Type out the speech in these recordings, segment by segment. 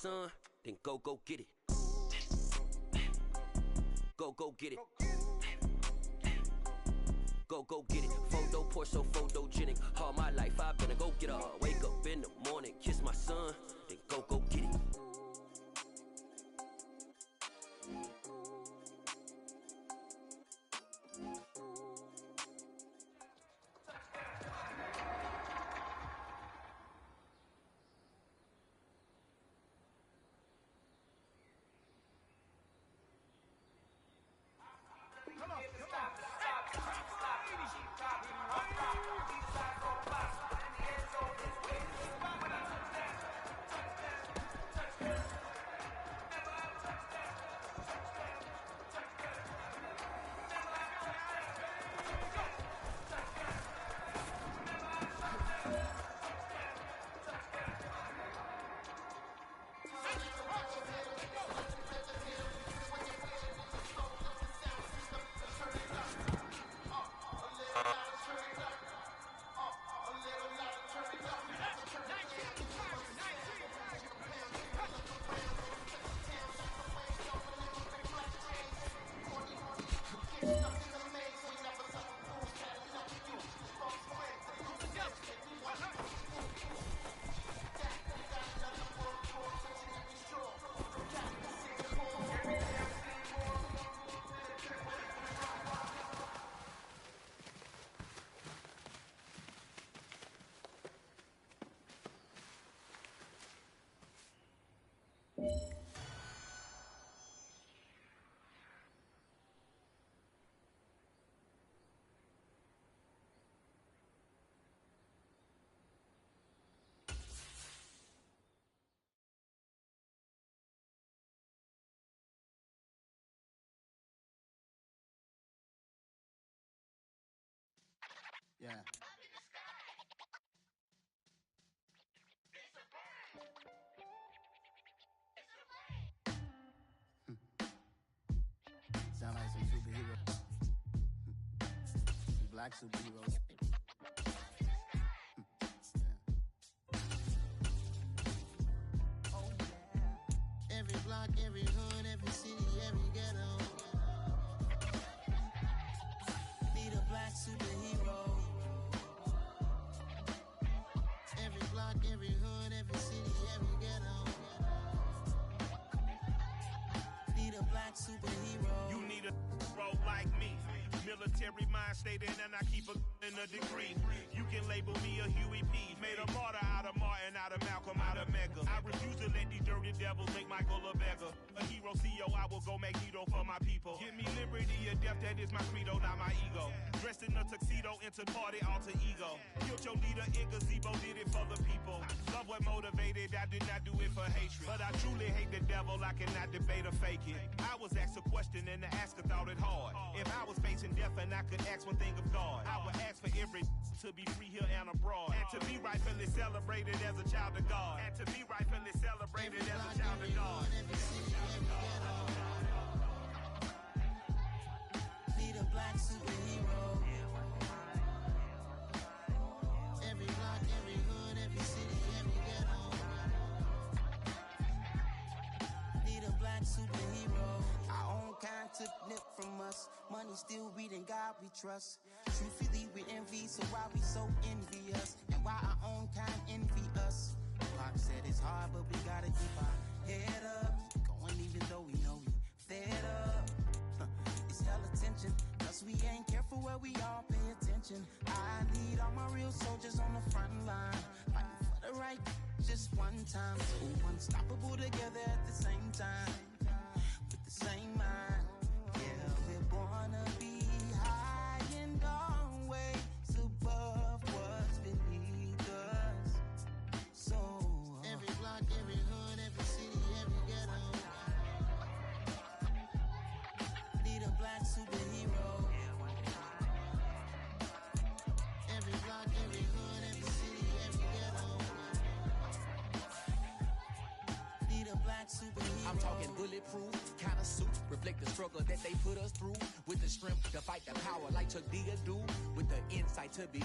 son, then go get it. Go get it. Go get it. Photo poor, so photogenic. All my life I've been a go getter. Wake up in the morning, kiss my son, then go get it. Yeah. Sound like some superheroes. Some black superheroes. Oh yeah. Every block, every hood, every city, every ghetto. Need a black superhero. Every block, every hood, every city, every ghetto. Need a black superhero. You need a role like me. Military mind stated, and I keep in a degree. You can label me a Huey P. Made a martyr out of Martin, out of Malcolm, out of Mega. I refuse to let these dirty devils make Michael a beggar. A hero CEO, I will go Magneto for my people. Give me liberty or death, that is my credo, not my ego. Dressed in a tuxedo, entered party, alter ego. Killed your leader in gazebo, did it for the people. Love what motivated, I did not do it for hatred. But I truly hate the devil, I cannot debate or fake it. I was asked a question and the asker thought it hard. If I was facing death and I could ask one thing of God, I would ask for every to be free here and abroad, and to be rightfully celebrated as a child of God, and to be rightfully celebrated as a child of God. Need a black superhero. Every block, every hood, every city, every ghetto. Need a black superhero. Our own kind took nip from us. Money still reading God we trust. Truthfully we envy, so why we so envious? And why our own kind envy us? Pac said it's hard, but we gotta keep our head up. Going even though we know we fed up. It's hella tension, cause we ain't careful where we all pay attention. I need all my real soldiers on the front line, fighting for the right just one time. So unstoppable together at the same time, with the same mind. Yeah, we're born to be high and always above what's beneath us. So every block, every hood, every city, every ghetto. Need a black superhero. Every block, every hood, every city, every ghetto. Need a black superhero. I'm talking bulletproof kind of suit, reflect the struggle that they put us through, with the strength to fight the power like Chuck D do, with the insight to be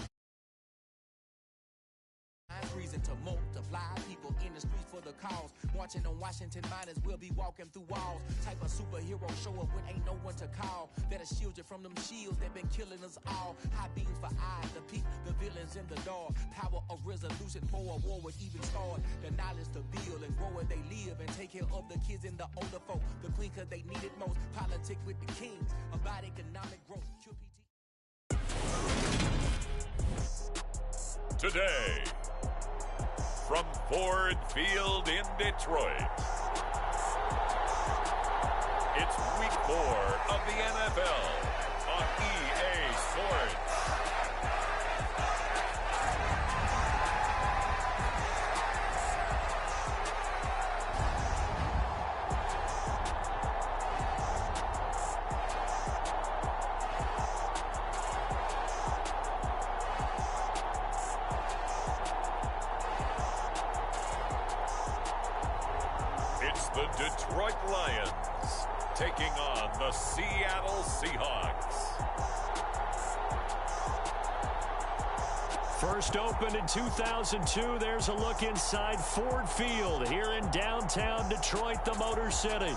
reason to more. multiply. People in the streets for the cause. Marching on Washington miners, we'll be walking through walls. Type of superhero show up when ain't no one to call. That'll shield you from them shields that been killing us all. High beams for eyes to peep the villains in the dark. Power of resolution for a war would even start. The knowledge to build and grow where they live and take care of the kids and the older folk. The queen cause they need it most. Politic with the kings about economic growth. Today, from Ford Field in Detroit, it's week 4 of the NFL on EA Sports. The Detroit Lions taking on the Seattle Seahawks. First opened in 2002, there's a look inside Ford Field here in downtown Detroit, the Motor City.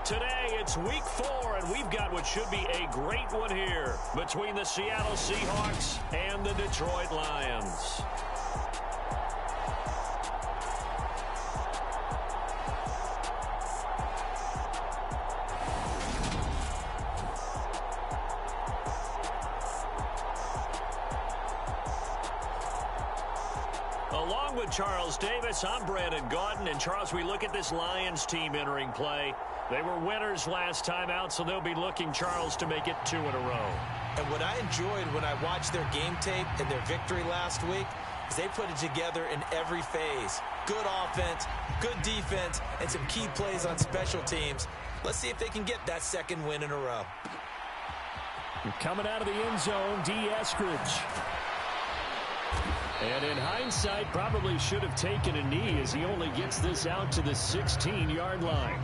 Today, it's week 4, and we've got what should be a great one here between the Seattle Seahawks and the Detroit Lions. Along with Charles Davis, I'm Brandon Gaudin. And Charles, we look at this Lions team entering play. They were winners last time out, so they'll be looking, Charles, to make it 2 in a row. And what I enjoyed when I watched their game tape and their victory last week is they put it together in every phase. Good offense, good defense, and some key plays on special teams. Let's see if they can get that second win in a row. Coming out of the end zone, D. Eskridge. And in hindsight, probably should have taken a knee as he only gets this out to the 16-yard line.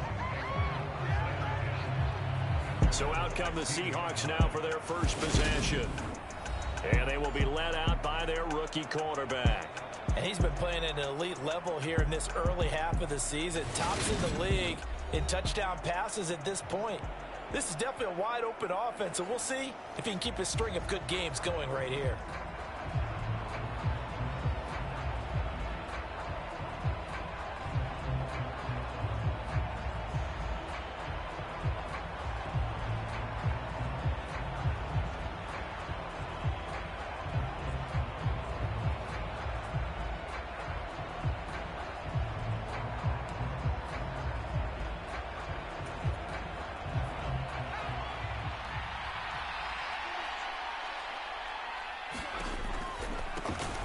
So out come the Seahawks now for their first possession. And they will be led out by their rookie quarterback. And he's been playing at an elite level here in this early half of the season. Tops in the league in touchdown passes at this point. This is definitely a wide-open offense, and we'll see if he can keep his string of good games going right here.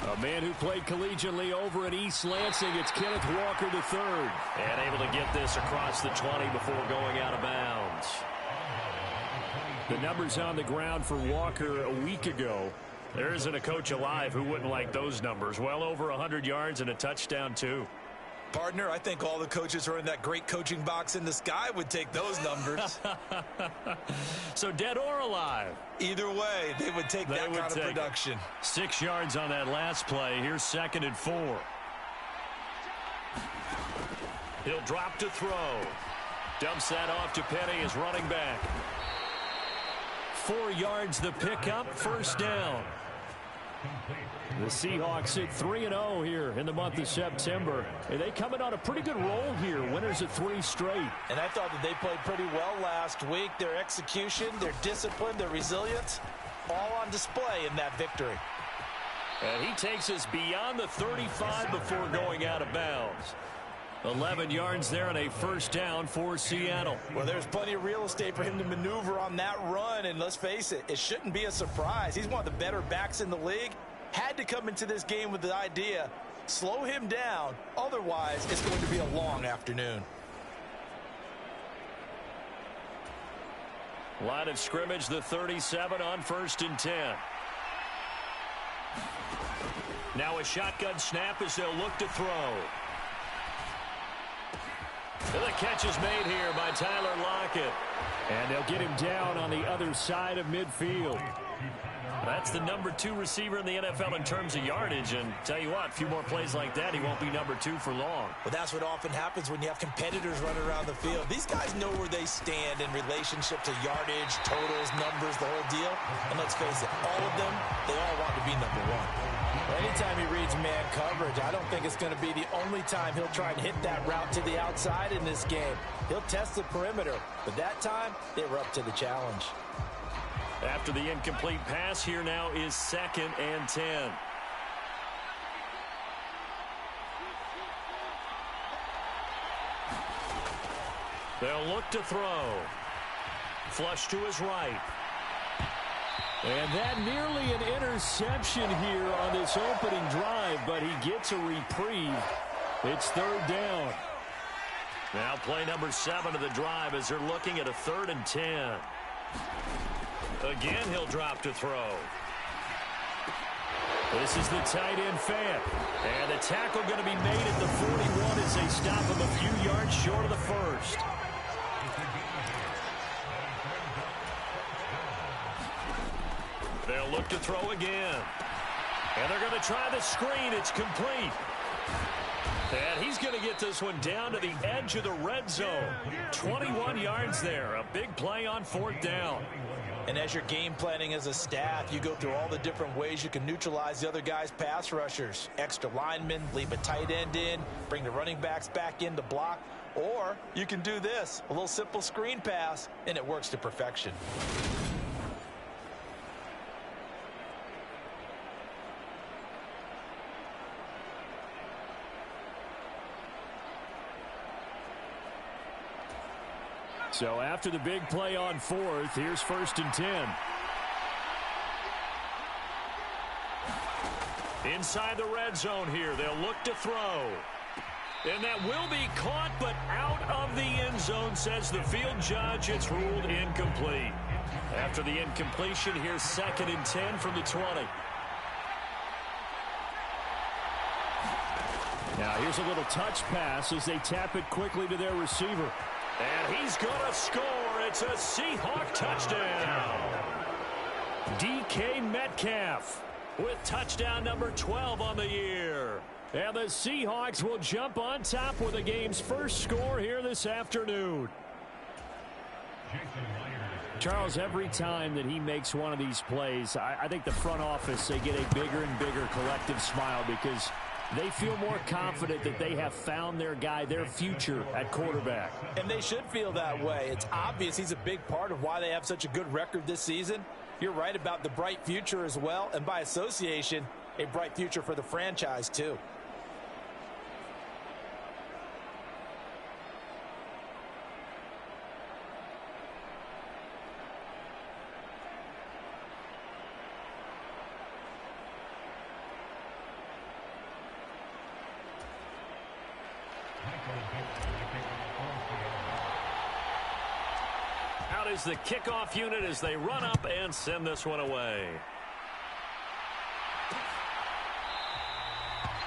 A man who played collegiately over at East Lansing, it's Kenneth Walker III. And able to get this across the 20 before going out of bounds. The numbers on the ground for Walker a week ago. There isn't a coach alive who wouldn't like those numbers. Well over 100 yards and a touchdown, too. Partner, I think all the coaches who are in that great coaching box in the sky would take those numbers. So dead or alive? Either way, they would take that kind of production. 6 yards on that last play. Here's 2nd and 4. He'll drop to throw. Dumps that off to Petty as running back. 4 yards the pickup, first down. The Seahawks at 3-0 here in the month of September. And they coming on a pretty good roll here. Winners at 3 straight. And I thought that they played pretty well last week. Their execution, their discipline, their resilience, all on display in that victory. And he takes us beyond the 35 before going out of bounds. 11 yards there and a first down for Seattle. Well, there's plenty of real estate for him to maneuver on that run. And let's face it, it shouldn't be a surprise. He's one of the better backs in the league. Had to come into this game with the idea, slow him down. Otherwise, it's going to be a long afternoon. Line of scrimmage, the 37 on 1st and 10. Now a shotgun snap as they'll look to throw. And the catch is made here by Tyler Lockett. And they'll get him down on the other side of midfield. That's the number 2 receiver in the NFL in terms of yardage. And tell you what, a few more plays like that, he won't be number 2 for long. Well, that's what often happens when you have competitors running around the field. These guys know where they stand in relationship to yardage, totals, numbers, the whole deal. And let's face it, all of them, they all want to be number 1. Anytime he reads man coverage, I don't think it's going to be the only time he'll try and hit that route to the outside in this game. He'll test the perimeter, but that time, they were up to the challenge. After the incomplete pass, here now is 2nd and 10. They'll look to throw. Flush to his right. And that nearly an interception here on this opening drive, but he gets a reprieve. It's 3rd down. Now play number 7 of the drive as they're looking at a 3rd and 10. Again, he'll drop to throw. This is the tight end fan. And the tackle going to be made at the 41 as they stop him a few yards short of the first. They'll look to throw again. And they're going to try the screen. It's complete. And he's going to get this one down to the edge of the red zone. 21 yards there. A big play on 4th down. And as you're game planning as a staff, you go through all the different ways you can neutralize the other guy's pass rushers. Extra linemen, leave a tight end in, bring the running backs back in to block. Or you can do this, a little simple screen pass, and it works to perfection. So after the big play on 4th, here's 1st and 10. Inside the red zone here, they'll look to throw. And that will be caught, but out of the end zone, says the field judge. It's ruled incomplete. After the incompletion, here's 2nd and 10 from the 20. Now here's a little touch pass as they tap it quickly to their receiver. And he's going to score. It's a Seahawk touchdown. DK Metcalf with touchdown number 12 on the year. And the Seahawks will jump on top with the game's first score here this afternoon. Charles, every time that he makes one of these plays, I think the front office, they get a bigger and bigger collective smile because they feel more confident that they have found their guy, their future at quarterback. And they should feel that way. It's obvious he's a big part of why they have such a good record this season. You're right about the bright future as well, and by association, a bright future for the franchise too. Out is the kickoff unit as they run up and send this one away.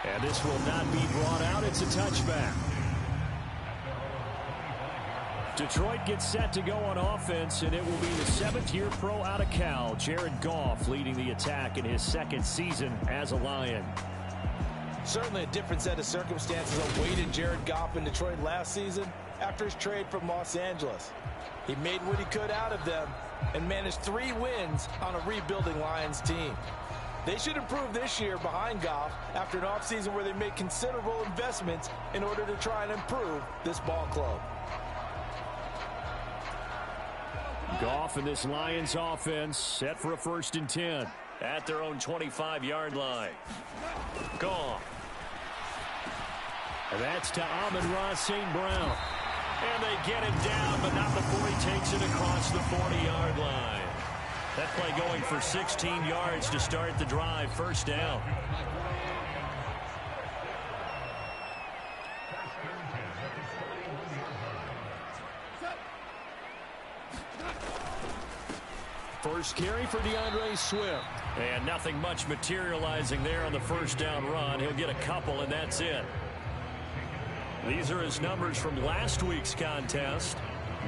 And this will not be brought out. It's a touchback. Detroit gets set to go on offense, and it will be the 7th-year pro out of Cal, Jared Goff, leading the attack in his 2nd season as a Lion. Certainly a different set of circumstances awaited Jared Goff in Detroit last season after his trade from Los Angeles. He made what he could out of them and managed 3 wins on a rebuilding Lions team. They should improve this year behind Goff after an offseason where they made considerable investments in order to try and improve this ball club. Goff and this Lions offense set for a 1st and 10. At their own 25-yard line. Goff. And that's to Amon-Ra St. Brown. And they get him down, but not before he takes it across the 40-yard line. That play going for 16 yards to start the drive. 1st down. First carry for DeAndre Swift. And nothing much materializing there on the 1st down run. He'll get a couple, and that's it. These are his numbers from last week's contest.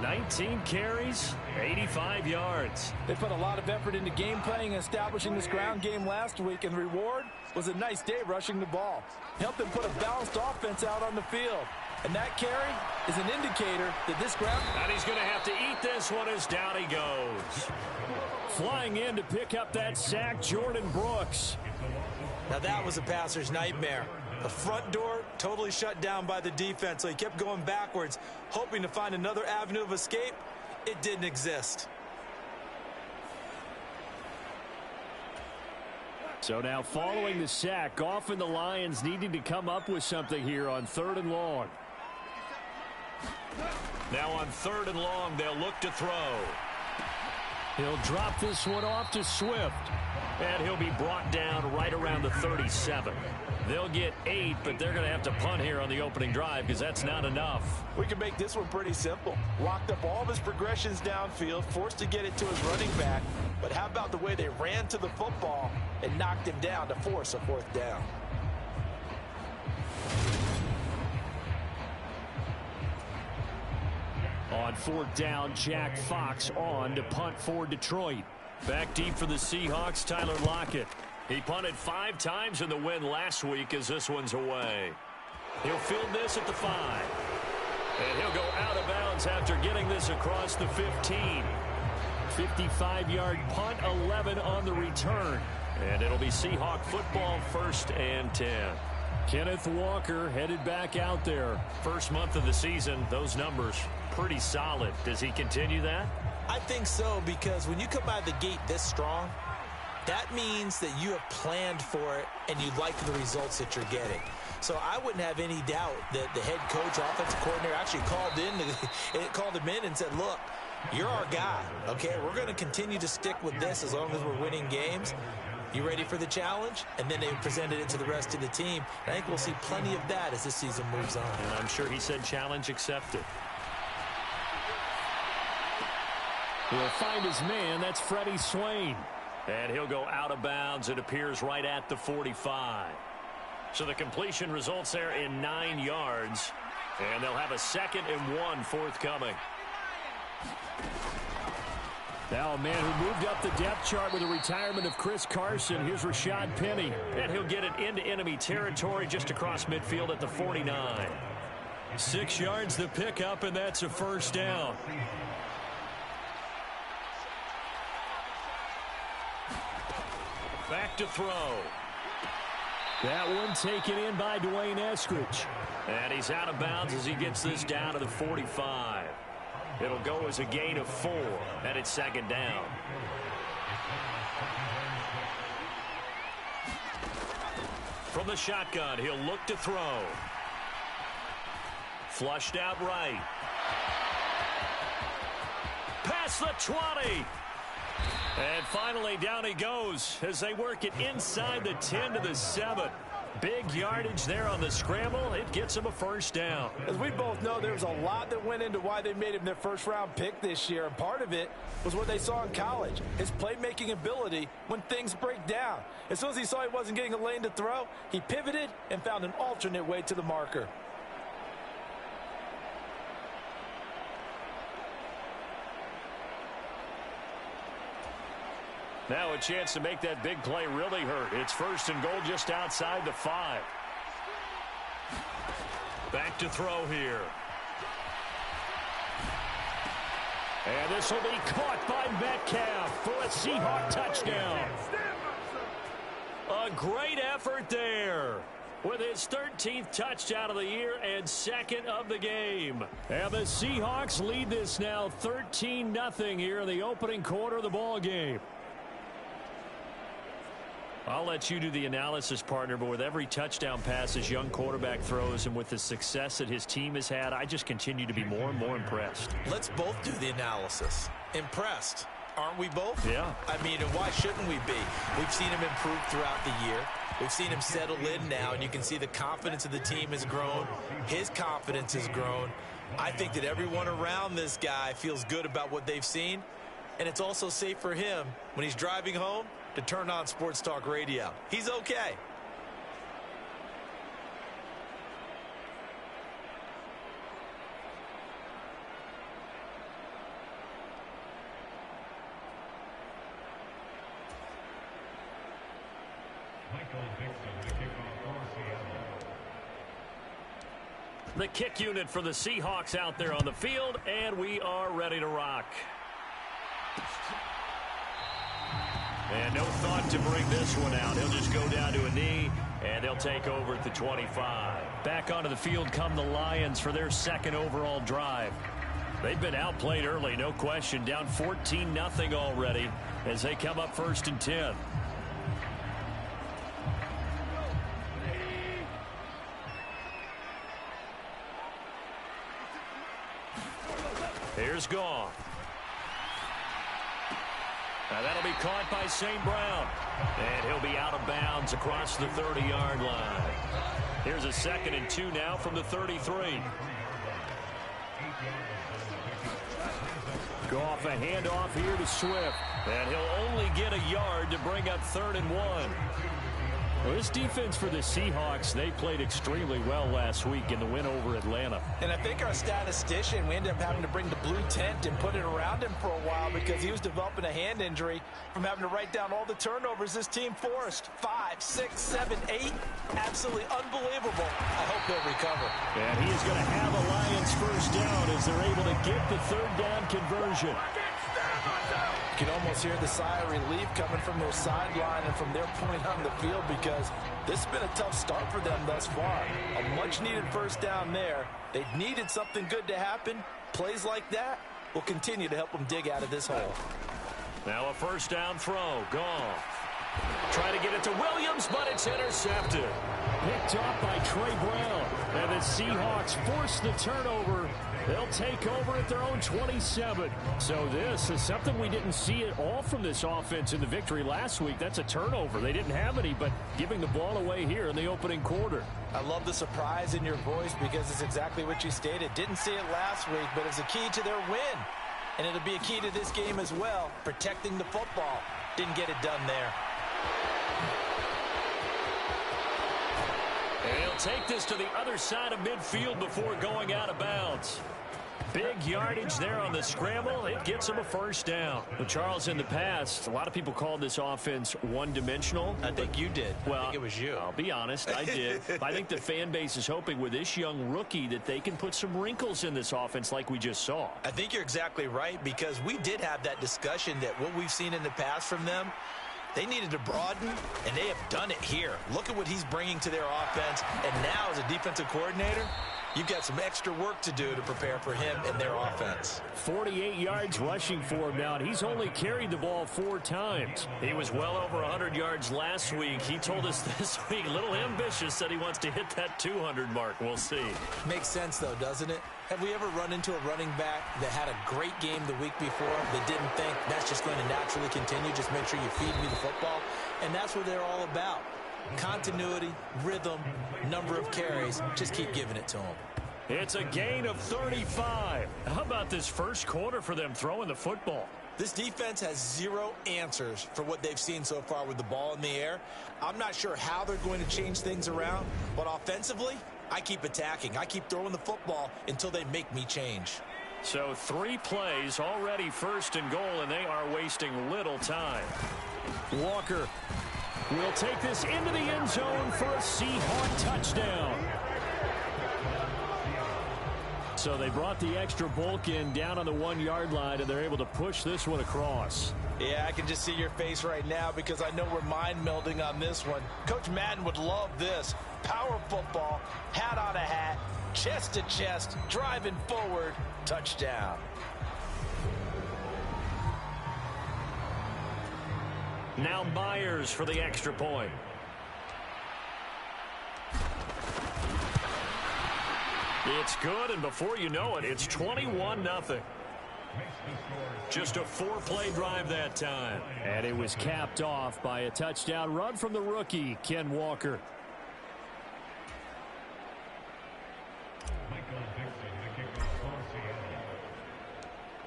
19 carries, 85 yards. They put a lot of effort into game planning and establishing this ground game last week, and the reward was a nice day rushing the ball. Helped them put a balanced offense out on the field. And that carry is an indicator that this ground... And he's going to have to eat this one as down he goes. Flying in to pick up that sack, Jordan Brooks. Now that was a passer's nightmare. The front door totally shut down by the defense, so he kept going backwards, hoping to find another avenue of escape. It didn't exist. So now following the sack, Goff and the Lions needing to come up with something here on 3rd and long. Now on 3rd and long, they'll look to throw. He'll drop this one off to Swift. And he'll be brought down right around the 37. They'll get 8, but they're going to have to punt here on the opening drive because that's not enough. We can make this one pretty simple. Locked up all of his progressions downfield, forced to get it to his running back. But how about the way they ran to the football and knocked him down to force a 4th down? On 4th down, Jack Fox on to punt for Detroit. Back deep for the Seahawks, Tyler Lockett. He punted 5 times in the win last week as this one's away. He'll field this at the 5. And he'll go out of bounds after getting this across the 15. 55-yard punt, 11 on the return. And it'll be Seahawk football, 1st and 10. Kenneth Walker headed back out there. First month of the season, those numbers pretty solid. Does he continue that? I think so, because when you come out of the gate this strong, that means that you have planned for it and you like the results that you're getting. So I wouldn't have any doubt that the head coach, offensive coordinator actually called him in and said, look, you're our guy, okay? We're going to continue to stick with this as long as we're winning games. You ready for the challenge? And then they presented it to the rest of the team. I think we'll see plenty of that as this season moves on. And I'm sure he said challenge accepted. He'll find his man. That's Freddie Swain. And he'll go out of bounds. It appears right at the 45. So the completion results there in 9 yards. And they'll have a 2nd and 1 forthcoming. Now a man who moved up the depth chart with the retirement of Chris Carson. Here's Rashad Penny. And he'll get it into enemy territory just across midfield at the 49. 6 yards the pickup, and that's a 1st down. Back to throw. That one taken in by Dwayne Eskridge. And he's out of bounds as he gets this down to the 45. It'll go as a gain of 4, and it's 2nd down. From the shotgun, he'll look to throw. Flushed out right. Past the 20. And finally, down he goes as they work it inside the 10 to the 7. Big yardage there on the scramble. It gets him a 1st down. As we both know, there was a lot that went into why they made him their 1st-round pick this year, and part of it was what they saw in college, his playmaking ability when things break down. As soon as he saw he wasn't getting a lane to throw, he pivoted and found an alternate way to the marker. Now a chance to make that big play really hurt. It's 1st and goal just outside the 5. Back to throw here. And this will be caught by Metcalf for a Seahawk touchdown. A great effort there with his 13th touchdown of the year and 2nd of the game. And the Seahawks lead this now 13-0 here in the opening quarter of the ball game. I'll let you do the analysis, partner, but with every touchdown pass his young quarterback throws and with the success that his team has had, I just continue to be more and more impressed. Let's both do the analysis. Impressed. Aren't we both? Yeah. I mean, and why shouldn't we be? We've seen him improve throughout the year. We've seen him settle in now, and you can see the confidence of the team has grown. His confidence has grown. I think that everyone around this guy feels good about what they've seen, and it's also safe for him when he's driving home to turn on Sports Talk Radio. He's okay. The kick unit for the Seahawks out there on the field, and we are ready to rock. And no thought to bring this one out. He'll just go down to a knee, and they'll take over at the 25. Back onto the field come the Lions for their second overall drive. They've been outplayed early, no question. Down 14-0 already as they come up 1st and 10. Here's Gone. Now that'll be caught by St. Brown. And he'll be out of bounds across the 30-yard line. Here's a 2nd and 2 now from the 33. Goff a handoff here to Swift. And he'll only get a yard to bring up 3rd and 1. Well, this defense for the Seahawks, they played extremely well last week in the win over Atlanta. And I think our statistician, we ended up having to bring the blue tent and put it around him for a while because he was developing a hand injury from having to write down all the turnovers this team forced. 5, 6, 7, 8. Absolutely unbelievable. I hope he'll recover. And he is going to have a Lions first down as they're able to get the 3rd down conversion. You can almost hear the sigh of relief coming from their sideline and from their point on the field because this has been a tough start for them thus far. A much-needed first down there. They needed something good to happen. Plays like that will continue to help them dig out of this hole. Now a first down throw. Gone. Try to get it to Williams, but it's intercepted. Picked off by Trey Brown. And the Seahawks force the turnover. They'll take over at their own 27. So this is something we didn't see at all from this offense in the victory last week. That's a turnover. They didn't have any, but giving the ball away here in the opening quarter. I love the surprise in your voice because it's exactly what you stated. Didn't see it last week, but it's a key to their win. And it'll be a key to this game as well, protecting the football. Didn't get it done there. And he'll take this to the other side of midfield before going out of bounds. Big yardage there on the scramble. It gets him a first down. Well, Charles, in the past, a lot of people called this offense one-dimensional. I think you did. Well, I think it was you. I'll be honest, I did. I think the fan base is hoping with this young rookie that they can put some wrinkles in this offense like we just saw. I think you're exactly right because we did have that discussion that what we've seen in the past from them, they needed to broaden, and they have done it here. Look at what he's bringing to their offense, and now as a defensive coordinator, you've got some extra work to do to prepare for him and their offense. 48 yards rushing for him now, and he's only carried the ball 4 times. He was well over 100 yards last week. He told us this week, a little ambitious, said he wants to hit that 200 mark. We'll see. Makes sense, though, doesn't it? Have we ever run into a running back that had a great game the week before that didn't think that's just going to naturally continue? Just make sure you feed me the football. And that's what they're all about. Continuity, rhythm, number of carries. Just keep giving it to them. It's a gain of 35. How about this first quarter for them throwing the football? This defense has 0 answers for what they've seen so far with the ball in the air. I'm not sure how they're going to change things around, but offensively, I keep attacking. I keep throwing the football until they make me change. So 3 plays, already first and goal, and they are wasting little time. Walker will take this into the end zone for a Seahawk touchdown. So they brought the extra bulk in down on the 1-yard line, and they're able to push this one across. Yeah, I can just see your face right now because I know we're mind melding on this one. Coach Madden would love this. Power football, hat on a hat, chest to chest, driving forward, touchdown. Now Myers for the extra point. It's good, and before you know it, it's 21-0. Just a 4-play drive that time. And it was capped off by a touchdown run from the rookie, Ken Walker.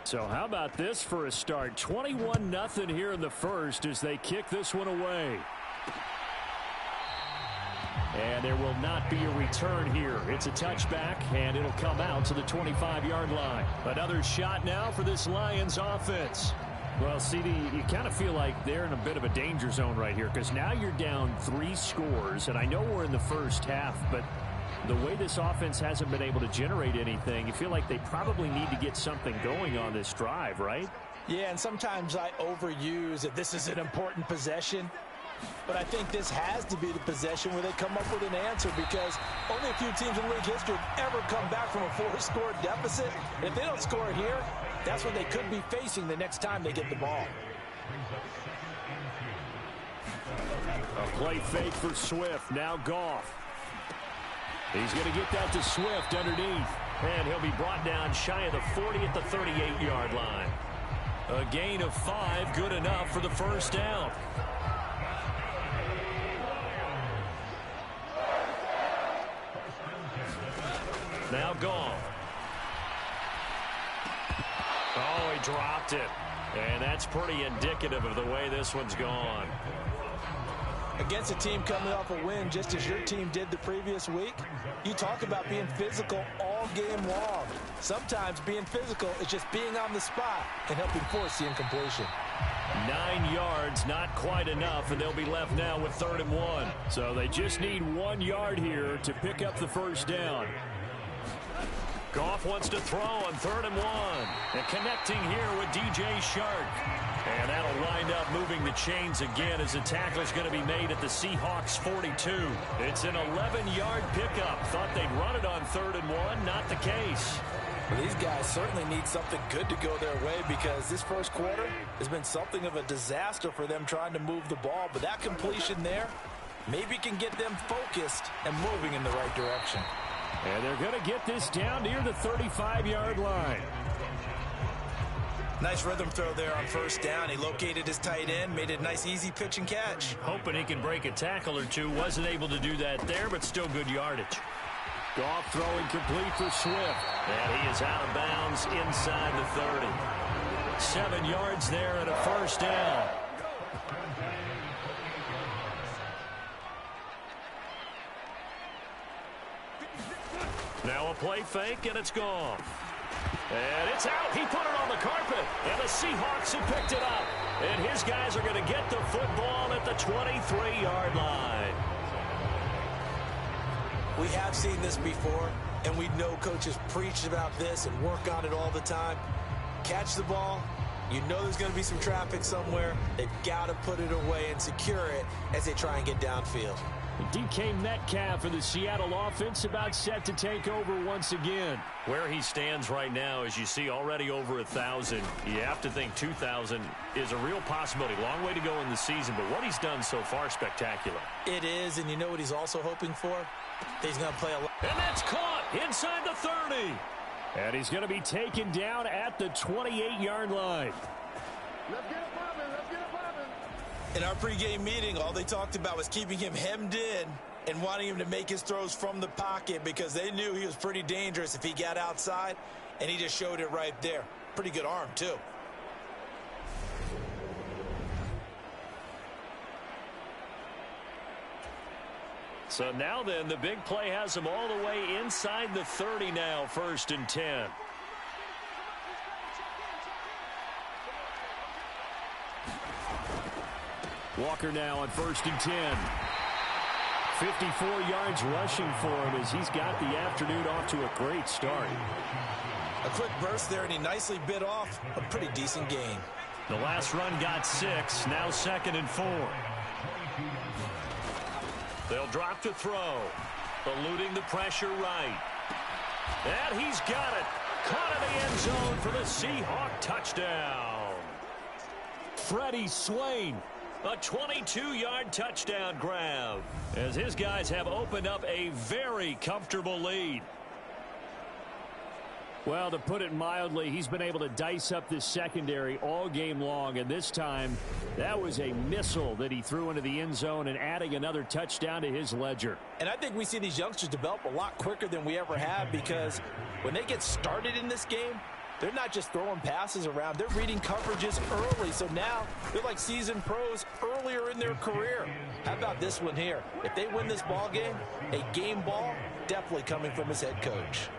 So how about this for a start? 21-0 here in the first as they kick this one away. And there will not be a return here. It's a touchback, and it'll come out to the 25-yard line. Another shot now for this Lions offense. Well, CD, you kind of feel like they're in a bit of a danger zone right here because now you're down 3 scores, and I know we're in the first half, but The way this offense hasn't been able to generate anything, you feel like they probably need to get something going on this drive, right? Yeah, and sometimes I overuse that this is an important possession. But I think this has to be the possession where they come up with an answer, because only a few teams in league history have ever come back from a 4-score deficit. And if they don't score here, that's what they could be facing the next time they get the ball. A play fake for Swift. Now Goff. He's going to get that to Swift underneath. And he'll be brought down shy of the 40 at the 38-yard line. A gain of 5, good enough for the first down. Now Goff. Oh, he dropped it. And that's pretty indicative of the way this one's gone. Against a team coming off a win just as your team did the previous week, you talk about being physical all game long. Sometimes being physical is just being on the spot and helping force the incompletion. 9 yards, not quite enough, and they'll be left now with 3rd and 1. So they just need 1 yard here to pick up the first down. Goff wants to throw on 3rd and 1. And connecting here with DJ Shark. And that'll wind up moving the chains again as the tackle's going to be made at the Seahawks 42. It's an 11-yard pickup. Thought they'd run it on 3rd and 1. Not the case. Well, these guys certainly need something good to go their way, because this first quarter has been something of a disaster for them trying to move the ball. But that completion there maybe can get them focused and moving in the right direction. And they're going to get this down near the 35-yard line. Nice rhythm throw there on first down. He located his tight end, made a nice easy pitch and catch. Hoping he can break a tackle or two. Wasn't able to do that there, but still good yardage. Goff throwing complete for Swift. And he is out of bounds inside the 30. 7 yards there and a first down. Now a play fake, and it's gone. And it's out. He put it on the carpet. And the Seahawks have picked it up. And his guys are going to get the football at the 23-yard line. We have seen this before, and we know coaches preach about this and work on it all the time. Catch the ball. You know there's going to be some traffic somewhere. They've got to put it away and secure it as they try and get downfield. DK Metcalf for the Seattle offense about set to take over once again. Where he stands right now, as you see, already over 1,000. You have to think 2,000 is a real possibility. Long way to go in the season, but what he's done so far, spectacular. It is, and you know what he's also hoping for? He's going to play a lot. And that's caught inside the 30. And he's going to be taken down at the 28-yard line. Let's get it poppin'. Let's get it poppin'. In our pregame meeting, all they talked about was keeping him hemmed in and wanting him to make his throws from the pocket, because they knew he was pretty dangerous if he got outside, and he just showed it right there. Pretty good arm, too. So now then, the big play has him all the way inside the 30 now, 1st and 10. Walker now on 1st and 10. 54 yards rushing for him as he's got the afternoon off to a great start. A quick burst there, and he nicely bit off a pretty decent gain. The last run got 6, now 2nd and 4. They'll drop to throw. Eluding the pressure right. And he's got it. Caught in the end zone for the Seahawk touchdown. Freddie Swain. A 22-yard touchdown grab as his guys have opened up a very comfortable lead. Well, to put it mildly, he's been able to dice up this secondary all game long, and this time that was a missile that he threw into the end zone and adding another touchdown to his ledger. And I think we see these youngsters develop a lot quicker than we ever have, because when they get started in this game, they're not just throwing passes around. They're reading coverages early. So now they're like seasoned pros earlier in their career. How about this one here? If they win this ball game, a game ball definitely coming from his head coach.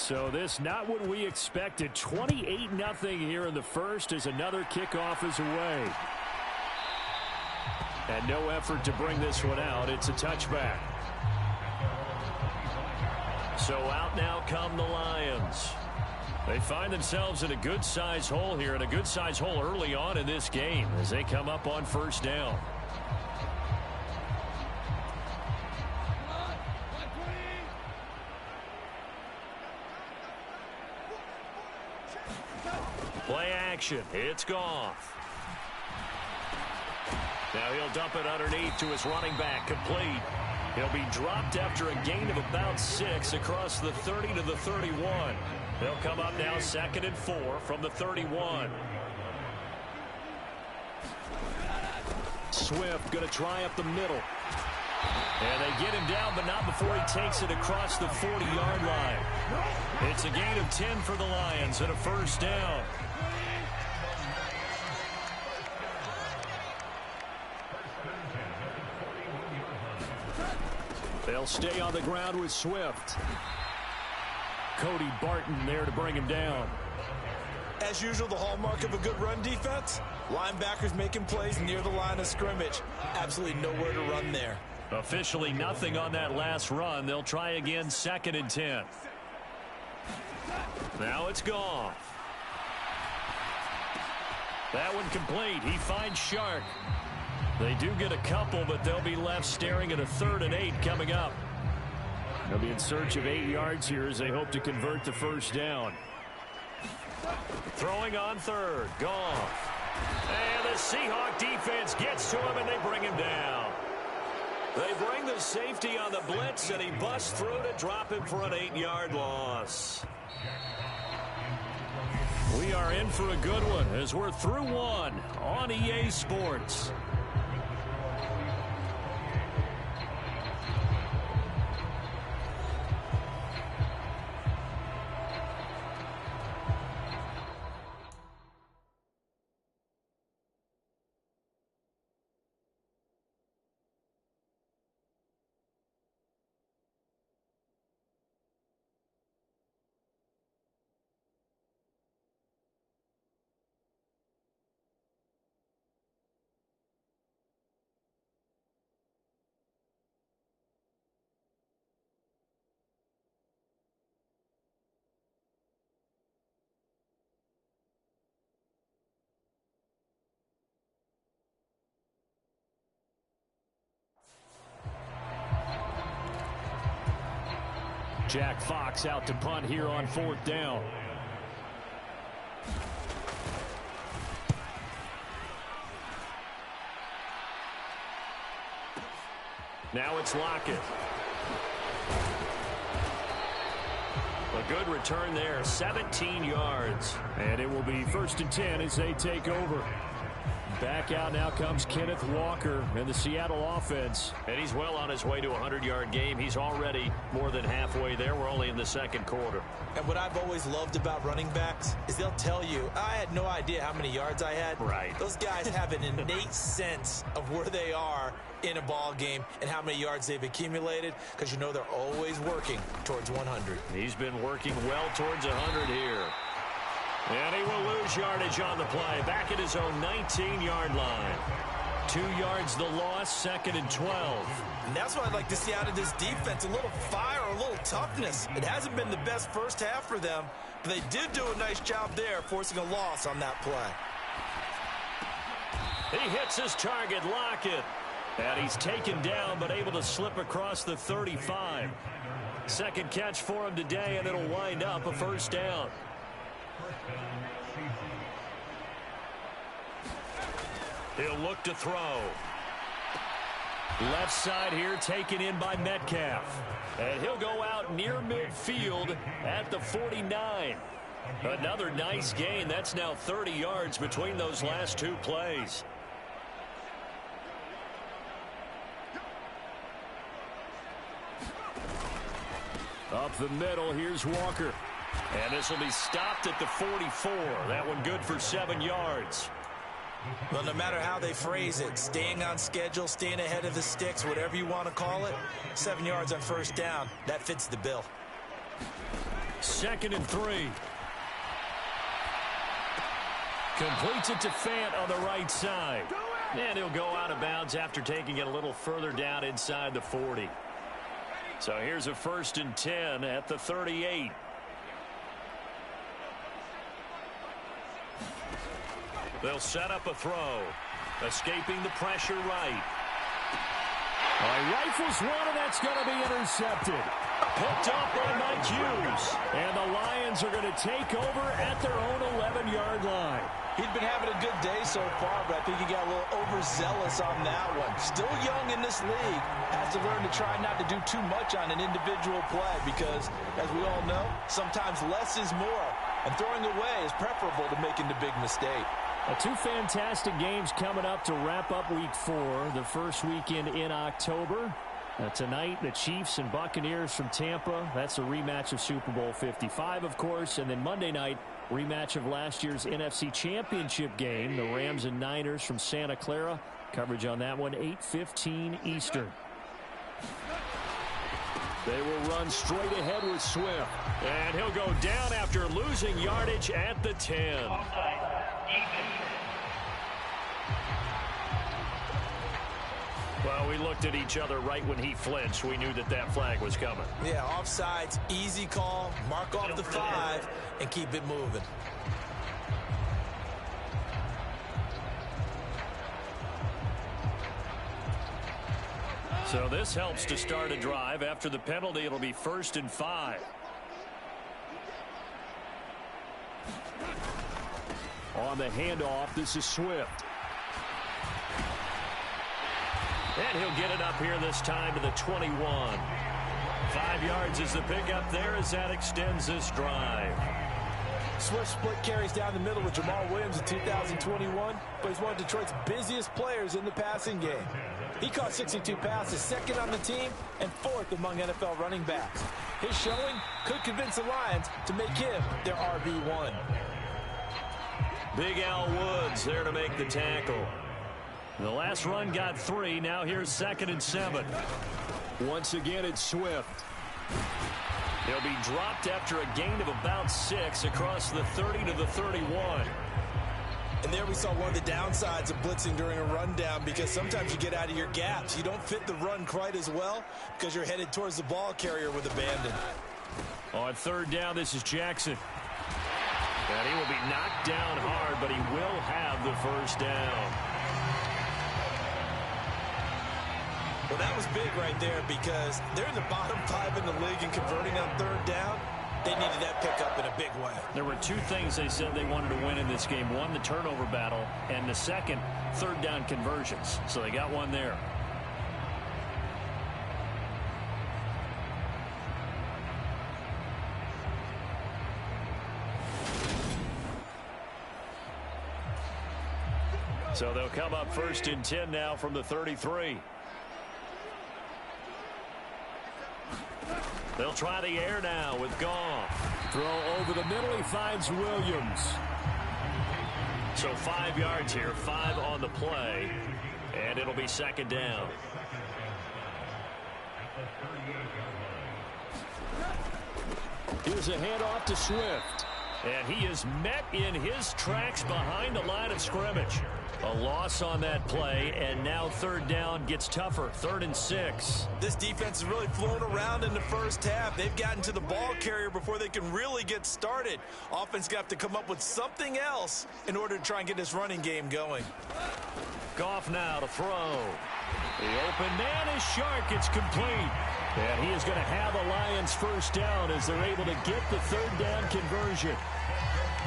So this not what we expected. 28-0 here in the first as another kickoff is away. And no effort to bring this one out. It's a touchback. So out now come the Lions. They find themselves in a good-sized hole here, and a good-sized hole early on in this game as they come up on first down. Play action. It's Goff. Now he'll dump it underneath to his running back. Complete. He'll be dropped after a gain of about 6 across the 30 to the 31. They'll come up now 2nd and 4 from the 31. Swift going to try up the middle. And they get him down, but not before he takes it across the 40-yard line. It's a gain of 10 for the Lions and a first down. They'll stay on the ground with Swift. Cody Barton there to bring him down. As usual, the hallmark of a good run defense, linebackers making plays near the line of scrimmage. Absolutely nowhere to run there. Officially nothing on that last run. They'll try again 2nd and 10. Now it's Goff. That one complete. He finds Shark. They do get a couple, but they'll be left staring at a 3rd and 8 coming up. They'll be in search of 8 yards here as they hope to convert the first down. Throwing on 3rd. Goff. And the Seahawks defense gets to him, and they bring him down. They bring the safety on the blitz, and he busts through to drop him for an 8-yard loss. We are in for a good one as we're through one on EA Sports. Jack Fox out to punt here on 4th down. Now it's Lockett. A good return there, 17 yards. And it will be 1st and 10 as they take over. Back out now comes Kenneth Walker in the Seattle offense. And he's well on his way to a 100-yard game. He's already more than halfway there. We're only in the 2nd quarter. And what I've always loved about running backs is they'll tell you, I had no idea how many yards I had. Right. Those guys have an innate sense of where they are in a ball game and how many yards they've accumulated, because you know they're always working towards 100. He's been working well towards 100 here. And he will lose yardage on the play. Back at his own 19-yard line. 2 yards the loss, 2nd and 12. And that's what I'd like to see out of this defense. A little fire, a little toughness. It hasn't been the best first half for them, but they did do a nice job there, forcing a loss on that play. He hits his target, Lockett. And he's taken down, but able to slip across the 35. Second catch for him today, and it'll wind up a first down. He'll look to throw. Left side here taken in by Metcalf. And he'll go out near midfield at the 49. Another nice gain. That's now 30 yards between those last 2 plays. Up the middle, here's Walker. And this will be stopped at the 44. That one good for 7 yards. Well, no matter how they phrase it, staying on schedule, staying ahead of the sticks, whatever you want to call it, 7 yards on first down, that fits the bill. 2nd and 3. Completes it to Fant on the right side. And he'll go out of bounds after taking it a little further down inside the 40. So here's a 1st and 10 at the 38. They'll set up a throw. Escaping the pressure right. Rifles one, and that's going to be intercepted. Picked up by Mike Hughes. And the Lions are going to take over at their own 11-yard line. He'd been having a good day so far, but I think he got a little overzealous on that one. Still young in this league. Has to learn to try not to do too much on an individual play because, as we all know, sometimes less is more. And throwing away is preferable to making the big mistake. Two fantastic games coming up to wrap up Week 4, the first weekend in October. Tonight, the Chiefs and Buccaneers from Tampa. That's a rematch of Super Bowl 55, of course. And then Monday night, rematch of last year's NFC Championship game, the Rams and Niners from Santa Clara. Coverage on that one, 8:15 Eastern. They will run straight ahead with Swift. And he'll go down after losing yardage at the 10. Well, we looked at each other right when he flinched. We knew that that flag was coming. Yeah, offsides, easy call, mark off the 5, and keep it moving. So this helps to start a drive. After the penalty, it'll be 1st and 5. On the handoff, this is Swift. And he'll get it up here this time to the 21. 5 yards is the pickup there as that extends this drive. Swift split carries down the middle with Jamal Williams in 2021, but he's one of Detroit's busiest players in the passing game. He caught 62 passes, 2nd on the team, and 4th among NFL running backs. His showing could convince the Lions to make him their RB1. Big Al Woods there to make the tackle. The last run got 3. Now here's 2nd and 7. Once again, it's Swift. He'll be dropped after a gain of about 6 across the 30 to the 31. And there we saw one of the downsides of blitzing during a rundown because sometimes you get out of your gaps. You don't fit the run quite as well because you're headed towards the ball carrier with abandon. On 3rd down, this is Jackson. And he will be knocked down hard, but he will have the 1st down. Well, that was big right there because they're in the bottom 5 in the league and converting on 3rd down. They needed that pickup in a big way. There were 2 things they said they wanted to win in this game. One, the turnover battle, and the second, 3rd down conversions. So they got one there. So they'll come up 1st and 10 now from the 33. They'll try the air now with Goff. Throw over the middle. He finds Williams. So 5 yards here, 5 on the play, and it'll be 2nd down. Here's a handoff to Swift. And he is met in his tracks behind the line of scrimmage. A loss on that play, and now 3rd down gets tougher. 3rd and 6. This defense has really flown around in the first half. They've gotten to the ball carrier before they can really get started. Offense got to come up with something else in order to try and get this running game going. Goff now to throw. The open man is Shark. It's complete. And he is going to have a Lions 1st down as they're able to get the 3rd down conversion.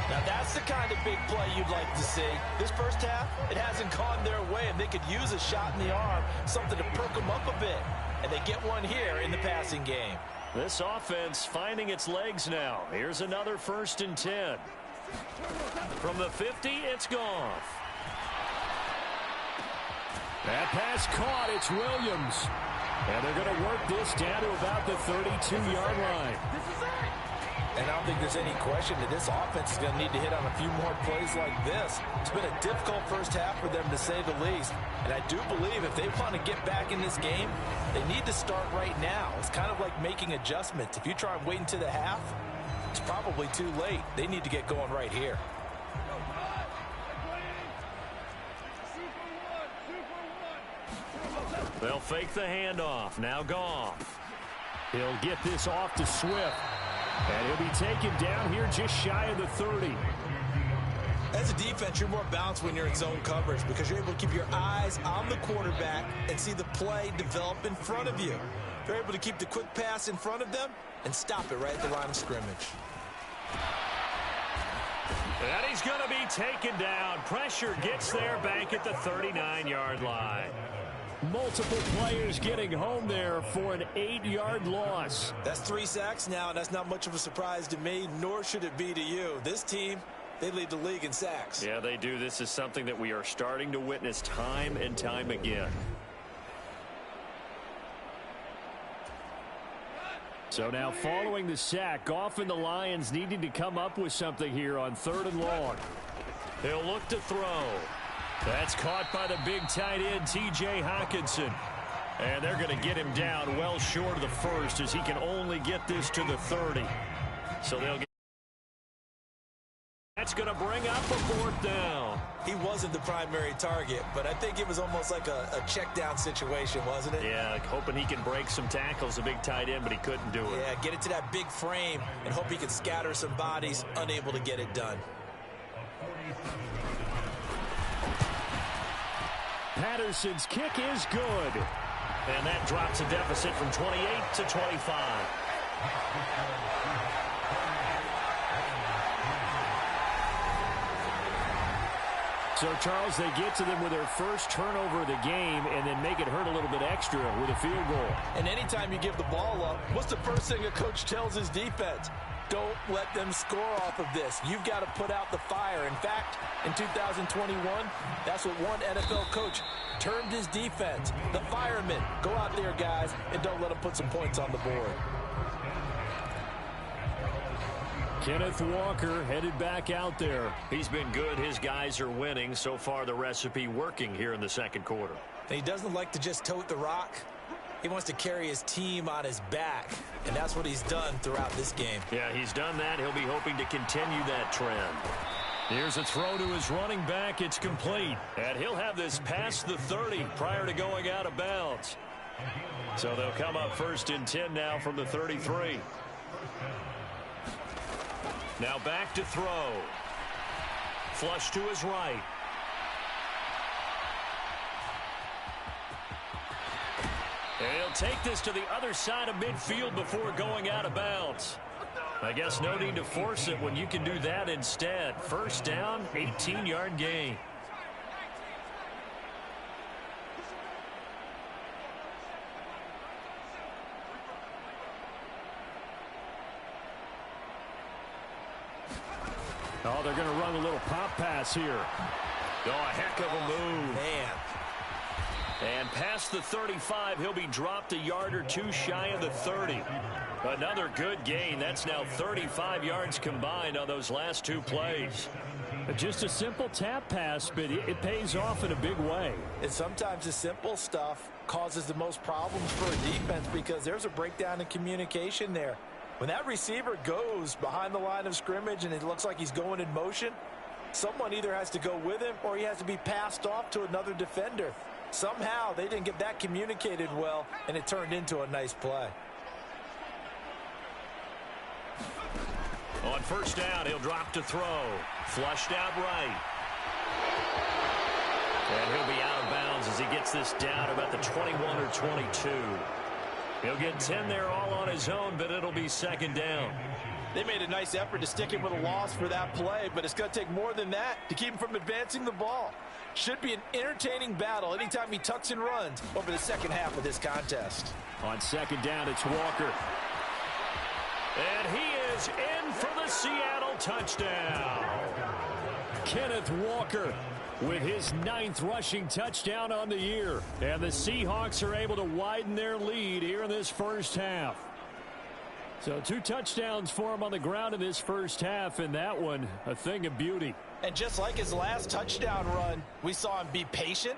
Now that's the kind of big play you'd like to see. This first half, it hasn't gone their way, and they could use a shot in the arm, something to perk them up a bit. And they get one here in the passing game. This offense finding its legs now. Here's another 1st and 10. From the 50, it's Goff. That pass caught. It's Williams. And they're going to work this down to about the 32-yard line. And I don't think there's any question that this offense is going to need to hit on a few more plays like this. It's been a difficult first half for them, to say the least. And I do believe if they want to get back in this game, they need to start right now. It's kind of like making adjustments. If you try and wait until the half, It's probably too late. They need to get going right here. They'll fake the handoff. Now Goff. He'll get this off to Swift. And he'll be taken down here just shy of the 30. As a defense, you're more balanced when you're in zone coverage because you're able to keep your eyes on the quarterback and see the play develop in front of you. You're able to keep the quick pass in front of them and stop it right at the line of scrimmage. And he's going to be taken down. Pressure gets there back at the 39-yard line. Multiple players getting home there for an 8-yard loss. That's 3 sacks now, and that's not much of a surprise to me, nor should it be to you. This team, they lead the league in sacks. Yeah, they do. This is something that we are starting to witness time and time again. So now following the sack, Goff and the Lions needing to come up with something here on 3rd and long. He'll look to throw. That's caught by the big tight end, T.J. Hockenson. And they're going to get him down well short of the first as he can only get this to the 30. So they'll get... That's going to bring up a 4th down. He wasn't the primary target, but I think it was almost like a check down situation, wasn't it? Yeah, hoping he can break some tackles, a big tight end, but he couldn't do it. Yeah, get it to that big frame and hope he can scatter some bodies, unable to get it done. Patterson's kick is good. And that drops a deficit from 28 to 25. So, Charles, they get to them with their first turnover of the game and then make it hurt a little bit extra with a field goal. And anytime you give the ball up, what's the first thing a coach tells his defense? Don't let them score off of this. You've got to put out the fire. In fact, in 2021, that's what one NFL coach termed his defense. The firemen. Go out there, guys, and don't let them put some points on the board. Kenneth Walker headed back out there. He's been good. His guys are winning. So far, the recipe working here in the second quarter. And he doesn't like to just tote the rock. He wants to carry his team on his back, and that's what he's done throughout this game. Yeah, he's done that. He'll be hoping to continue that trend. Here's a throw to his running back. It's complete. And he'll have this past the 30 prior to going out of bounds. So they'll come up 1st and 10 now from the 33. Now back to throw. Flush to his right. And he'll take this to the other side of midfield before going out of bounds. I guess no need to force it when you can do that instead. 1st down, 18-yard gain. Oh, they're going to run a little pop pass here. Oh, a heck of a move. Man. And past the 35, he'll be dropped a yard or two shy of the 30. Another good gain. That's now 35 yards combined on those last 2 plays. Just a simple tap pass, but it pays off in a big way. And sometimes the simple stuff causes the most problems for a defense because there's a breakdown in communication there. When that receiver goes behind the line of scrimmage and it looks like he's going in motion, someone either has to go with him or he has to be passed off to another defender. Somehow they didn't get that communicated well, and it turned into a nice play. On 1st down, he'll drop to throw. Flushed out right. And he'll be out of bounds as he gets this down about the 21 or 22. He'll get 10 there all on his own, but it'll be 2nd down. They made a nice effort to stick him with a loss for that play, but it's going to take more than that to keep him from advancing the ball. Should be an entertaining battle anytime he tucks and runs over the second half of this contest. On 2nd down, it's Walker. And he is in for the Seattle touchdown. Kenneth Walker with his 9th rushing touchdown on the year. And the Seahawks are able to widen their lead here in this first half. So 2 touchdowns for him on the ground in this first half, and that one a thing of beauty. And just like his last touchdown run, we saw him be patient.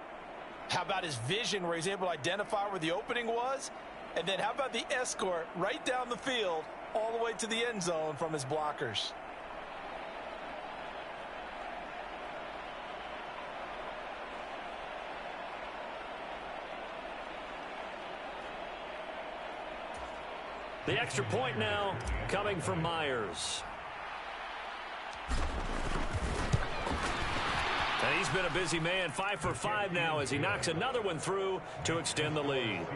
How about his vision where he's able to identify where the opening was? And then how about the escort right down the field all the way to the end zone from his blockers. The extra point now coming from Myers. And he's been a busy man, 5 for 5 now as he knocks another one through to extend the lead.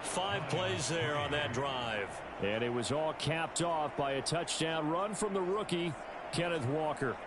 5 plays there on that drive. And it was all capped off by a touchdown run from the rookie, Kenneth Walker.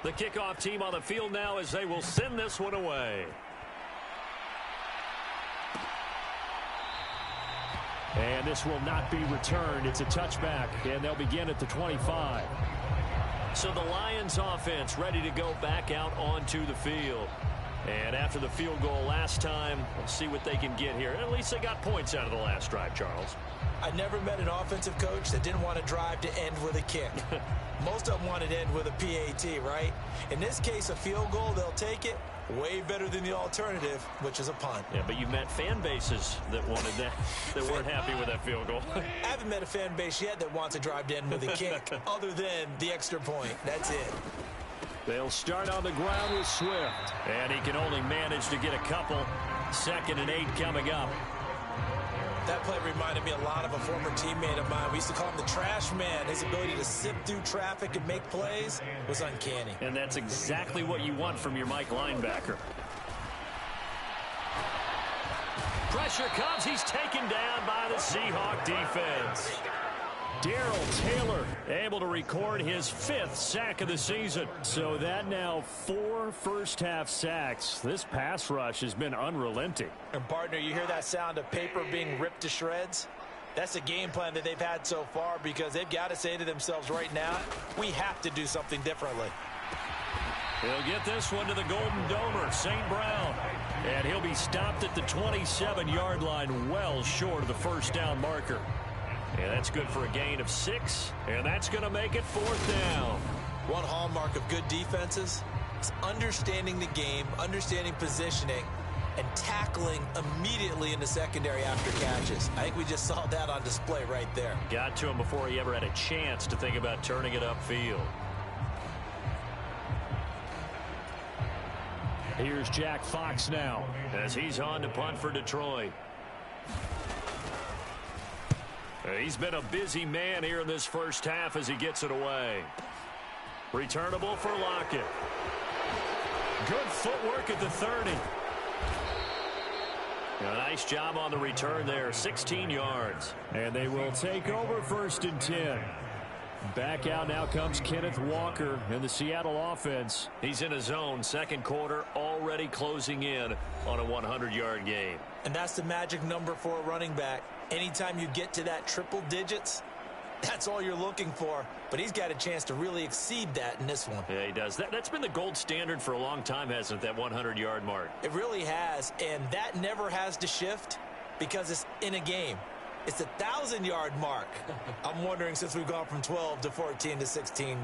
The kickoff team on the field now as they will send this one away. And this will not be returned. It's a touchback, and they'll begin at the 25. So the Lions offense ready to go back out onto the field. And after the field goal last time, we'll see what they can get here. At least they got points out of the last drive, Charles. I never met an offensive coach that didn't want to drive to end with a kick. Most of them wanted to end with a PAT, right? In this case, a field goal, they'll take it. Way better than the alternative, which is a punt. Yeah, but you met fan bases that wanted that, that weren't happy with that field goal. I haven't met a fan base yet that wants to drive to end with a kick, other than the extra point. That's it. They'll start on the ground with Swift. And he can only manage to get a couple. 2nd and 8 coming up. That play reminded me a lot of a former teammate of mine. We used to call him the trash man. His ability to sift through traffic and make plays was uncanny. And that's exactly what you want from your Mike linebacker. Pressure comes. He's taken down by the Seahawk defense. Darrell Taylor able to record his 5th sack of the season. So that now 4 first-half sacks. This pass rush has been unrelenting. And, partner, you hear that sound of paper being ripped to shreds? That's the game plan that they've had so far because they've got to say to themselves right now, we have to do something differently. He'll get this one to the Golden Domer, St. Brown. And he'll be stopped at the 27-yard line, well short of the first down marker. And that's good for a gain of 6, and that's going to make it 4th down. One hallmark of good defenses is understanding the game, understanding positioning, and tackling immediately in the secondary after catches. I think we just saw that on display right there. Got to him before he ever had a chance to think about turning it upfield. Here's Jack Fox now as he's on to punt for Detroit. He's been a busy man here in this first half as he gets it away. Returnable for Lockett. Good footwork at the 30. A nice job on the return there, 16 yards. And they will take over 1st and 10. Back out now comes Kenneth Walker in the Seattle offense. He's in his zone, 2nd quarter, already closing in on a 100-yard game. And that's the magic number for a running back. Anytime you get to that triple digits, that's all you're looking for. But he's got a chance to really exceed that in this one. Yeah, he does. That's been the gold standard for a long time, hasn't it, that 100-yard mark? It really has, and that never has to shift because it's in a game. It's a 1,000-yard mark. I'm wondering, since we've gone from 12 to 14 to 16.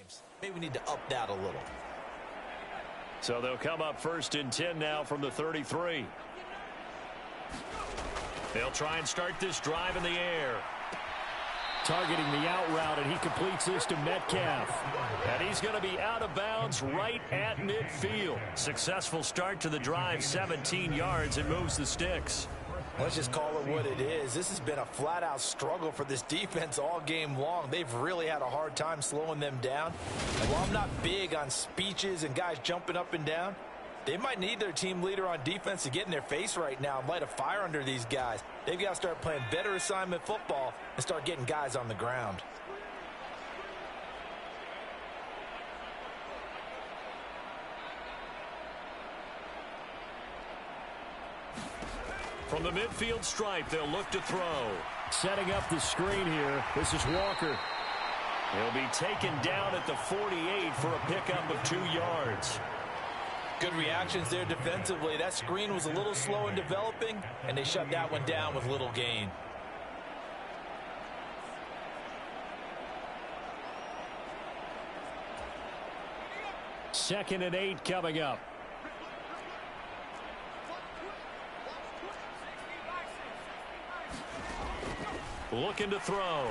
games. Maybe we need to up that a little. So they'll come up 1st and 10 now from the 33. They'll try and start this drive in the air. Targeting the out route, and he completes this to Metcalf. And he's going to be out of bounds right at midfield. Successful start to the drive, 17 yards, and moves the sticks. Let's just call it what it is. This has been a flat-out struggle for this defense all game long. They've really had a hard time slowing them down. And while I'm not big on speeches and guys jumping up and down, they might need their team leader on defense to get in their face right now and light a fire under these guys. They've got to start playing better assignment football and start getting guys on the ground. From the midfield stripe, they'll look to throw. Setting up the screen here. This is Walker. He'll be taken down at the 48 for a pickup of 2 yards. Good reactions there defensively. That screen was a little slow in developing, and they shut that one down with little gain. Second and 8 coming up. Looking to throw.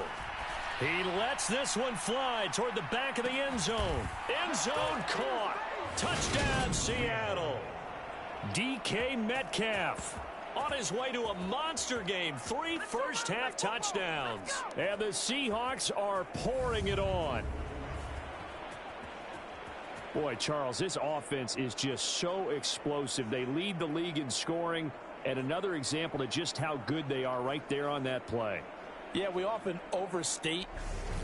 He lets this one fly toward the back of the end zone. End zone caught. Touchdown, Seattle. DK Metcalf on his way to a monster game. 3 first-half touchdowns. And the Seahawks are pouring it on. Boy, Charles, this offense is just so explosive. They lead the league in scoring, and another example of just how good they are right there on that play. Yeah, we often overstate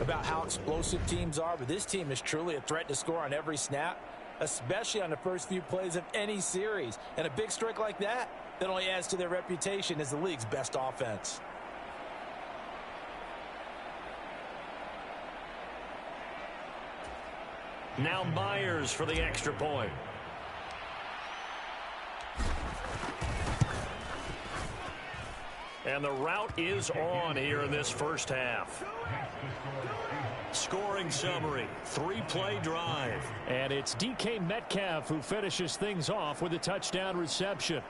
about how explosive teams are, but this team is truly a threat to score on every snap, especially on the first few plays of any series. And a big streak like that only adds to their reputation as the league's best offense. Now Myers for the extra point. And the route is on here in this first half. Scoring summary, 3-play drive. And it's DK Metcalf who finishes things off with a touchdown reception.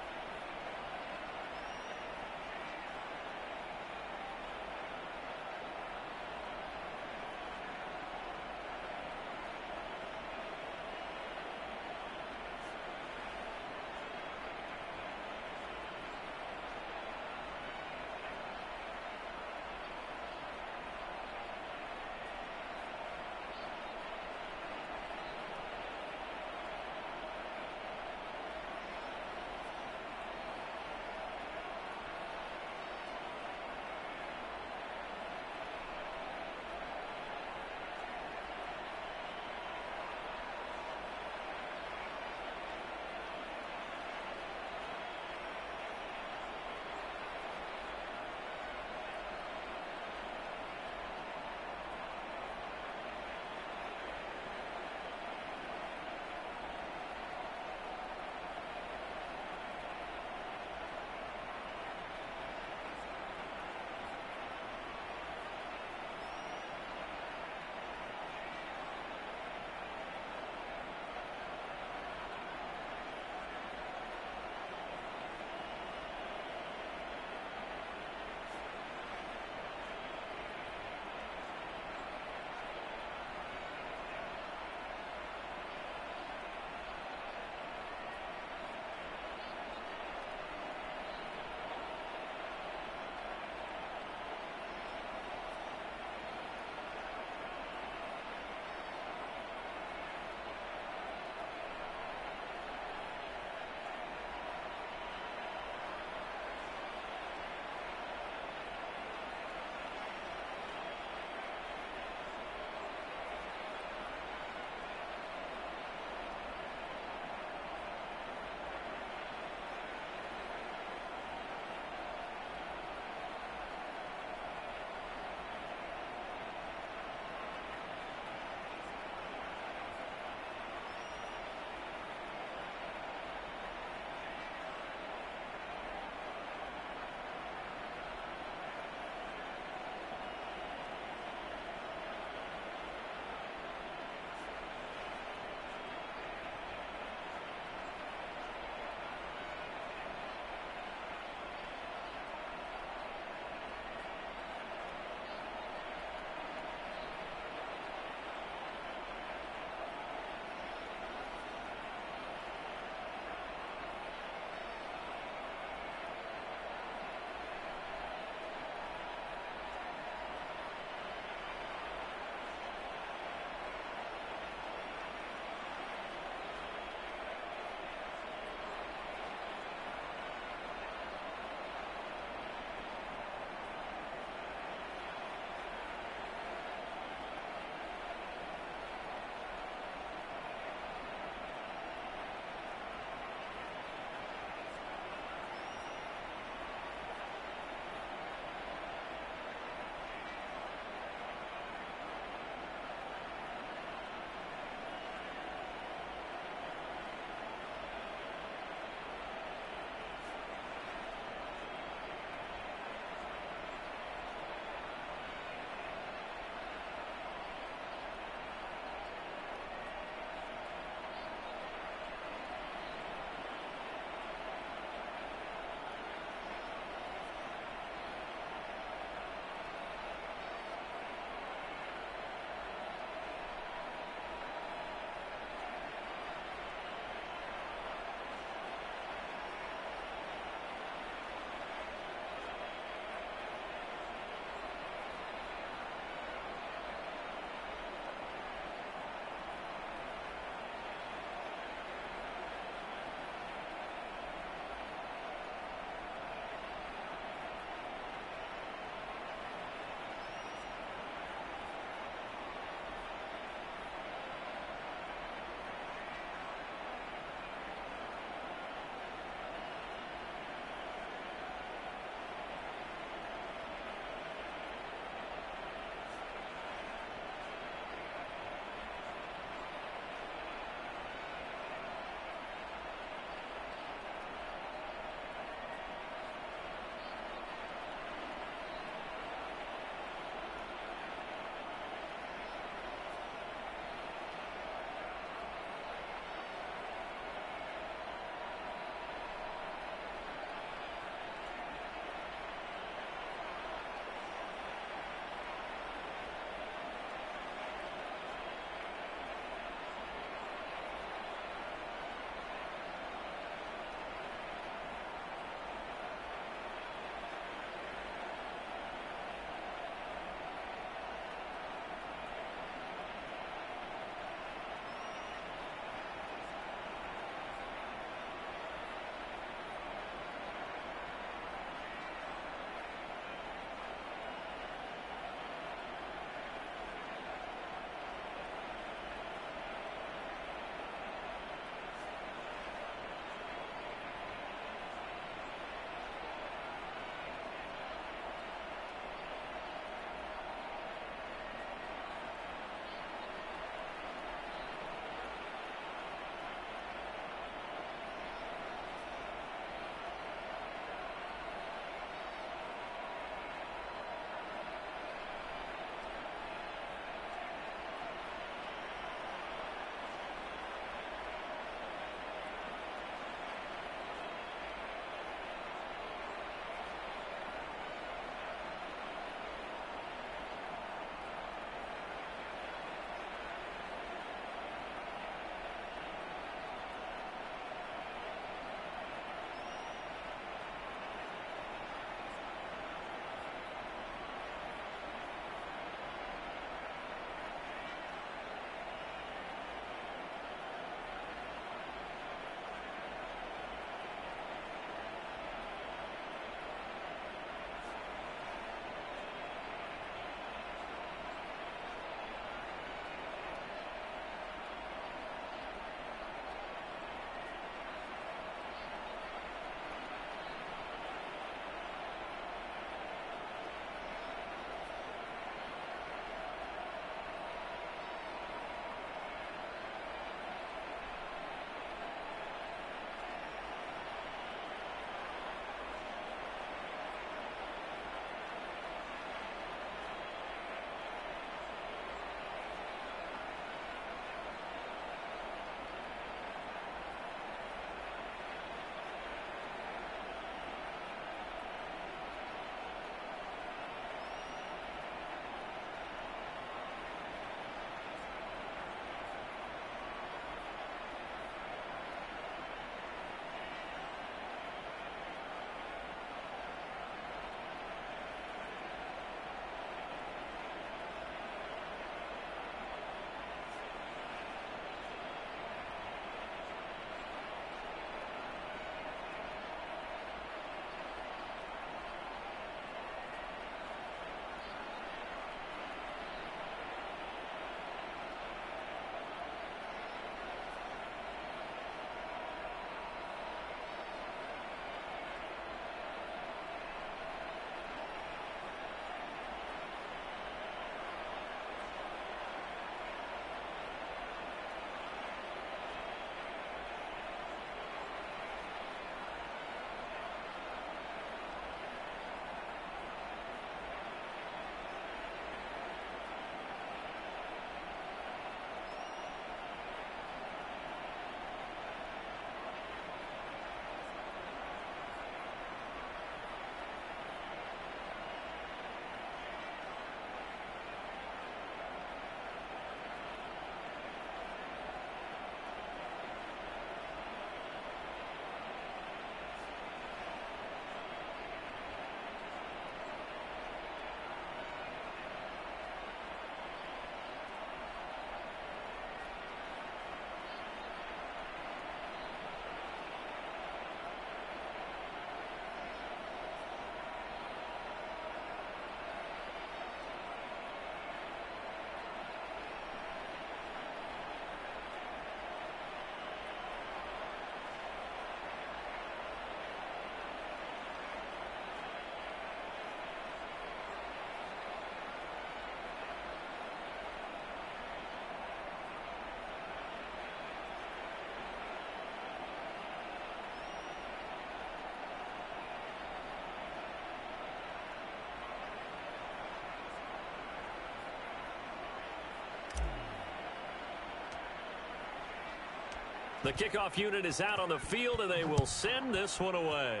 The kickoff unit is out on the field, and they will send this one away.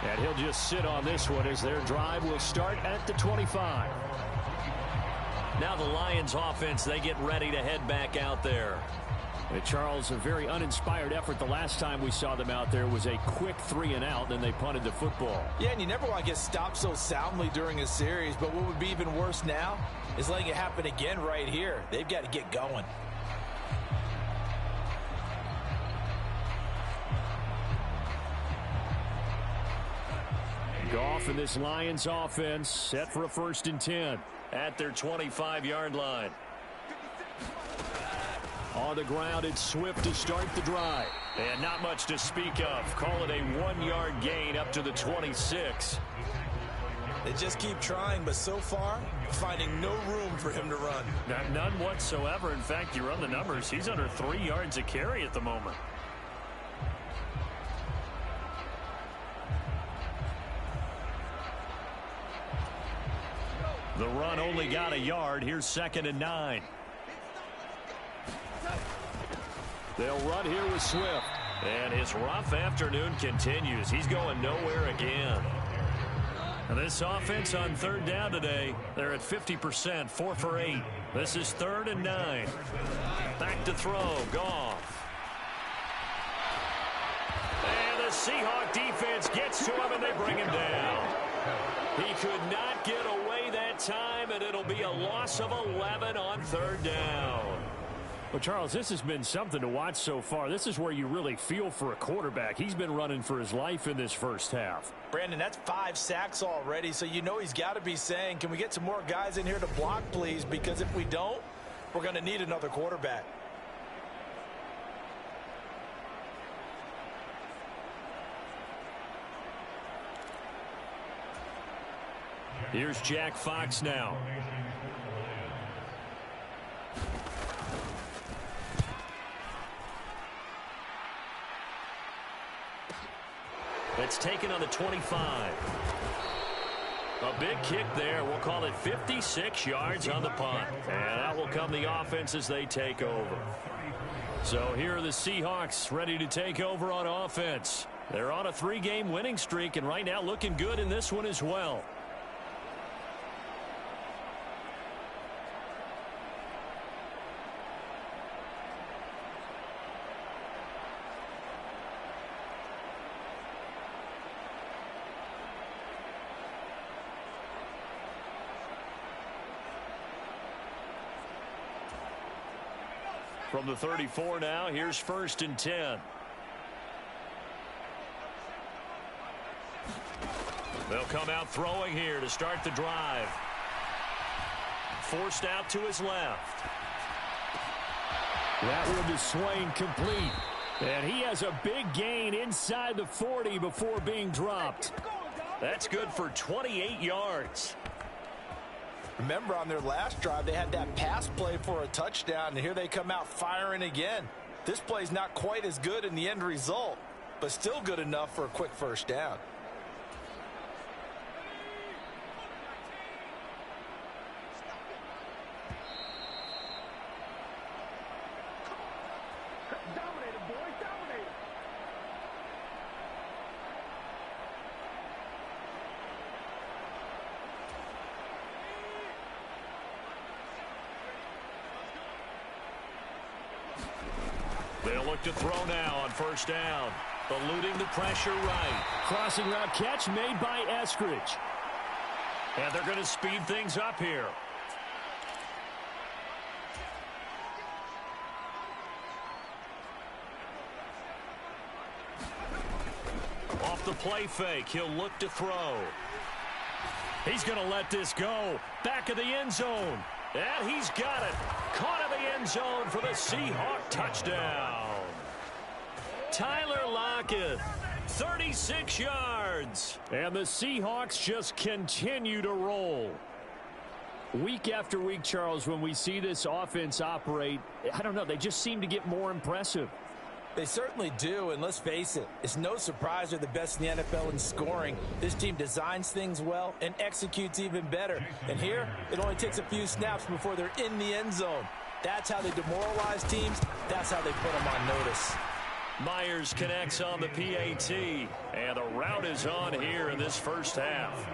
And he'll just sit on this one as their drive will start at the 25. Now the Lions offense, they get ready to head back out there. Charles, a very uninspired effort. The last time we saw them out there was a quick 3-and-out, and they punted the football. Yeah, and you never want to get stopped so soundly during a series, but what would be even worse now is letting it happen again right here. They've got to get going. Goff and this Lions offense set for a 1st and 10 at their 25-yard line. On the ground, it's Swift to start the drive. And not much to speak of. Call it a 1-yard gain up to the 26. They just keep trying, but so far, finding no room for him to run. None whatsoever. In fact, you run the numbers. He's under 3 yards a carry at the moment. The run only got a yard. Here's 2nd and 9. They'll run here with Swift. And his rough afternoon continues. He's going nowhere again. And this offense on 3rd down today, they're at 50%, 4 for 8. This is 3rd and 9. Back to throw, Goff. And the Seahawks defense gets to him, and they bring him down. He could not get away that time, and it'll be a loss of 11 on 3rd down. Well, Charles, this has been something to watch so far. This is where you really feel for a quarterback. He's been running for his life in this first half. Brandon, that's 5 sacks already, so you know he's got to be saying, can we get some more guys in here to block, please? Because if we don't, we're going to need another quarterback. Here's Jack Fox now. It's taken on the 25. A big kick there. We'll call it 56 yards on the punt. And out will come the offense as they take over. So here are the Seahawks ready to take over on offense. They're on a 3-game winning streak, and right now looking good in this one as well. From the 34 now, here's 1st and 10. They'll come out throwing here to start the drive. Forced out to his left. That one to Swain, complete. And he has a big gain inside the 40 before being dropped. That's good for 28 yards. Remember, on their last drive, they had that pass play for a touchdown, and here they come out firing again. This play's not quite as good in the end result, but still good enough for a quick 1st down. Dominated, boys, dominated. They'll look to throw now on 1st down. Eluding the pressure right. Crossing route catch made by Eskridge. And they're going to speed things up here. Off the play fake, he'll look to throw. He's going to let this go. Back of the end zone. And he's got it. Caught in the end zone for the Seahawk touchdown. Tyler Lockett, 36 yards. And the Seahawks just continue to roll. Week after week, Charles, when we see this offense operate, I don't know, they just seem to get more impressive. They certainly do, and let's face it, it's no surprise they're the best in the NFL in scoring. This team designs things well and executes even better. And here, it only takes a few snaps before they're in the end zone. That's how they demoralize teams. That's how they put them on notice. Myers connects on the PAT, and the rout is on here in this first half.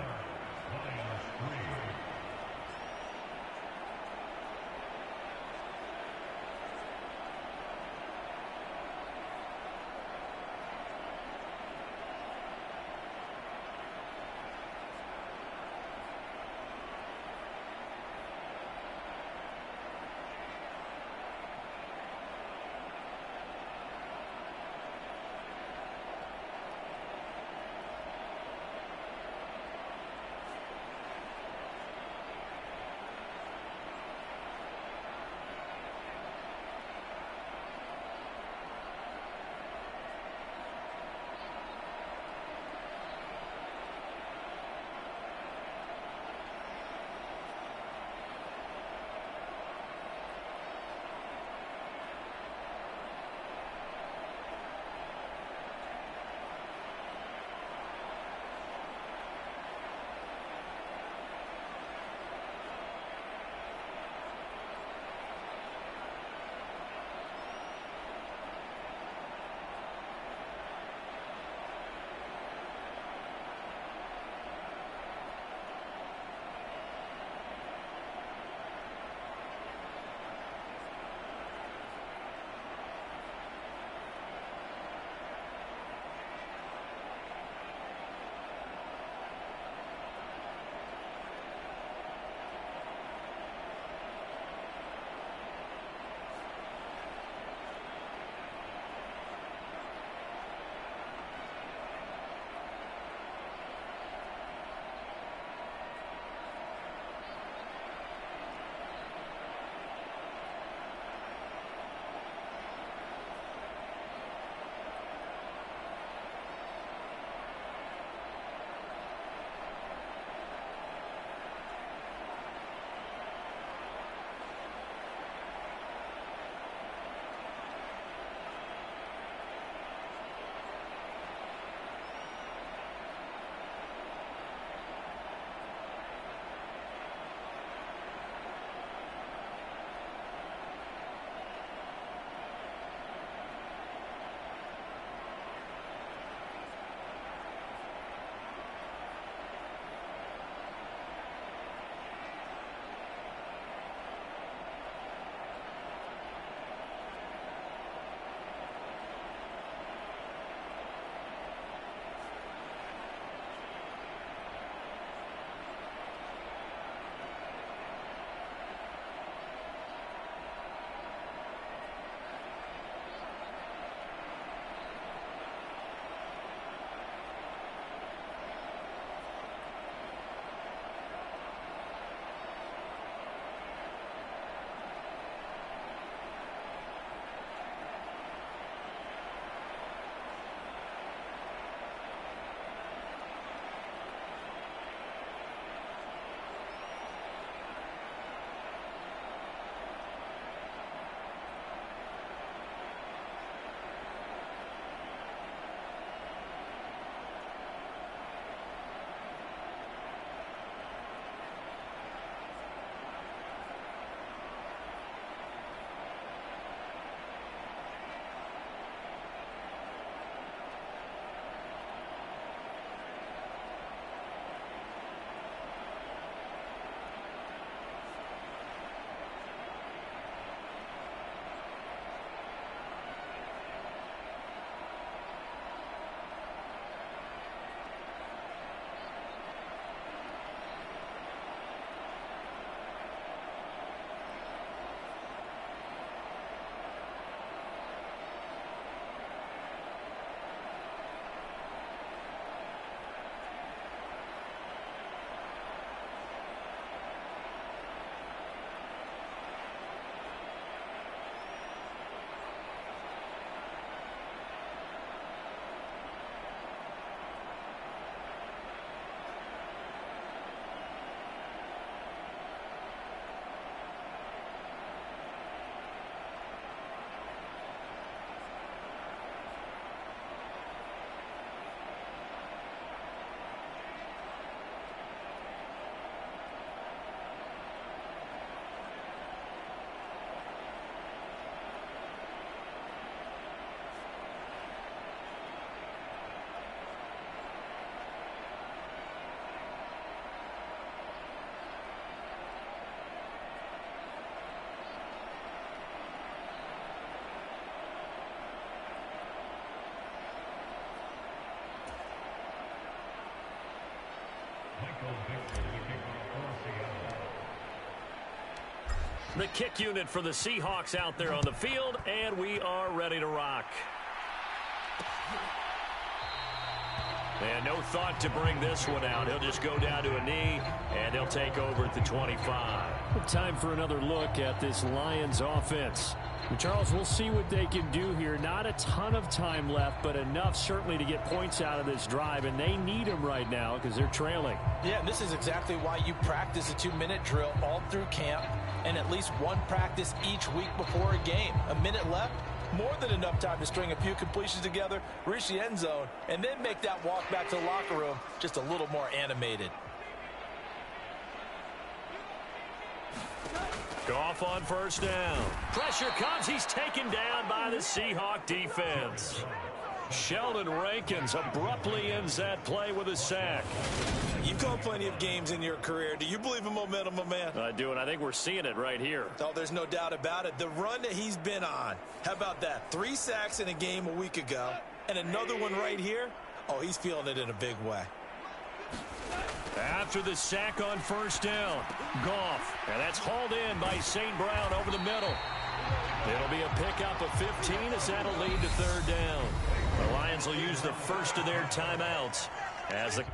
The kick unit for the Seahawks out there on the field, and we are ready to rock. And no thought to bring this one out. He'll just go down to a knee, and he'll take over at the 25. Time for another look at this Lions offense. And Charles, we'll see what they can do here. Not a ton of time left, but enough certainly to get points out of this drive, and they need them right now because they're trailing. Yeah, and this is exactly why you practice a 2-minute drill all through camp and at least one practice each week before a game. A minute left, more than enough time to string a few completions together, reach the end zone, and then make that walk back to the locker room just a little more animated. Goff on first down. Pressure comes. He's taken down by the Seahawk defense. Sheldon Rankins abruptly ends that play with a sack. You've called plenty of games in your career. Do you believe in momentum, my man? I do, and I think we're seeing it right here. Oh, there's no doubt about it. The run that he's been on. How about that? 3 sacks in a game a week ago, and another one right here. Oh, he's feeling it in a big way. After the sack on first down, Goff, and that's hauled in by St. Brown over the middle. It'll be a pickup of 15 as that'll lead to third down. The Lions will use the first of their timeouts as the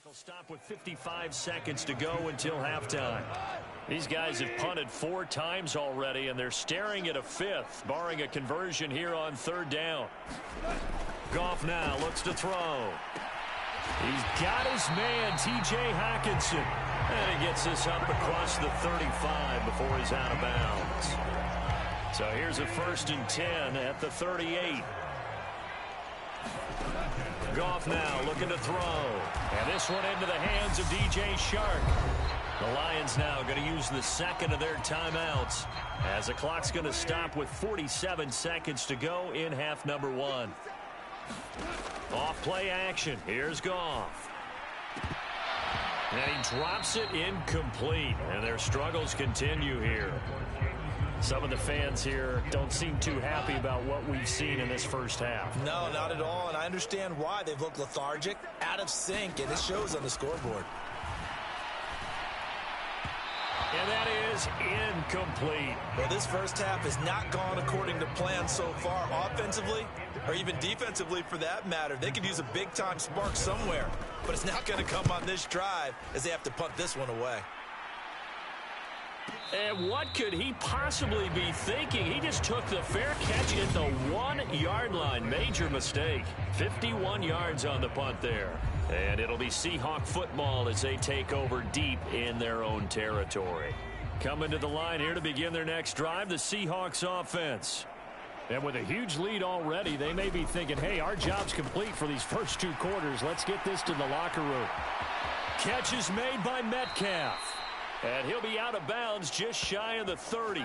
Clock will stop with 55 seconds to go until halftime. These guys have punted 4 times already, and they're staring at a 5th, barring a conversion here on 3rd down. Goff now looks to throw. He's got his man, T.J. Hockenson. And he gets this up across the 35 before he's out of bounds. So here's a 1st and 10 at the 38. Goff now looking to throw. And this one into the hands of DJ Shark. The Lions now going to use the 2nd of their timeouts as the clock's going to stop with 47 seconds to go in half number 1. Off play action. Here's Goff. And he drops it incomplete. And their struggles continue here. Some of the fans here don't seem too happy about what we've seen in this first half. No, not at all, and I understand why. They've looked lethargic, out of sync, and it shows on the scoreboard. And that is incomplete. Well, this first half has not gone according to plan so far offensively, or even defensively for that matter. They could use a big-time spark somewhere, but it's not going to come on this drive as they have to punt this one away. And what could he possibly be thinking? He just took the fair catch at the 1-yard line. Major mistake. 51 yards on the punt there. And it'll be Seahawk football as they take over deep in their own territory. Coming to the line here to begin their next drive, the Seahawks offense. And with a huge lead already, they may be thinking, hey, our job's complete for these first 2 quarters. Let's get this to the locker room. Catch is made by Metcalf. And he'll be out of bounds just shy of the 30.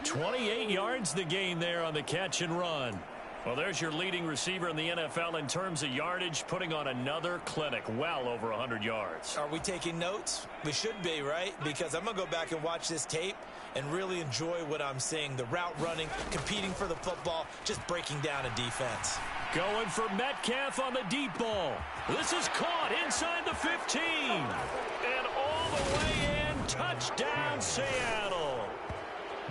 28 yards the gain there on the catch and run. Well, there's your leading receiver in the NFL in terms of yardage, putting on another clinic, well over 100 yards. Are we taking notes? We should be, right? Because I'm going to go back and watch this tape and really enjoy what I'm seeing. The route running, competing for the football, just breaking down a defense. Going for Metcalf on the deep ball. This is caught inside the 15. And all the way in. Touchdown, Seattle.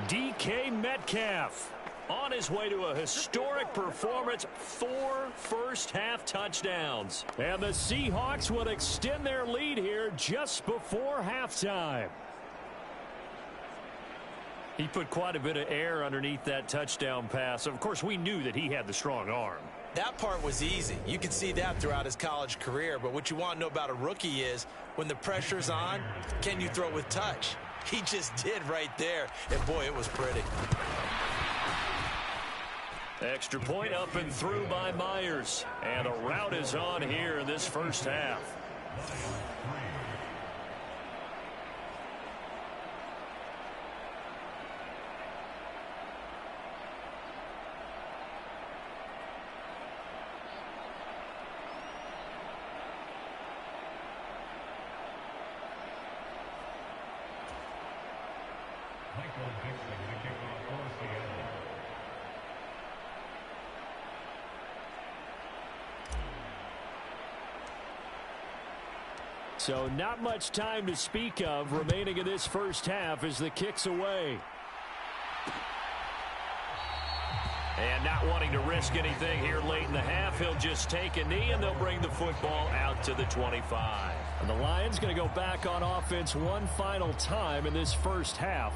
DK Metcalf on his way to a historic performance. 4 first-half touchdowns. And the Seahawks will extend their lead here just before halftime. He put quite a bit of air underneath that touchdown pass. Of course, we knew that he had the strong arm. That part was easy. You can see that throughout his college career. But what you want to know about a rookie is when the pressure's on, can you throw with touch? He just did right there. And, boy, it was pretty. Extra point up and through by Myers. And a route is on here in this first half. So not much time to speak of remaining in this first half as the kick's away. And not wanting to risk anything here late in the half, he'll just take a knee and they'll bring the football out to the 25. And the Lions going to go back on offense one final time in this first half.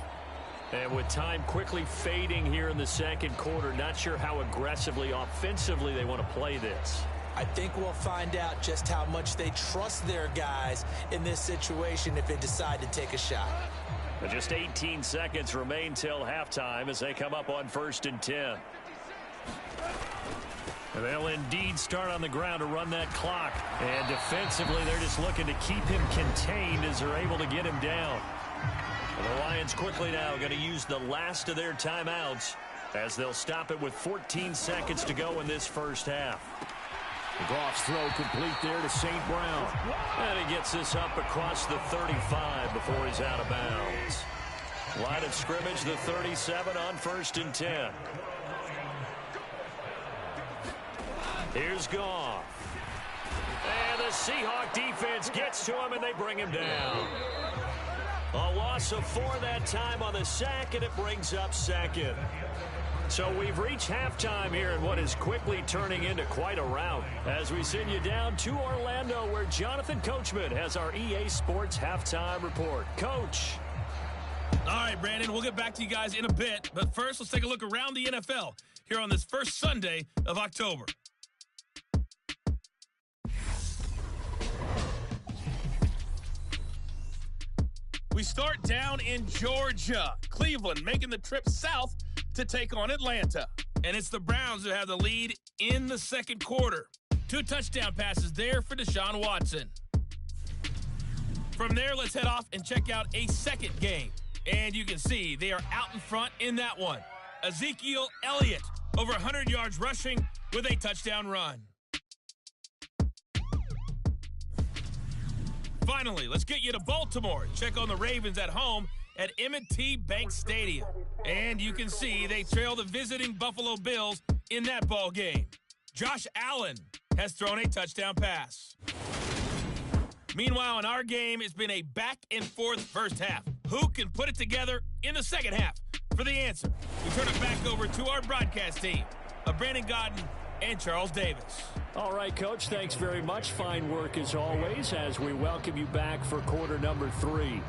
And with time quickly fading here in the second quarter, not sure how aggressively, offensively they want to play this. I think we'll find out just how much they trust their guys in this situation if they decide to take a shot. But just 18 seconds remain till halftime as they come up on 1st and 10. And they'll indeed start on the ground to run that clock. And defensively, they're just looking to keep him contained as they're able to get him down. And the Lions quickly now going to use the last of their timeouts as they'll stop it with 14 seconds to go in this first half. Goff's throw complete there to St. Brown. And he gets this up across the 35 before he's out of bounds. Line of scrimmage, the 37 on 1st and 10. Here's Goff. And the Seahawk defense gets to him and they bring him down. A loss of 4 that time on the sack, and it brings up second. So we've reached halftime here in what is quickly turning into quite a rout as we send you down to Orlando where Jonathan Coachman has our EA Sports halftime report. Coach. All right, Brandon, we'll get back to you guys in a bit. But first, let's take a look around the NFL here on this first Sunday of October. We start down in Georgia. Cleveland making the trip south to take on Atlanta. And it's the Browns who have the lead in the second quarter. 2 touchdown passes there for Deshaun Watson. From there, let's head off and check out a second game. And you can see they are out in front in that one. Ezekiel Elliott, over 100 yards rushing with a touchdown run. Finally, let's get you to Baltimore and check on the Ravens at home at M&T Bank Stadium. And you can see they trail the visiting Buffalo Bills in that ball game. Josh Allen has thrown a touchdown pass. Meanwhile, in our game, it's been a back-and-forth first half. Who can put it together in the second half? For the answer, we turn it back over to our broadcast team of Brandon Godden and Charles Davis. All right, Coach, thanks very much. Fine work as always as we welcome you back for quarter number 3.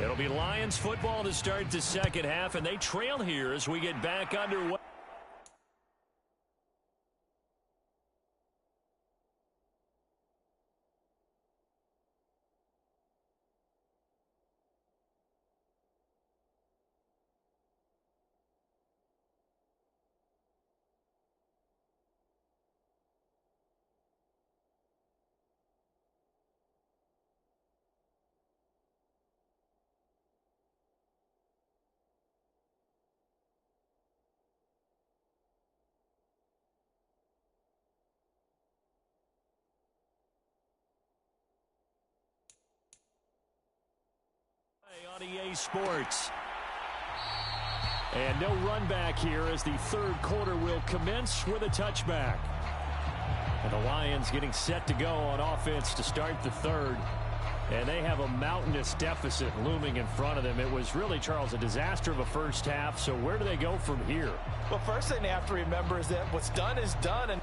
It'll be Lions football to start the second half, and they trail here as we get back underway. On EA Sports. And no run back here as the third quarter will commence with a touchback. And the Lions getting set to go on offense to start the third. And they have a mountainous deficit looming in front of them. It was really, Charles, a disaster of a first half. So where do they go from here? Well, first thing they have to remember is that what's done is done. And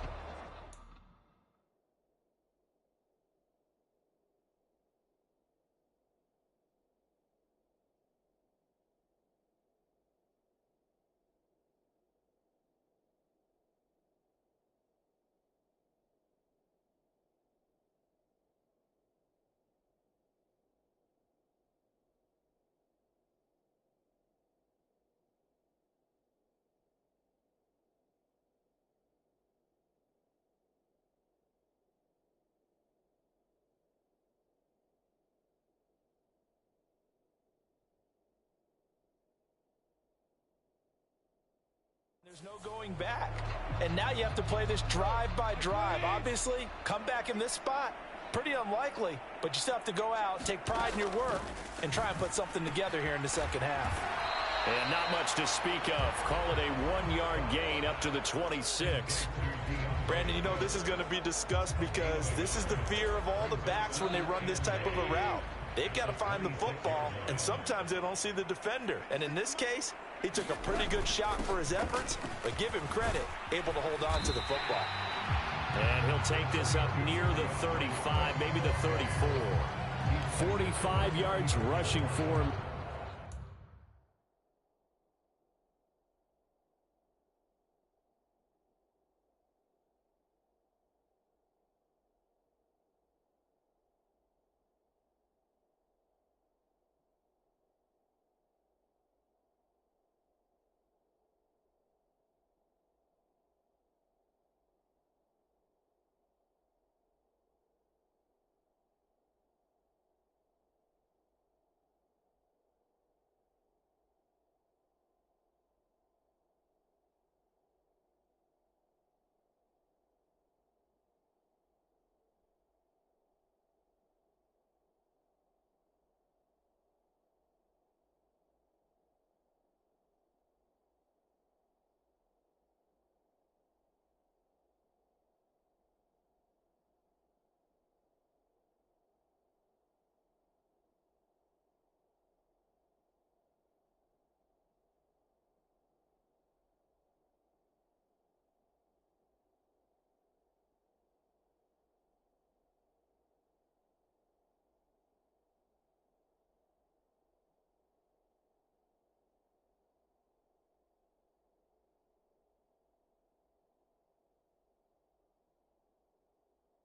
there's no going back. And now you have to play this drive by drive. Obviously, come back in this spot, pretty unlikely, but you still have to go out, take pride in your work, and try and put something together here in the second half. And not much to speak of. Call it a 1-yard gain up to the 26. Brandon, you know this is going to be discussed because this is the fear of all the backs when they run this type of a route. They've got to find the football, and sometimes they don't see the defender. And in this case, he took a pretty good shot for his efforts, but give him credit, able to hold on to the football. And he'll take this up near the 35, maybe the 34. 45 yards rushing for him.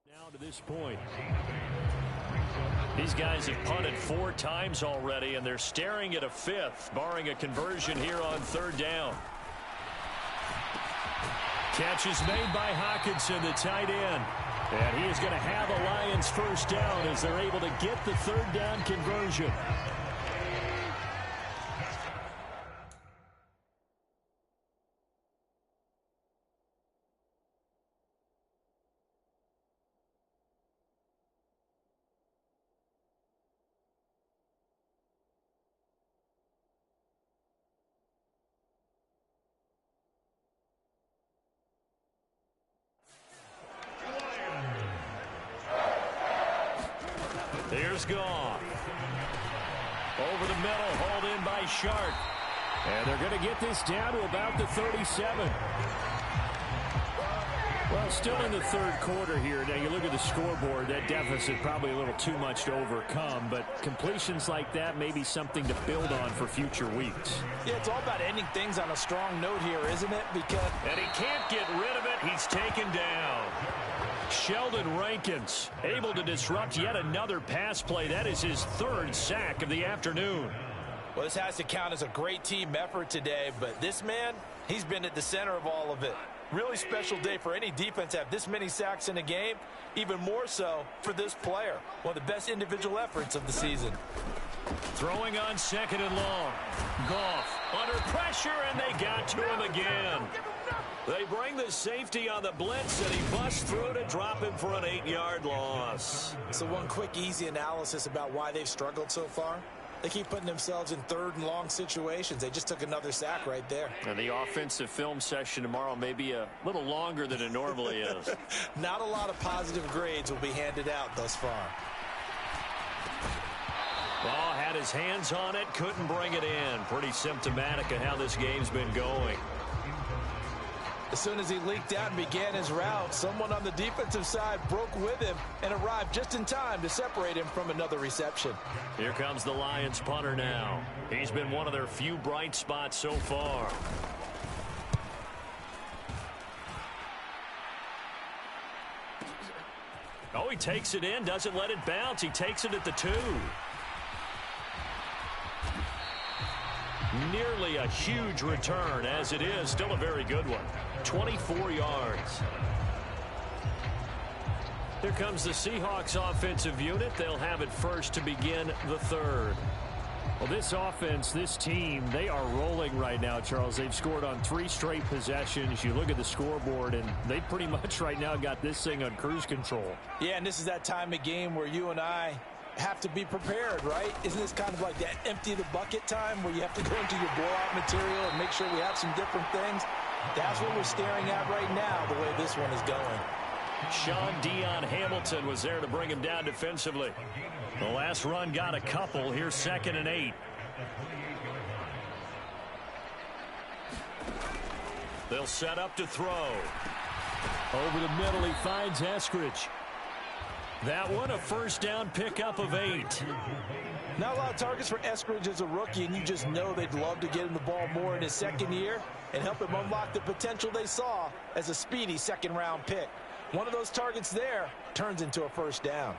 Now to this point, these guys have punted 4 times already, and they're staring at a 5th, barring a conversion here on 3rd down. Catch is made by Hawkinson, the tight end. And he is going to have a Lions first down as they're able to get the 3rd down conversion. Here's Goff. Over the middle, hauled in by Shark. And they're going to get this down to about the 37. Well, still in the third quarter here. Now, you look at the scoreboard, that deficit probably a little too much to overcome, but completions like that may be something to build on for future weeks. Yeah, it's all about ending things on a strong note here, isn't it? And he can't get rid of it. He's taken down. Sheldon Rankins able to disrupt yet another pass play. That is his third sack of the afternoon. Well, this has to count as a great team effort today, but this man, he's been at the center of all of it. Really special day for any defense to have this many sacks in a game, even more so for this player. One of the best individual efforts of the season. Throwing on second and long. Goff under pressure, and they got to him again. They bring the safety on the blitz, and he busts through to drop him for an 8-yard loss. So one quick, easy analysis about why they've struggled so far. They keep putting themselves in third and long situations. They just took another sack right there. And the offensive film session tomorrow may be a little longer than it normally is. Not a lot of positive grades will be handed out thus far. Ball had his hands on it, couldn't bring it in. Pretty symptomatic of how this game's been going. As soon as he leaked out and began his route, someone on the defensive side broke with him and arrived just in time to separate him from another reception. Here comes the Lions punter now. He's been one of their few bright spots so far. Oh, he takes it in, doesn't let it bounce. He takes it at the 2. Nearly a huge return, as it is still a very good one. 24 yards. Here comes the Seahawks offensive unit. They'll have it first to begin the third. Well, this offense, this team, they are rolling right now, Charles. They've scored on 3 straight possessions. You look at the scoreboard, and they pretty much right now got this thing on cruise control. Yeah, and this is that time of game where you and I have to be prepared, right? Isn't this kind of like that empty the bucket time where you have to go into your blowout material and make sure we have some different things? That's what we're staring at right now, the way this one is going. Sean Dion Hamilton was there to bring him down defensively. The last run got a couple. Here's 2nd and 8. They'll set up to throw. Over the middle, he finds Eskridge. That one a first down pickup of 8. Not a lot of targets for Eskridge as a rookie, and you just know they'd love to get him the ball more in his second year and help him unlock the potential they saw as a speedy second-round pick. One of those targets there turns into a first down.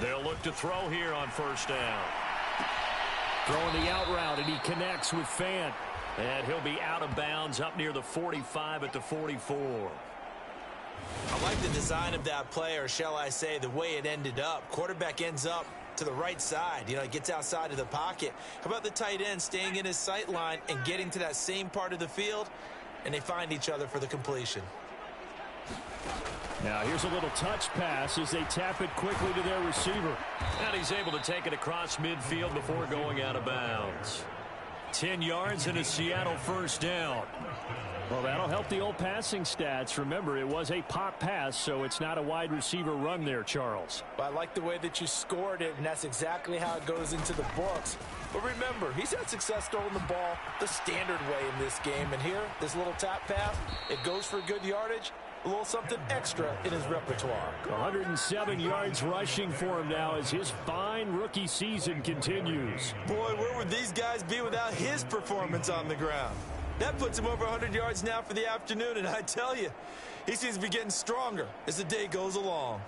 They'll look to throw here on first down. Throwing the out route, and he connects with Fant. And he'll be out of bounds up near the 45 at the 44. I like the design of that play, or shall I say the way it ended up. Quarterback ends up to the right side. You know, he gets outside of the pocket. How about the tight end staying in his sight line and getting to that same part of the field, and they find each other for the completion. Now here's a little touch pass as they tap it quickly to their receiver. And he's able to take it across midfield before going out of bounds. 10 yards and a Seattle first down. Well, that'll help the old passing stats. Remember, it was a pop pass, so it's not a wide receiver run there, Charles. But I like the way that you scored it, and that's exactly how it goes into the books. But remember, he's had success throwing the ball the standard way in this game. And here, this little tap pass, it goes for good yardage, a little something extra in his repertoire. 107 yards rushing for him now as his fine rookie season continues. Boy, where would these guys be without his performance on the ground? That puts him over 100 yards now for the afternoon, and I tell you, he seems to be getting stronger as the day goes along.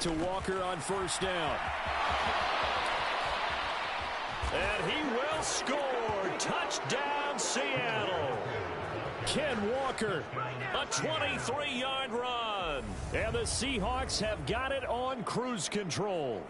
to Walker on first down. And he will score. Touchdown, Seattle. Ken Walker, a 23-yard run. And the Seahawks have got it on cruise control.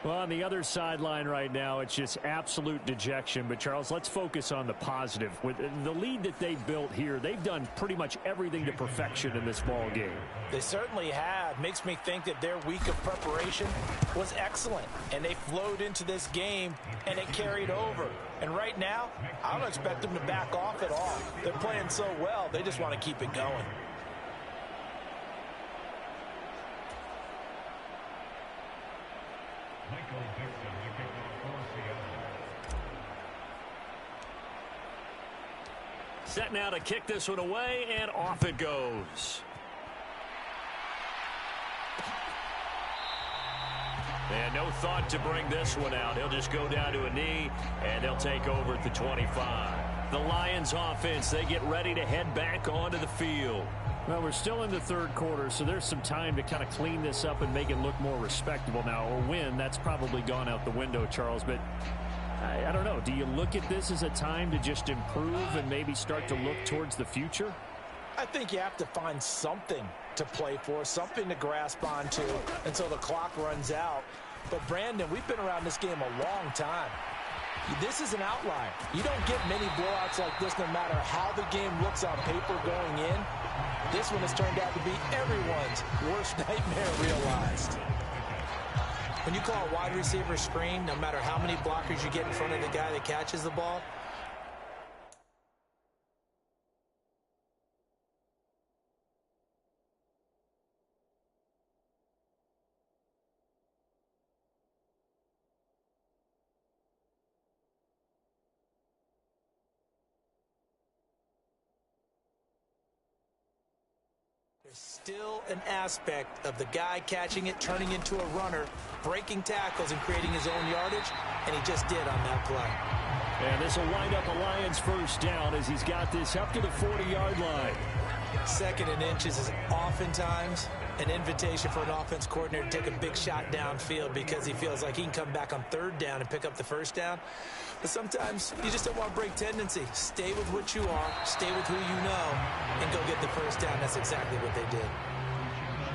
Well, on the other sideline right now, it's just absolute dejection. But, Charles, let's focus on the positive. With the lead that they built here, they've done pretty much everything to perfection in this ball game. They certainly have. Makes me think that their week of preparation was excellent. And they flowed into this game, and it carried over. And right now, I don't expect them to back off at all. They're playing so well, they just want to keep it going. Set now to kick this one away, and off it goes. And no thought to bring this one out. He'll just go down to a knee, and they'll take over at the 25. The Lions offense, they get ready to head back onto the field. Well, we're still in the third quarter, so there's some time to kind of clean this up and make it look more respectable now. A win, that's probably gone out the window, Charles, but I don't know. Do you look at this as a time to just improve and maybe start to look towards the future? I think you have to find something to play for, something to grasp onto until the clock runs out. But, Brandon, we've been around this game a long time. This is an outlier. You don't get many blowouts like this no matter how the game looks on paper going in. This one has turned out to be everyone's worst nightmare realized. When you call a wide receiver screen, no matter how many blockers you get in front of the guy that catches the ball, there's still an aspect of the guy catching it, turning into a runner, breaking tackles and creating his own yardage, and he just did on that play. And this will wind up a Lions first down as he's got this up to the 40-yard line. Second and inches is oftentimes an invitation for an offense coordinator to take a big shot downfield because he feels like he can come back on third down and pick up the first down. But sometimes you just don't want to break tendency. Stay with what you are, stay with who you know, and go get the first down. That's exactly what they did.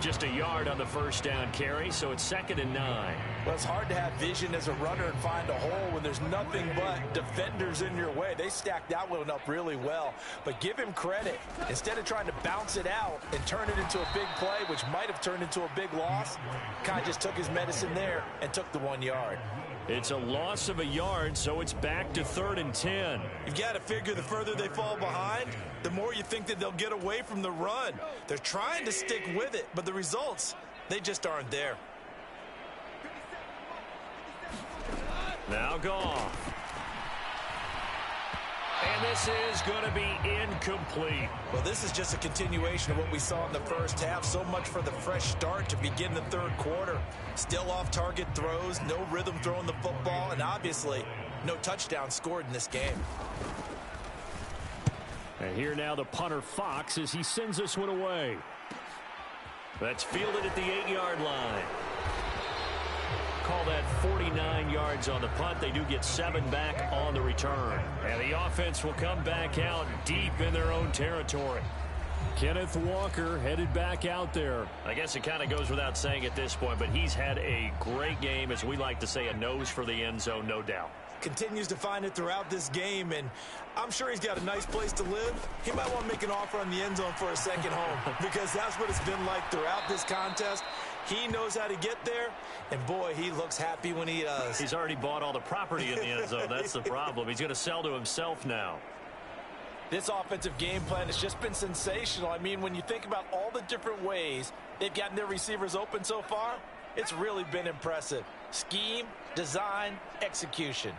Just a yard on the first down carry, so it's 2nd and 9. Well, it's hard to have vision as a runner and find a hole when there's nothing but defenders in your way. They stacked that one up really well. But give him credit. Instead of trying to bounce it out and turn it into a big play, which might have turned into a big loss, kind of just took his medicine there and took the 1 yard. It's a loss of a yard, so it's back to 3rd and 10. You've got to figure the further they fall behind, the more you think that they'll get away from the run. They're trying to stick with it, but the results, they just aren't there. Now Goff. And this is going to be incomplete. Well, this is just a continuation of what we saw in the first half. So much for the fresh start to begin the third quarter. Still off-target throws, no rhythm throwing the football, and obviously no touchdown scored in this game. And here now the punter Fox as he sends this one away. That's fielded at the 8-yard line. Call that 49 yards on the punt. They do get 7 back on the return. And the offense will come back out deep in their own territory. Kenneth Walker headed back out there. I guess it kind of goes without saying at this point, but he's had a great game, as we like to say, a nose for the end zone, no doubt. Continues to find it throughout this game, and I'm sure he's got a nice place to live. He might want to make an offer on the end zone for a second home because that's what it's been like throughout this contest. He knows how to get there, and boy, he looks happy when he does. He's already bought all the property in the end zone. That's the problem. He's going to sell to himself now. This offensive game plan has just been sensational. I mean, when you think about all the different ways they've gotten their receivers open so far, it's really been impressive. Scheme, design, execution.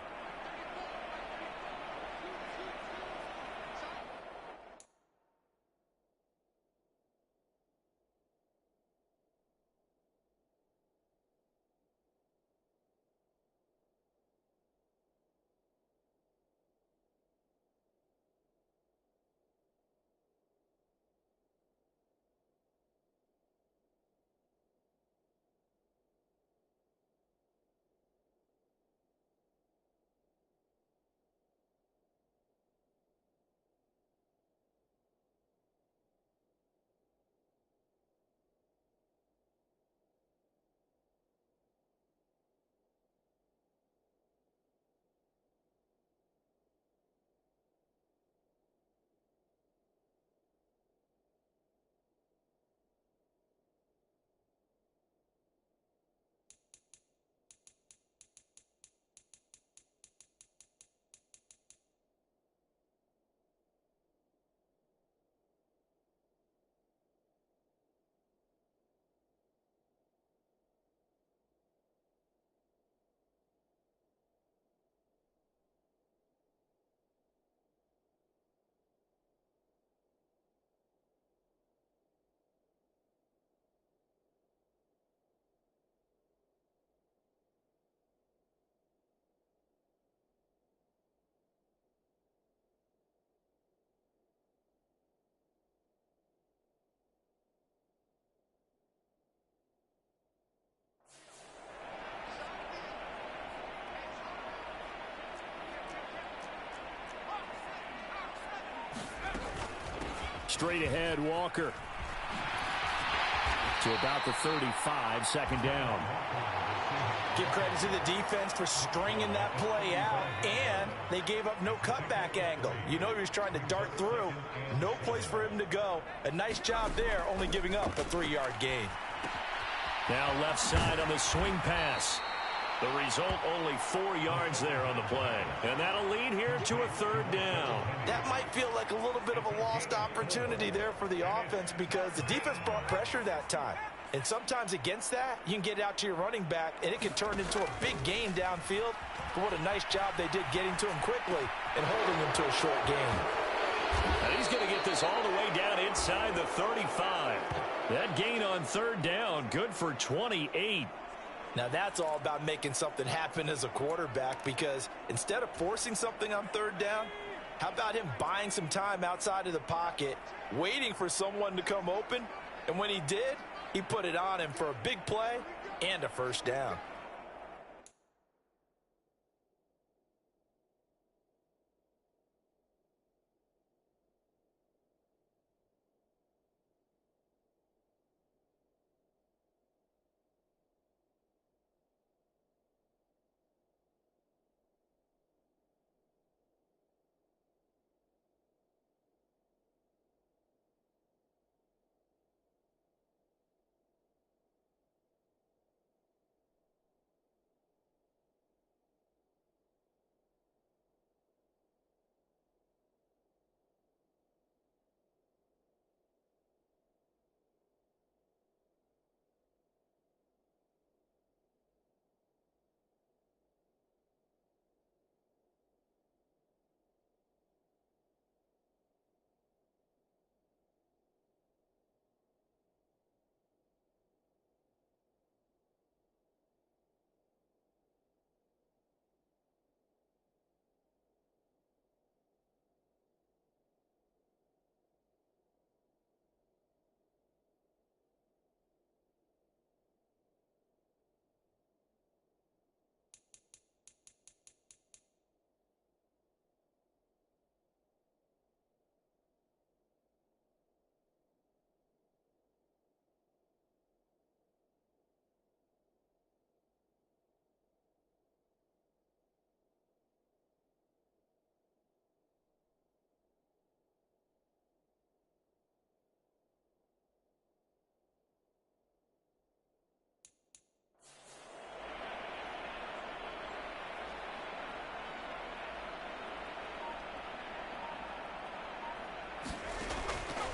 straight ahead, Walker. To about the 35, second down. Give credit to the defense for stringing that play out, and they gave up no cutback angle. You know he was trying to dart through. No place for him to go. A nice job there, only giving up a 3-yard gain. Now left side on the swing pass. The result, only 4 yards there on the play. And that'll lead here to a third down. That might feel like a little bit of a lost opportunity there for the offense because the defense brought pressure that time. And sometimes against that, you can get it out to your running back, and it can turn into a big gain downfield. But what a nice job they did getting to him quickly and holding him to a short gain. And he's going to get this all the way down inside the 35. That gain on third down, good for 28. Now that's all about making something happen as a quarterback, because instead of forcing something on third down, how about him buying some time outside of the pocket, waiting for someone to come open, and when he did, he put it on him for a big play and a first down.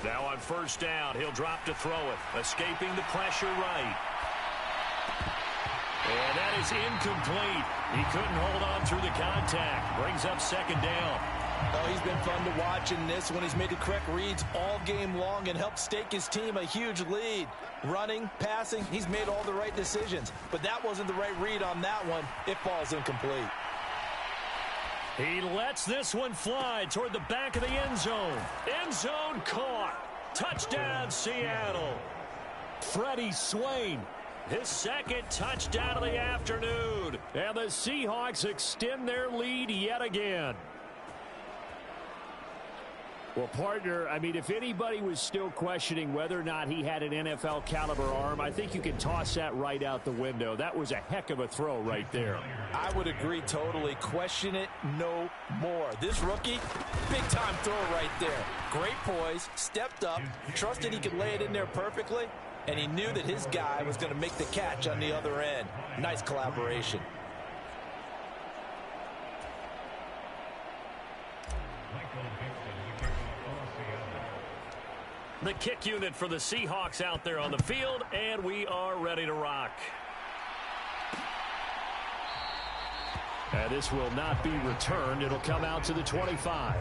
Now on first down, he'll drop to throw it, escaping the pressure right. And that is incomplete. He couldn't hold on through the contact. Brings up second down. Oh, he's been fun to watch in this one. He's made the correct reads all game long and helped stake his team a huge lead. Running, passing, he's made all the right decisions. But that wasn't the right read on that one. It falls incomplete. He lets this one fly toward the back of the end zone. End zone caught. Touchdown, Seattle. Freddie Swain, his second touchdown of the afternoon. And the Seahawks extend their lead yet again. Well, partner, I mean, if anybody was still questioning whether or not he had an NFL caliber arm, I think you can toss that right out the window. That was a heck of a throw right there. I would agree totally. Question it no more. This rookie, big-time throw right there. Great poise, stepped up, trusted he could lay it in there perfectly, and he knew that his guy was going to make the catch on the other end. Nice collaboration. The kick unit for the Seahawks out there on the field, and we are ready to rock. And this will not be returned. It'll come out to the 25.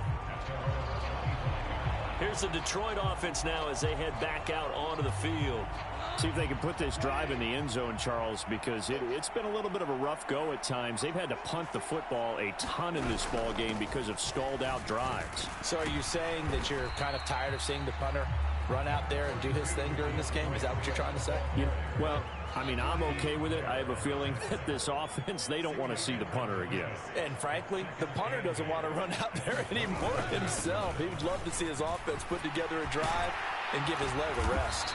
Here's the Detroit offense now as they head back out onto the field. See if they can put this drive in the end zone, Charles, because it's been a little bit of a rough go at times. They've had to punt the football a ton in this ball game because of stalled out drives. So are you saying that you're kind of tired of seeing the punter run out there and do his thing during this game? Is that what you're trying to say? Yeah, well, I mean, I'm okay with it. I have a feeling that this offense, they don't want to see the punter again. And frankly, the punter doesn't want to run out there anymore himself. He would love to see his offense put together a drive and give his leg a rest.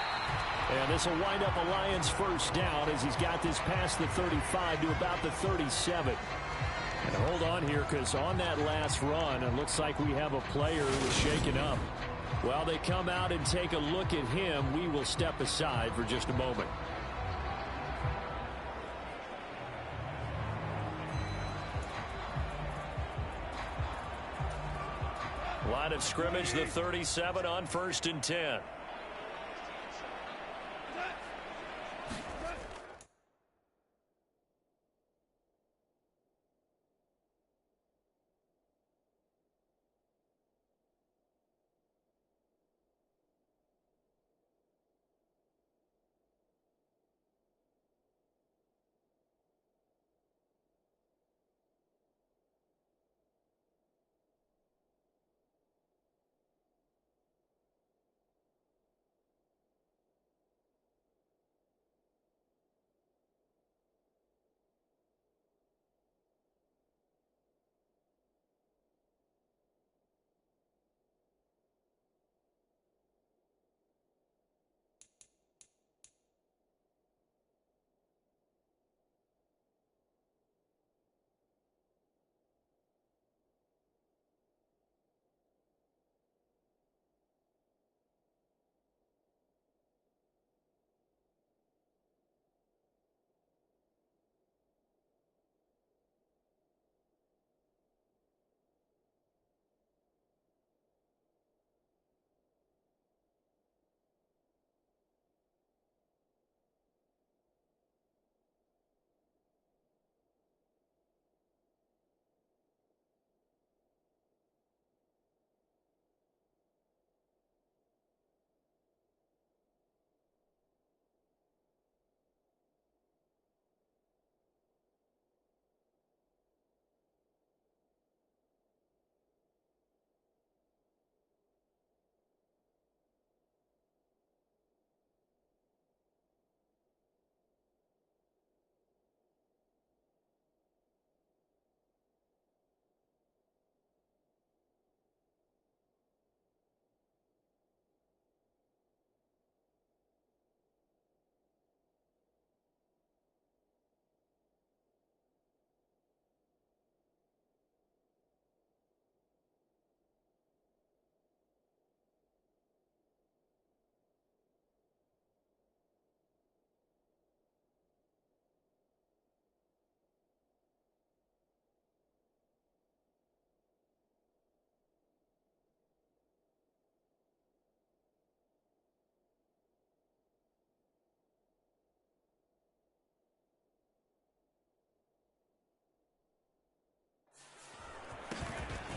And this will wind up a Lions first down as he's got this past the 35 to about the 37. And hold on here, because on that last run, it looks like we have a player who was shaken up. While they come out and take a look at him, we will step aside for just a moment. Line of scrimmage, the 37 on 1st and 10.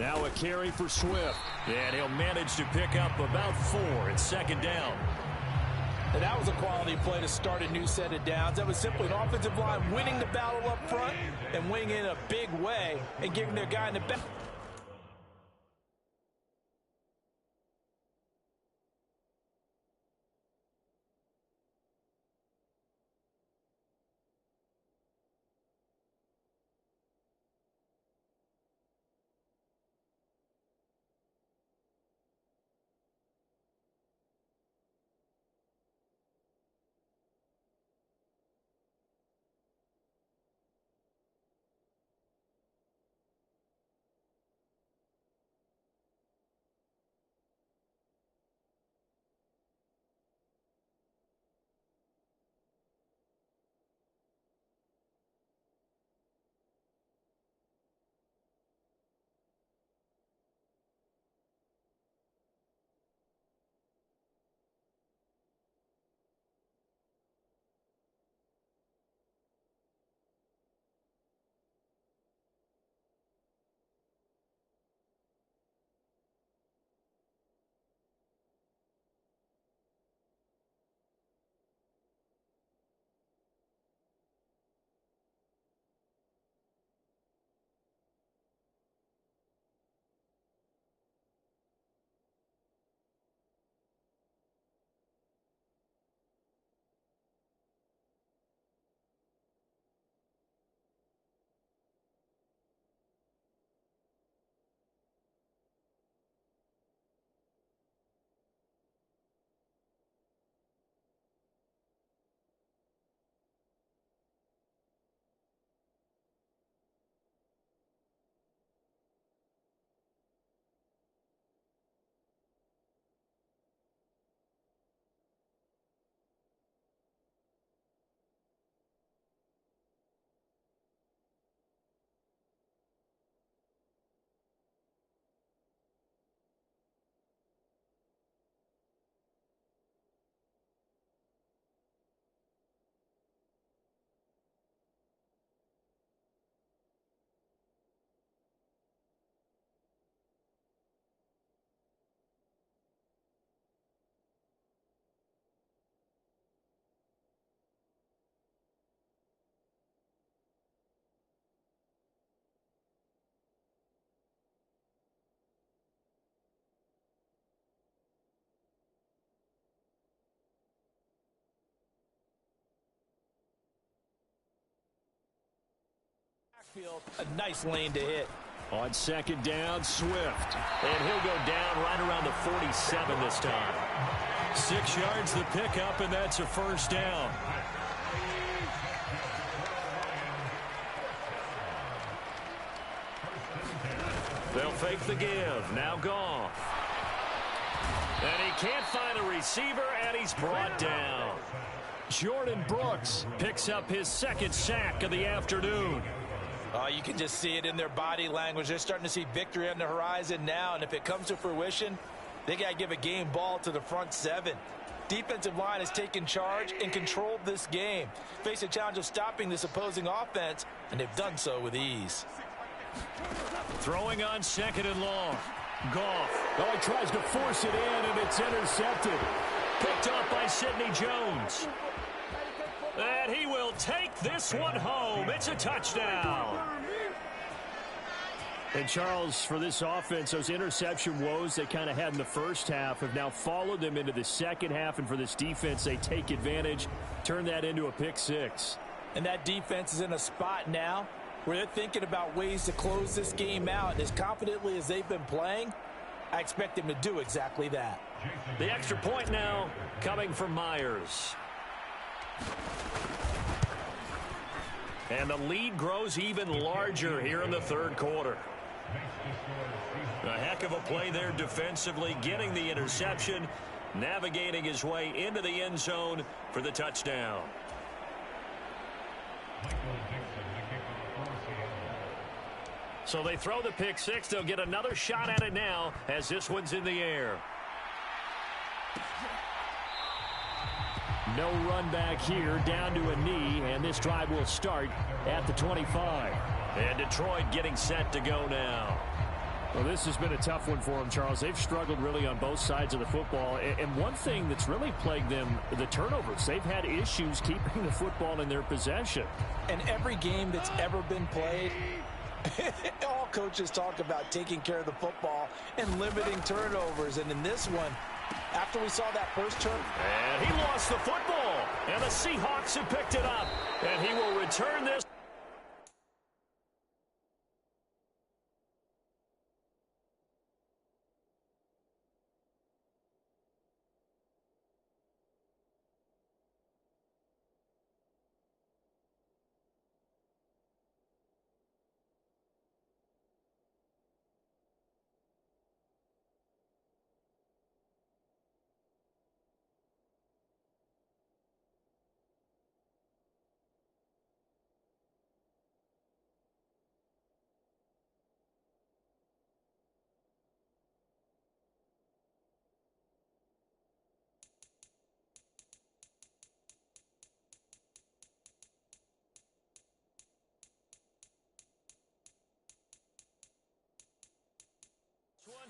Now a carry for Swift. And he'll manage to pick up about 4 at 2nd down. And that was a quality play to start a new set of downs. That was simply an offensive line winning the battle up front and winning in a big way and giving their guy in the back. backfield, a nice lane to hit. On second down, Swift. And he'll go down right around the 47 this time. 6 yards the pickup, and that's a first down. They'll fake the give. Now Goff. And he can't find a receiver, and he's brought down. Jordan Brooks picks up his second sack of the afternoon. You can just see it in their body language. They're starting to see victory on the horizon now, and if it comes to fruition, they got to give a game ball to the front seven. Defensive line has taken charge and controlled this game. Face a challenge of stopping this opposing offense, and they've done so with ease. Throwing on second and long. Goff. Oh, he tries to force it in, and it's intercepted. Picked off by Sidney Jones. And he will take this one home. It's a touchdown. And, Charles, for this offense, those interception woes they kind of had in the first half have now followed them into the second half. And for this defense, they take advantage, turn that into a pick six. And that defense is in a spot now where they're thinking about ways to close this game out. And as confidently as they've been playing, I expect them to do exactly that. The extra point now coming from Myers. And the lead grows even larger here in the third quarter. A heck of a play there defensively, getting the interception, navigating his way into the end zone for the touchdown. So they throw the pick six. They'll get another shot at it now as this one's in the air. No run back here, down to a knee, and this drive will start at the 25. And Detroit getting set to go now. Well, this has been a tough one for them, Charles. They've struggled really on both sides of the football. And one thing that's really plagued them, the turnovers. They've had issues keeping the football in their possession. And every game that's ever been played, all coaches talk about taking care of the football and limiting turnovers. And in this one, after we saw that first turn. And he lost the football. And the Seahawks have picked it up. And he will return this.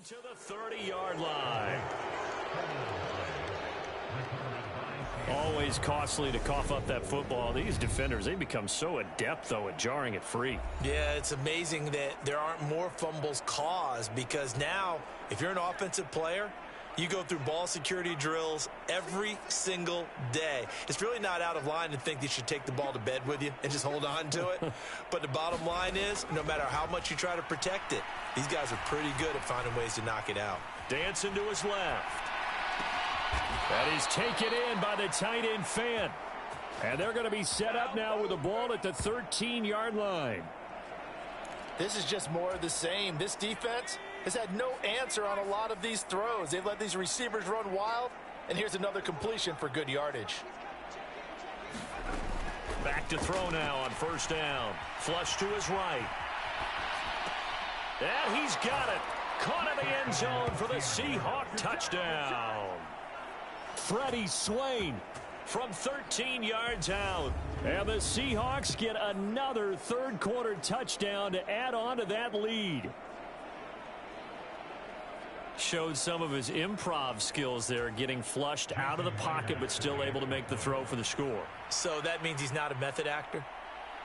To the 30-yard line. Always costly to cough up that football. These defenders, they become so adept, though, at jarring it free. Yeah, it's amazing that there aren't more fumbles caused, because now, if you're an offensive player, you go through ball security drills every single day. It's really not out of line to think that you should take the ball to bed with you and just hold on to it. But the bottom line is, no matter how much you try to protect it, these guys are pretty good at finding ways to knock it out. Dancing to his left. That is taken in by the tight end Fant. And they're going to be set up now with the ball at the 13-yard line. This is just more of the same. This defense has had no answer on a lot of these throws. They've let these receivers run wild, and here's another completion for good yardage. Back to throw now on first down. Flush to his right. And he's got it. Caught in the end zone for the Seahawk touchdown. Freddie Swain from 13 yards out. And the Seahawks get another third-quarter touchdown to add on to that lead. Showed some of his improv skills there, getting flushed out of the pocket but still able to make the throw for the score. So that means he's not a method actor?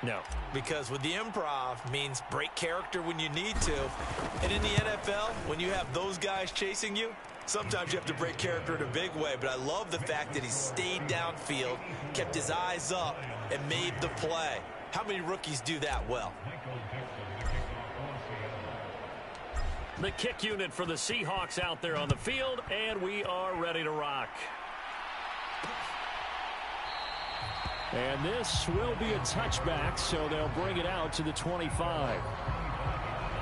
No. Because with the improv means break character when you need to. And in the NFL, when you have those guys chasing you, sometimes you have to break character in a big way. But I love the fact that he stayed downfield, kept his eyes up, and made the play. How many rookies do that well? The kick unit for the Seahawks out there on the field, and we are ready to rock. And this will be a touchback, so they'll bring it out to the 25.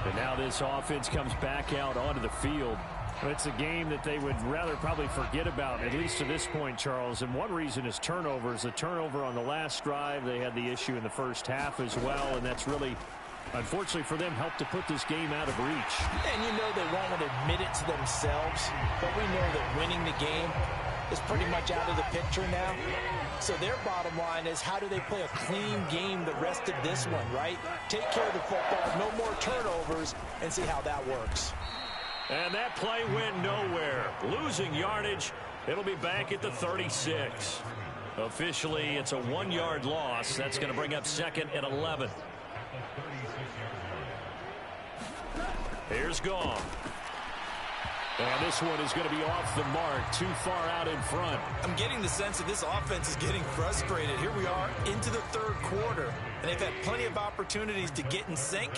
And now this offense comes back out onto the field. It's a game that they would rather probably forget about, at least to this point, Charles. And one reason is turnovers. A turnover on the last drive. They had the issue in the first half as well, and that's really, unfortunately for them, helped to put this game out of reach. And you know they won't want to admit it to themselves, but we know that winning the game is pretty much out of the picture now. So their bottom line is, how do they play a clean game the rest of this one, right? Take care of the football, no more turnovers, and see how that works. And that play went nowhere. Losing yardage. It'll be back at the 36. Officially, it's a 1-yard loss. That's going to bring up 2nd and 11. Here's Gong. And this one is going to be off the mark, too far out in front. I'm getting the sense that this offense is getting frustrated. Here we are into the third quarter, and they've had plenty of opportunities to get in sync.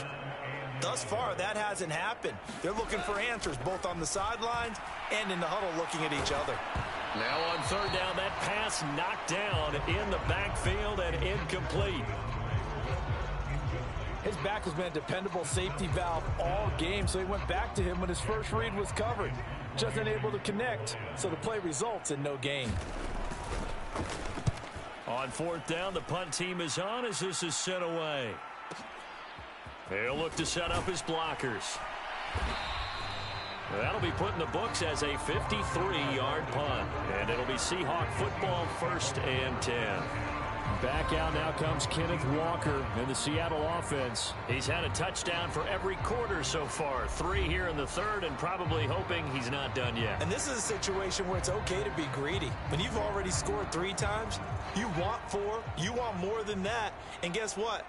Thus far, that hasn't happened. They're looking for answers, both on the sidelines and in the huddle, looking at each other. Now on 3rd down, that pass knocked down in the backfield and incomplete. His back has been a dependable safety valve all game, so he went back to him when his first read was covered. Just unable to connect, so the play results in no gain. On 4th down, the punt team is on as this is sent away. He'll look to set up his blockers. That'll be put in the books as a 53-yard punt. And it'll be Seahawk football, 1st and 10. Back out now comes Kenneth Walker in the Seattle offense. He's had a touchdown for every quarter so far. 3 here in the 3rd, and probably hoping he's not done yet. And this is a situation where it's okay to be greedy. When you've already scored 3 times, you want 4, you want more than that. And guess what?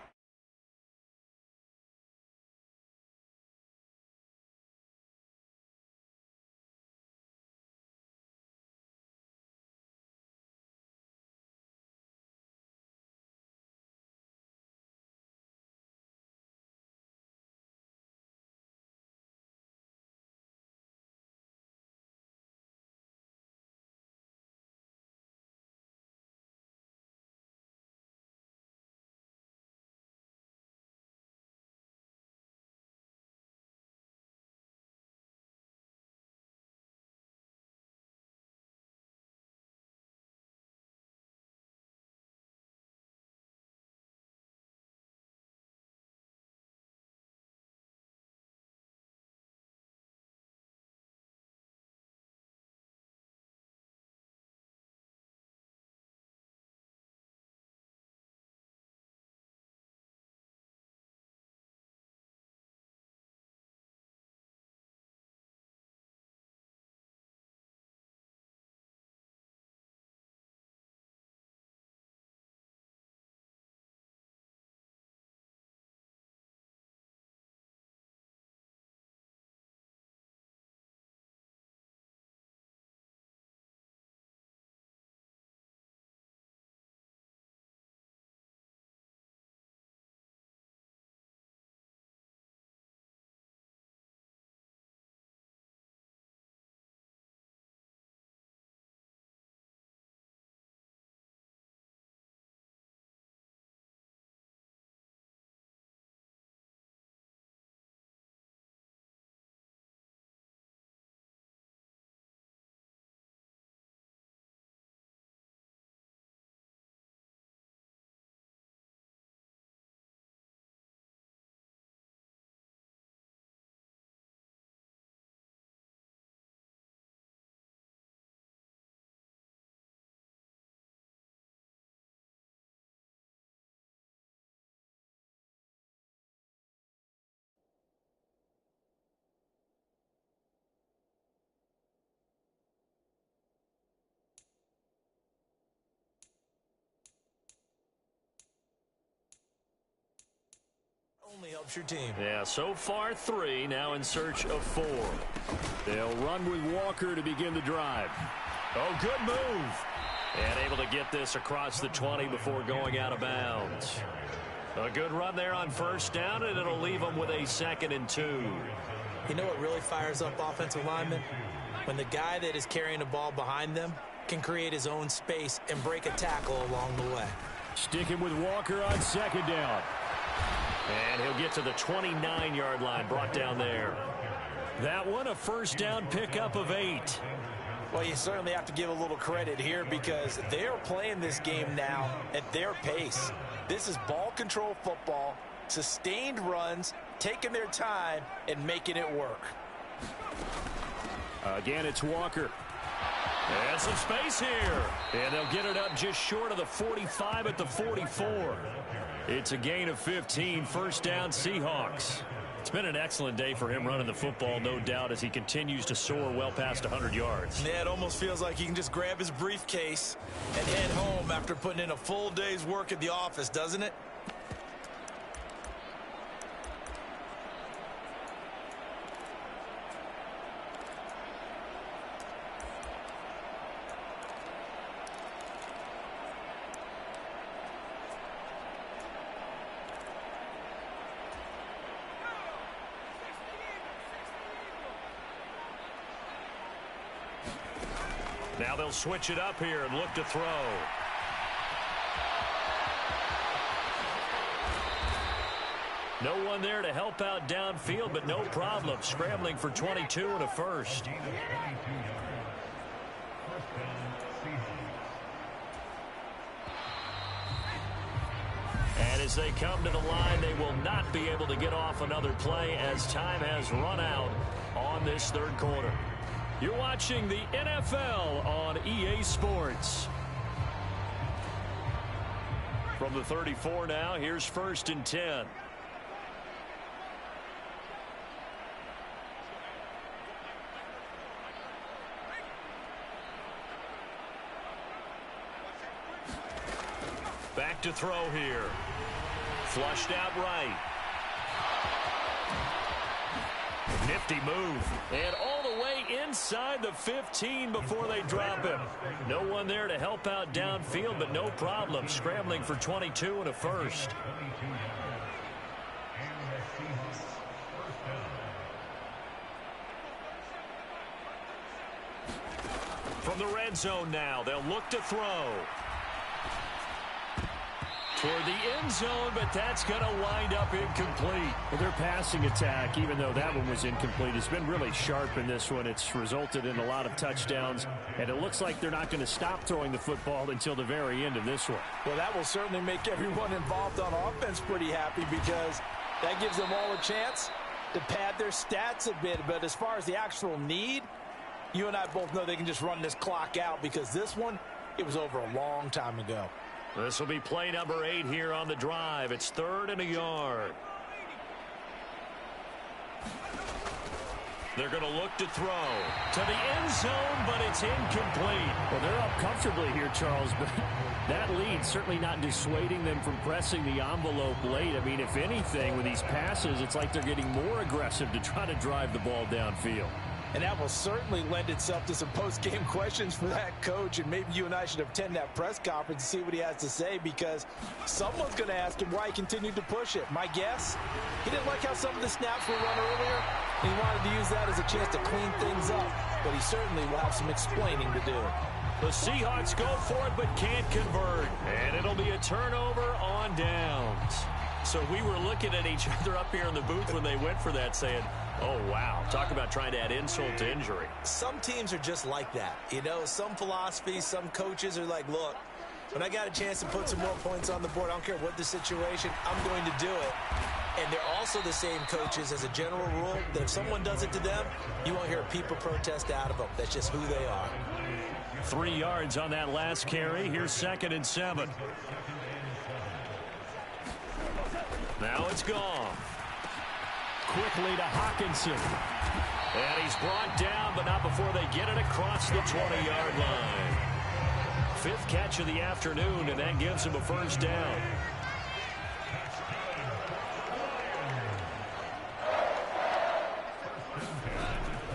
Only helps your team. Yeah, so far 3, now in search of 4. They'll run with Walker to begin the drive. Oh, good move. And able to get this across the 20 before going out of bounds. A good run there on first down, and it'll leave them with a 2nd and 2. You know what really fires up offensive linemen? When the guy that is carrying the ball behind them can create his own space and break a tackle along the way. Sticking with Walker on 2nd down. And he'll get to the 29-yard line, brought down there. That one, a first down pickup of 8. Well, you certainly have to give a little credit here because they are playing this game now at their pace. This is ball control football, sustained runs, taking their time, and making it work. Again, it's Walker. And some space here. And they'll get it up just short of the 45 at the 44. It's a gain of 15, first down Seahawks. It's been an excellent day for him running the football, no doubt, as he continues to soar well past 100 yards. Yeah, it almost feels like he can just grab his briefcase and head home after putting in a full day's work at the office, doesn't it? Now they'll switch it up here and look to throw. No one there to help out downfield, but no problem. Scrambling for 22 and a first. And as they come to the line, they will not be able to get off another play as time has run out on this third quarter. You're watching the NFL on EA Sports. From the 34 now, here's 1st and 10. Back to throw here. Flushed out right. Nifty move. And all the way inside the 15 before they drop him. No one there to help out downfield, but no problem. Scrambling for 22 and a first. From the red zone now, they'll look to throw. Toward the end zone, but that's going to wind up incomplete. Well, their passing attack, even though that one was incomplete, has been really sharp in this one. It's resulted in a lot of touchdowns, and it looks like they're not going to stop throwing the football until the very end of this one. Well, that will certainly make everyone involved on offense pretty happy because that gives them all a chance to pad their stats a bit. But as far as the actual need, you and I both know they can just run this clock out because this one, it was over a long time ago. This will be play number 8 here on the drive. It's 3rd and a yard. They're going to look to throw to the end zone, but it's incomplete. Well, they're up comfortably here, Charles, but that lead certainly not dissuading them from pressing the envelope late. I mean, if anything, with these passes, it's like they're getting more aggressive to try to drive the ball downfield. And that will certainly lend itself to some post-game questions for that coach. And maybe you and I should attend that press conference and see what he has to say because someone's going to ask him why he continued to push it. My guess, he didn't like how some of the snaps were run earlier. And he wanted to use that as a chance to clean things up. But he certainly will have some explaining to do. The Seahawks go for it but can't convert. And it'll be a turnover on downs. So we were looking at each other up here in the booth when they went for that saying, oh, wow. Talk about trying to add insult to injury. Some teams are just like that. You know, some philosophies, some coaches are like, look, when I got a chance to put some more points on the board, I don't care what the situation, I'm going to do it. And they're also the same coaches as a general rule that if someone does it to them, you won't hear people protest out of them. That's just who they are. 3 yards on that last carry. Here's 2nd and 7. Now it's gone. Quickly to Hawkinson. And he's brought down, but not before they get it across the 20-yard line. 5th catch of the afternoon, and that gives him a first down.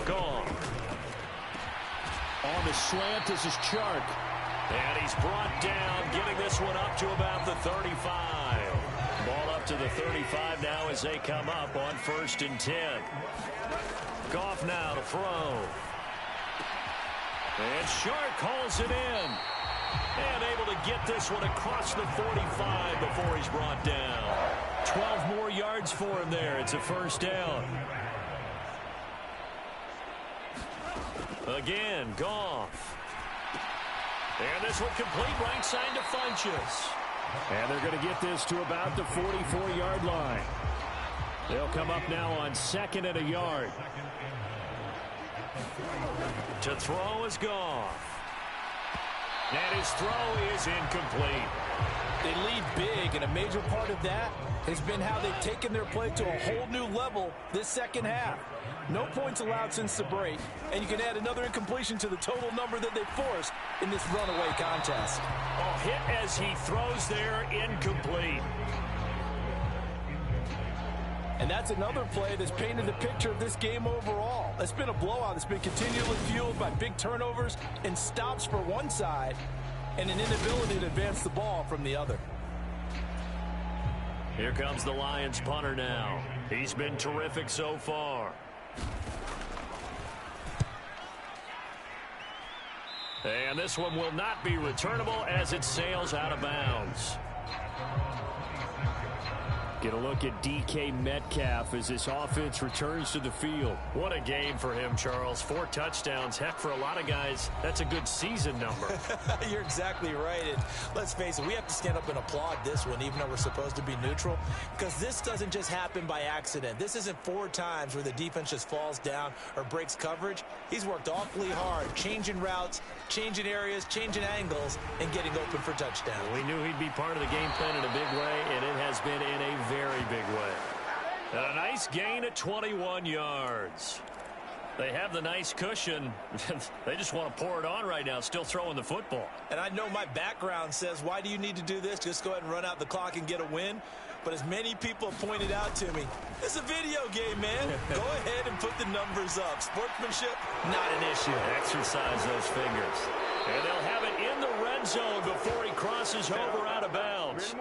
Gone. On the slant, this is Chark. And he's brought down, getting this one up to about the 35. Ball up off to the 35 now as they come up on 1st and 10. Goff now to throw. And Shark calls it in. And able to get this one across the 45 before he's brought down. 12 more yards for him there. It's a 1st down. Again, Goff. And this one complete right side to Funchess. And they're going to get this to about the 44-yard line. They'll come up now on 2nd and a yard. To throw is Goff. And his throw is incomplete. They lead big, and a major part of that has been how they've taken their play to a whole new level this second half. No points allowed since the break, and you can add another incompletion to the total number that they forced in this runaway contest. Oh, hit as he throws there, incomplete. And that's another play that's painted the picture of this game overall. It's been a blowout. It's been continually fueled by big turnovers and stops for one side and an inability to advance the ball from the other. Here comes the Lions punter now. He's been terrific so far. And this one will not be returnable as it sails out of bounds. Get a look at DK Metcalf as this offense returns to the field. What a game for him, Charles. 4 touchdowns. Heck, for a lot of guys, that's a good season number. You're exactly right. And let's face it, we have to stand up and applaud this one, even though we're supposed to be neutral, because this doesn't just happen by accident. This isn't 4 times where the defense just falls down or breaks coverage. He's worked awfully hard, changing routes, changing areas, changing angles, and getting open for touchdown. We knew he'd be part of the game plan in a big way, and it has been in a very big way. And a nice gain at 21 yards. They have the nice cushion. They just want to pour it on right now, still throwing the football. And I know my background says, why do you need to do this? Just go ahead and run out the clock and get a win. But as many people have pointed out to me, it's a video game, man. Go ahead and put the numbers up. Sportsmanship, not an issue. Exercise those fingers. And they'll have it in the red zone before he crosses over out of bounds.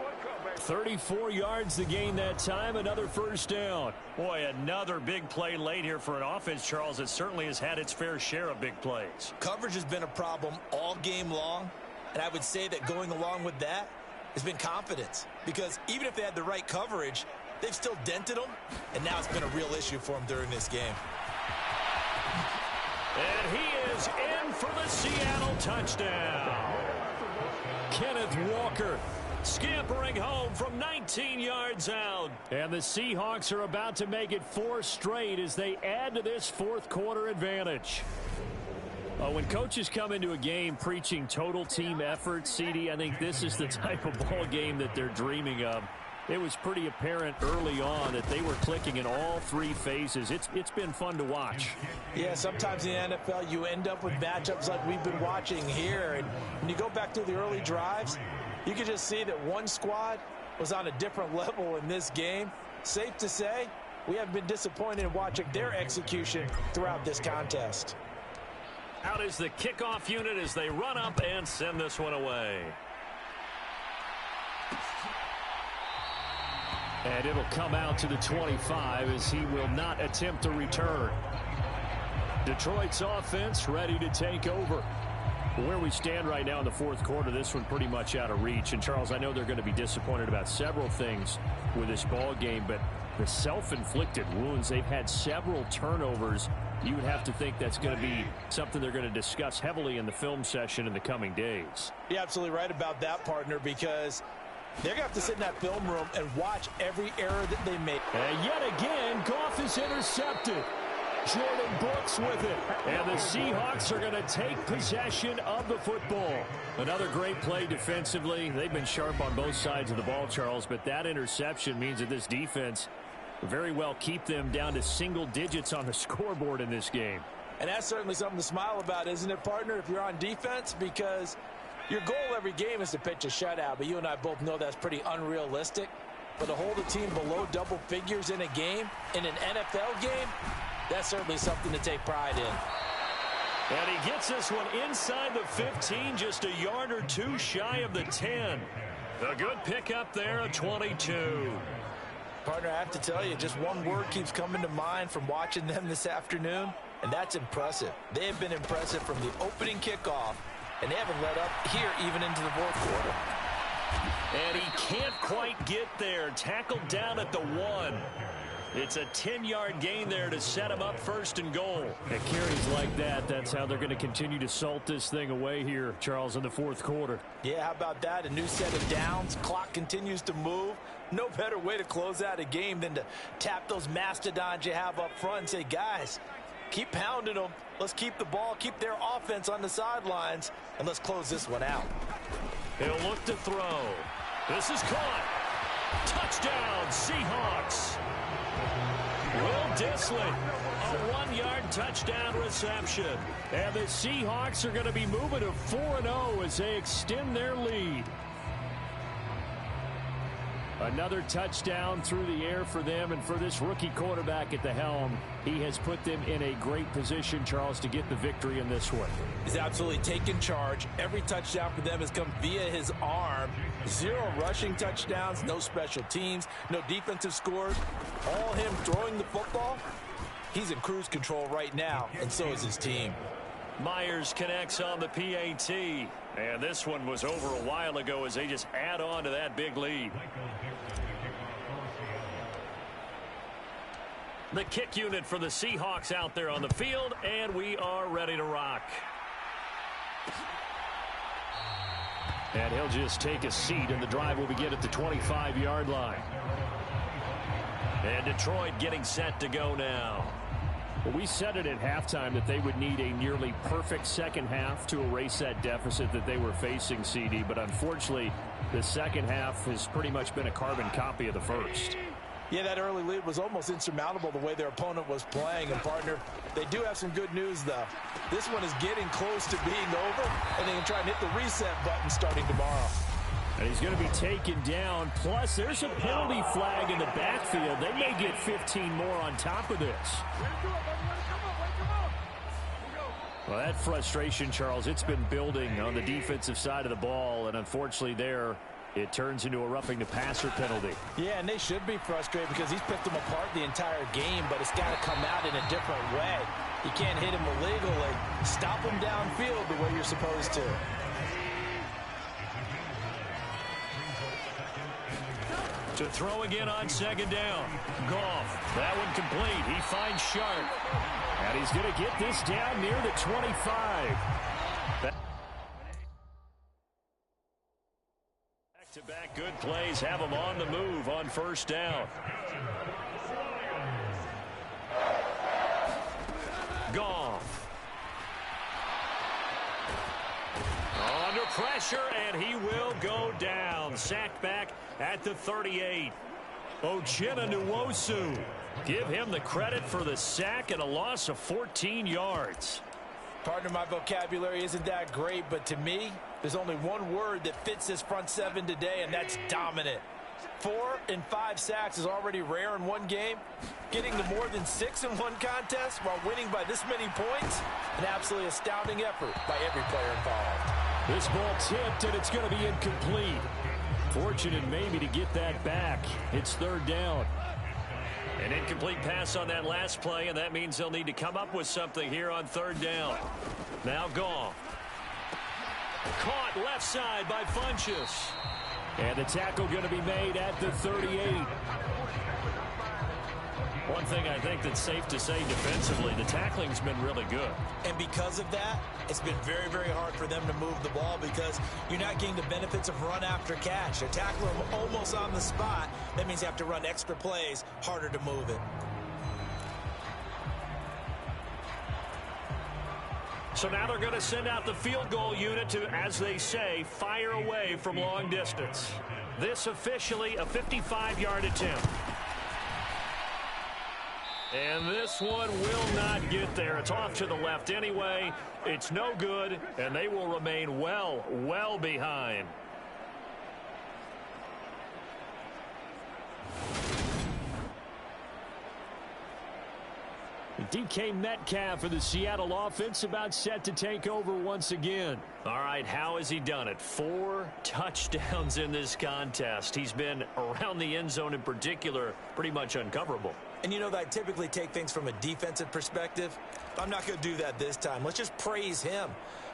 34 yards to gain that time, another 1st down. Boy, another big play late here for an offense, Charles, that certainly has had its fair share of big plays. Coverage has been a problem all game long, and I would say that going along with that has been confidence, because even if they had the right coverage, they've still dented them, and now it's been a real issue for them during this game. And he is in for the Seattle touchdown. Kenneth Walker scampering home from 19 yards out. And the Seahawks are about to make it 4 straight as they add to this 4th quarter advantage. When coaches come into a game preaching total team effort, CD, I think this is the type of ball game that they're dreaming of. It was pretty apparent early on that they were clicking in all 3 phases. It's been fun to watch. Yeah, sometimes in the NFL you end up with matchups like we've been watching here. And when you go back to the early drives, you can just see that one squad was on a different level in this game. Safe to say, we have been disappointed in watching their execution throughout this contest. Out is the kickoff unit as they run up and send this one away. And it'll come out to the 25 as he will not attempt a return. Detroit's offense ready to take over. Where we stand right now in the 4th quarter, this one pretty much out of reach. And, Charles, I know they're going to be disappointed about several things with this ball game, but the self-inflicted wounds, they've had several turnovers. You would have to think that's going to be something they're going to discuss heavily in the film session in the coming days. You're absolutely right about that, partner, because they're going to have to sit in that film room and watch every error that they make. And yet again, Goff is intercepted. Jordan Brooks with it. And the Seahawks are going to take possession of the football. Another great play defensively. They've been sharp on both sides of the ball, Charles, but that interception means that this defense very well keep them down to single digits on the scoreboard in this game. And that's certainly something to smile about, isn't it, partner, if you're on defense? Because your goal every game is to pitch a shutout, but you and I both know that's pretty unrealistic. But to hold a team below double figures in a game, in an NFL game, that's certainly something to take pride in. And he gets this one inside the 15, just a yard or 2 shy of the 10. A good pickup there, a 22. Partner, I have to tell you, just one word keeps coming to mind from watching them this afternoon, and that's impressive. They have been impressive from the opening kickoff, and they haven't let up here even into the fourth quarter. And he can't quite get there. Tackled down at the 1. It's a 10-yard gain there to set him up first and goal. At carries like that, that's how they're going to continue to salt this thing away here, Charles, in the fourth quarter. Yeah, how about that? A new set of downs. Clock continues to move. No better way to close out a game than to tap those mastodons you have up front and say, guys, keep pounding them. Let's keep the ball, keep their offense on the sidelines, and let's close this one out. He'll look to throw. This is caught. Touchdown, Seahawks. Will Dissly, a 1-yard touchdown reception. And the Seahawks are going to be moving to 4-0 as they extend their lead. Another touchdown through the air for them, and for this rookie quarterback at the helm, he has put them in a great position, Charles, to get the victory in this one. He's absolutely taken charge. Every touchdown for them has come via his arm. 0 rushing touchdowns, no special teams, no defensive scores. All him throwing the football. He's in cruise control right now, and so is his team. Myers connects on the PAT. And this one was over a while ago as they just add on to that big lead. The kick unit for the Seahawks out there on the field, and we are ready to rock. And he'll just take a seat, and the drive will begin at the 25-yard line. And Detroit getting set to go now. Well, we said it at halftime that they would need a nearly perfect second half to erase that deficit that they were facing, CD. But unfortunately, the second half has pretty much been a carbon copy of the first. Yeah, that early lead was almost insurmountable the way their opponent was playing. And, partner, they do have some good news, though. This one is getting close to being over, and they can try and hit the reset button starting tomorrow. And he's going to be taken down. Plus, there's a penalty flag in the backfield. They may get 15 more on top of this. Well, that frustration, Charles, it's been building on the defensive side of the ball. And unfortunately there, it turns into a roughing the passer penalty. Yeah, and they should be frustrated because he's picked them apart the entire game, but it's got to come out in a different way. You can't hit him illegally. Stop him downfield the way you're supposed to. To throw again on second down. Goff. That one complete. He finds Sharp. And he's going to get this down near the 25. Back-to-back good plays have him on the move on first down. Goff. Under pressure, and he will go down. Sacked back at the 38. Uchenna Nwosu. Give him the credit for the sack and a loss of 14 yards. Partner, my vocabulary isn't that great, but to me, there's only one word that fits this front seven today, and that's dominant. 4 and 5 sacks is already rare in one game. Getting to more than 6 in one contest while winning by this many points, an absolutely astounding effort by every player involved. This ball tipped, and it's going to be incomplete. Fortunate maybe to get that back. It's third down. An incomplete pass on that last play, and that means they'll need to come up with something here on third down. Now Goff. Caught left side by Funchess. And the tackle going to be made at the 38. One thing I think that's safe to say defensively, the tackling's been really good. And because of that, it's been very, very hard for them to move the ball because you're not getting the benefits of run after catch. They tackle them almost on the spot. That means you have to run extra plays, harder to move it. So now they're going to send out the field goal unit to, as they say, fire away from long distance. This officially a 55-yard attempt. And this one will not get there. It's off to the left anyway. It's no good, and they will remain well behind. DK Metcalf for the Seattle offense about set to take over once again. All right, how has he done it? 4 touchdowns in this contest. He's been around the end zone in particular, pretty much uncoverable. And you know that I typically take things from a defensive perspective. I'm not going to do that this time. Let's just praise him.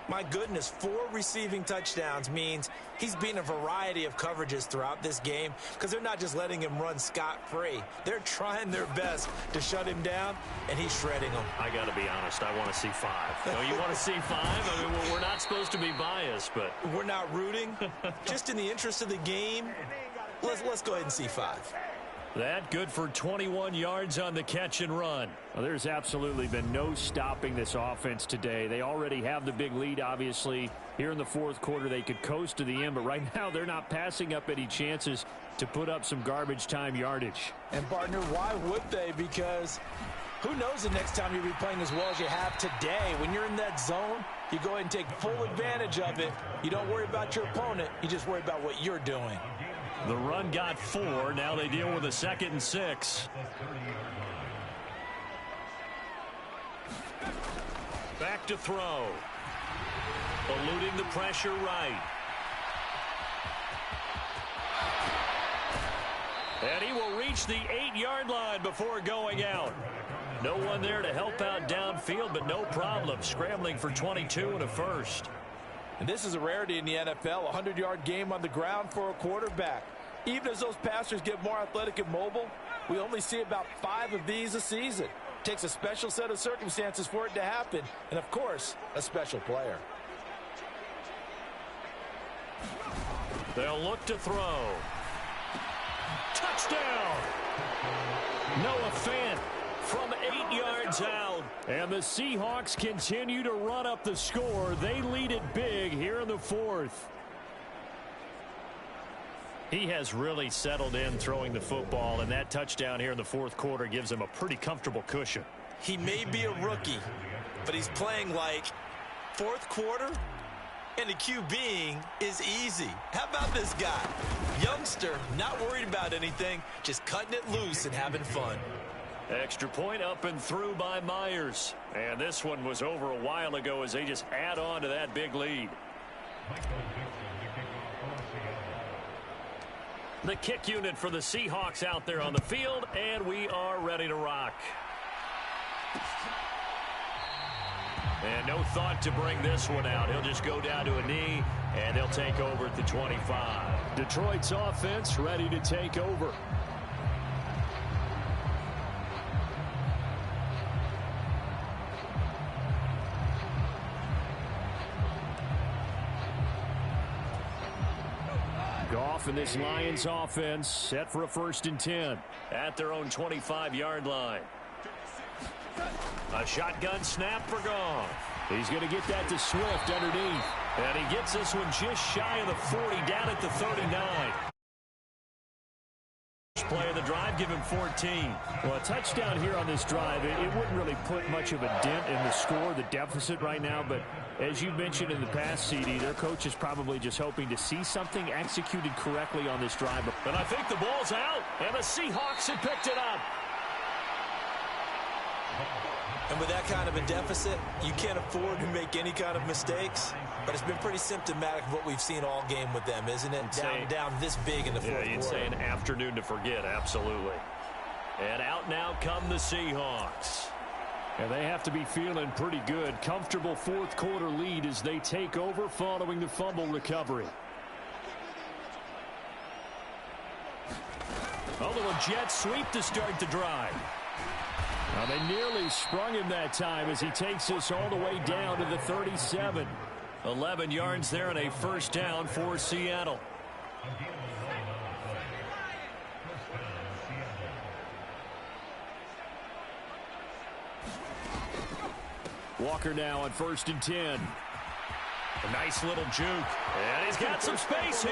My goodness, 4 receiving touchdowns means he's been a variety of coverages throughout this game because they're not just letting him run scot-free. They're trying their best to shut him down, and he's shredding them. I got to be honest, I want to see 5. No, you want to see 5? I mean, we're not supposed to be biased, but... We're not rooting. Just in the interest of the game, let's go ahead and see 5. That good for 21 yards on the catch and run. Well, there's absolutely been no stopping this offense today. They already have the big lead, obviously. Here in the fourth quarter, they could coast to the end, but right now they're not passing up any chances to put up some garbage time yardage. And, partner, why would they? Because who knows the next time you'll be playing as well as you have today. When you're in that zone, you go ahead and take full advantage of it. You don't worry about your opponent. You just worry about what you're doing. The run got 4. Now they deal with a 2nd and 6. Back to throw. Eluding the pressure right. And he will reach the 8-yard line before going out. No one there to help out downfield, but no problem. Scrambling for 22 and a first. And this is a rarity in the NFL, a 100-yard game on the ground for a quarterback. Even as those passers get more athletic and mobile, we only see about 5 of these a season. It takes a special set of circumstances for it to happen, and, of course, a special player. They'll look to throw. Touchdown! Noah Fant from 8 yards out. And the Seahawks continue to run up the score. They lead it big here in the fourth. He has really settled in throwing the football, and that touchdown here in the fourth quarter gives him a pretty comfortable cushion. He may be a rookie, but he's playing like fourth quarter, and the QBing is easy. How about this guy? Youngster, not worried about anything, just cutting it loose and having fun. Extra point up and through by Myers. And this one was over a while ago as they just add on to that big lead. The kick unit for the Seahawks out there on the field, and we are ready to rock. And no thought to bring this one out. He'll just go down to a knee, and they'll take over at the 25. Detroit's offense ready to take over. Goff and this Lions offense set for a 1st and 10 at their own 25-yard line. A shotgun snap for Goff. He's going to get that to Swift underneath. And he gets this one just shy of the 40, down at the 39. Play of the drive, give him 14. Well, a touchdown here on this drive, it wouldn't really put much of a dent in the score, the deficit right now, but as you mentioned in the past, CD, their coach is probably just hoping to see something executed correctly on this drive. And I think the ball's out, and the Seahawks have picked it up. And with that kind of a deficit, you can't afford to make any kind of mistakes. But it's been pretty symptomatic of what we've seen all game with them, isn't it? Down this big in the fourth quarter. You'd say an afternoon to forget, absolutely. And out now come the Seahawks. And they have to be feeling pretty good. Comfortable fourth quarter lead as they take over following the fumble recovery. A little jet sweep to start the drive. Now they nearly sprung him that time as he takes us all the way down to the 37. 11 yards there and a 1st down for Seattle. Walker now on 1st and 10. A nice little juke. And he's got some space here.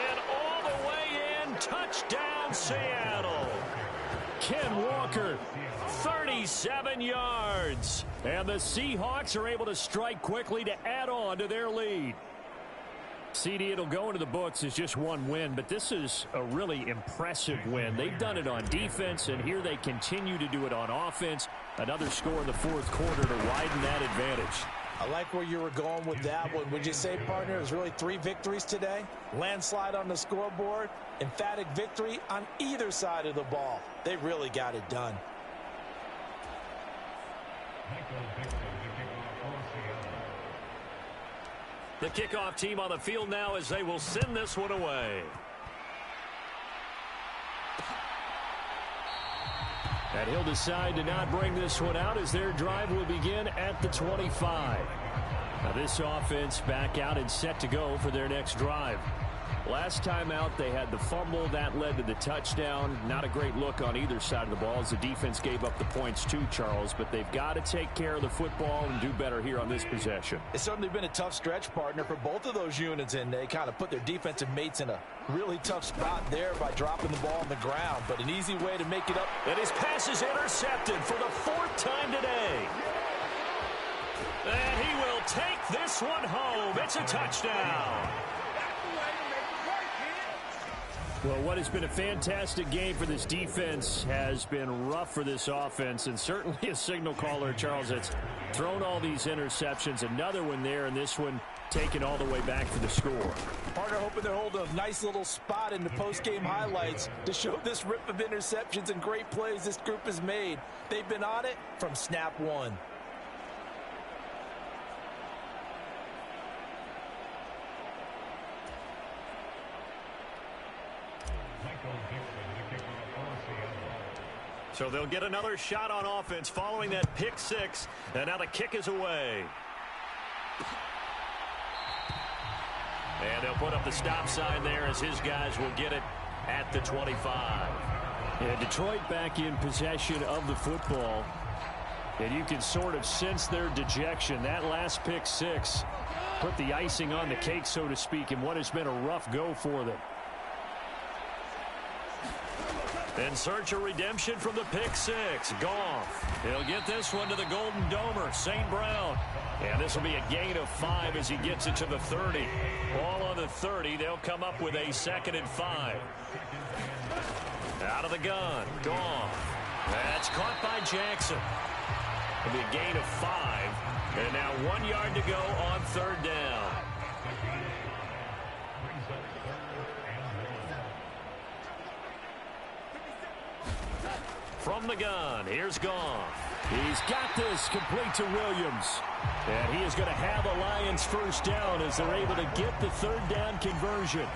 And all the way in, touchdown Seattle. Ken Walker, 37 yards. And the Seahawks are able to strike quickly to add on to their lead. CD, it'll go into the books as just one win, but this is a really impressive win. They've done it on defense, and here they continue to do it on offense. Another score in the fourth quarter to widen that advantage. I like where you were going with that one. Would you say, partner, it was really 3 victories today? Landslide on the scoreboard, emphatic victory on either side of the ball. They really got it done. The kickoff team on the field now as they will send this one away. And he'll decide to not bring this one out as their drive will begin at the 25. Now this offense back out and set to go for their next drive. Last time out, they had the fumble. That led to the touchdown. Not a great look on either side of the ball as the defense gave up the points too, Charles. But they've got to take care of the football and do better here on this possession. It's certainly been a tough stretch, partner, for both of those units, and they kind of put their defensive mates in a really tough spot there by dropping the ball on the ground. But an easy way to make it up. And his pass is intercepted for the 4th time today. And he will take this one home. It's a touchdown. Well, what has been a fantastic game for this defense has been rough for this offense, and certainly a signal caller, Charles, that's thrown all these interceptions. Another one there, and this one taken all the way back for the score. Partner hoping they're holding a nice little spot in the post-game highlights to show this rip of interceptions and great plays this group has made. They've been on it from snap one. So they'll get another shot on offense following that pick 6. And now the kick is away. And they'll put up the stop sign there as his guys will get it at the 25. Yeah, Detroit back in possession of the football. And you can sort of sense their dejection. That last pick 6 put the icing on the cake, so to speak, in what has been a rough go for them. In search of redemption from the pick 6. Goff. He'll get this one to the Golden Domer, St. Brown. And this will be a gain of 5 as he gets it to the 30. Ball on the 30. They'll come up with a 2nd and 5. Out of the gun. Goff. That's caught by Jackson. It'll be a gain of 5. And now 1 yard to go on 3rd down. From the gun, here's Goff. He's got this complete to Williams. And he is going to have a Lions 1st down as they're able to get the 3rd down conversion.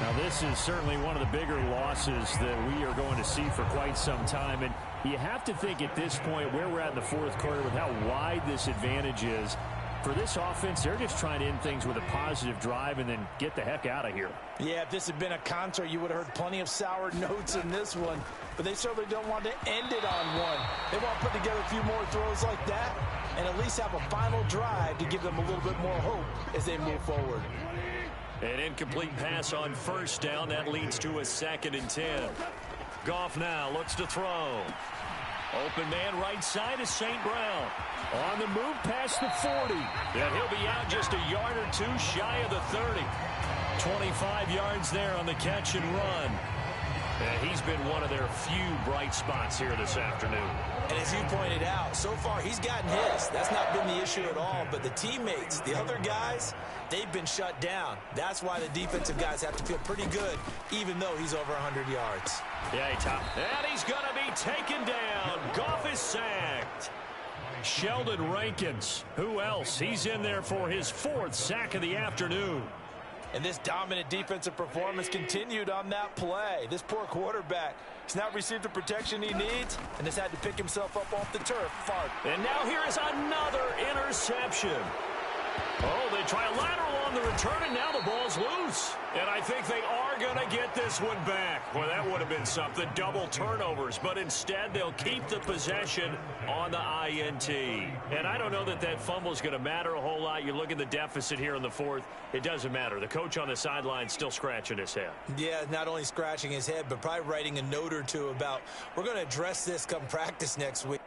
Now, this is certainly one of the bigger losses that we are going to see for quite some time. And you have to think at this point where we're at in the 4th quarter with how wide this advantage is. For this offense, they're just trying to end things with a positive drive and then get the heck out of here. Yeah, if this had been a concert, you would have heard plenty of sour notes in this one. But they certainly don't want to end it on one. They want to put together a few more throws like that and at least have a final drive to give them a little bit more hope as they move forward. An incomplete pass on 1st down. That leads to a 2nd and 10. Goff now looks to throw. Open man right side is St. Brown. On the move past the 40. And he'll be out just a yard or 2 shy of the 30. 25 yards there on the catch and run. And he's been one of their few bright spots here this afternoon. And as you pointed out, so far he's gotten his. That's not been the issue at all. But the teammates, the other guys, they've been shut down. That's why the defensive guys have to feel pretty good, even though he's over 100 yards. Yeah, Tom. And he's going to be taken down. Goff is sacked. Sheldon Rankins. Who else? He's in there for his 4th sack of the afternoon. And this dominant defensive performance continued on that play. This poor quarterback has not received the protection he needs and has had to pick himself up off the turf. Fart. And now here is another interception. Oh, they try a lateral on the return, and now the ball's loose. And I think they are going to get this one back. Well, that would have been something. Double turnovers. But instead, they'll keep the possession on the INT. And I don't know that that fumble is going to matter a whole lot. You look at the deficit here in the 4th. It doesn't matter. The coach on the sideline still scratching his head. Yeah, not only scratching his head, but probably writing a note or two about, we're going to address this come practice next week.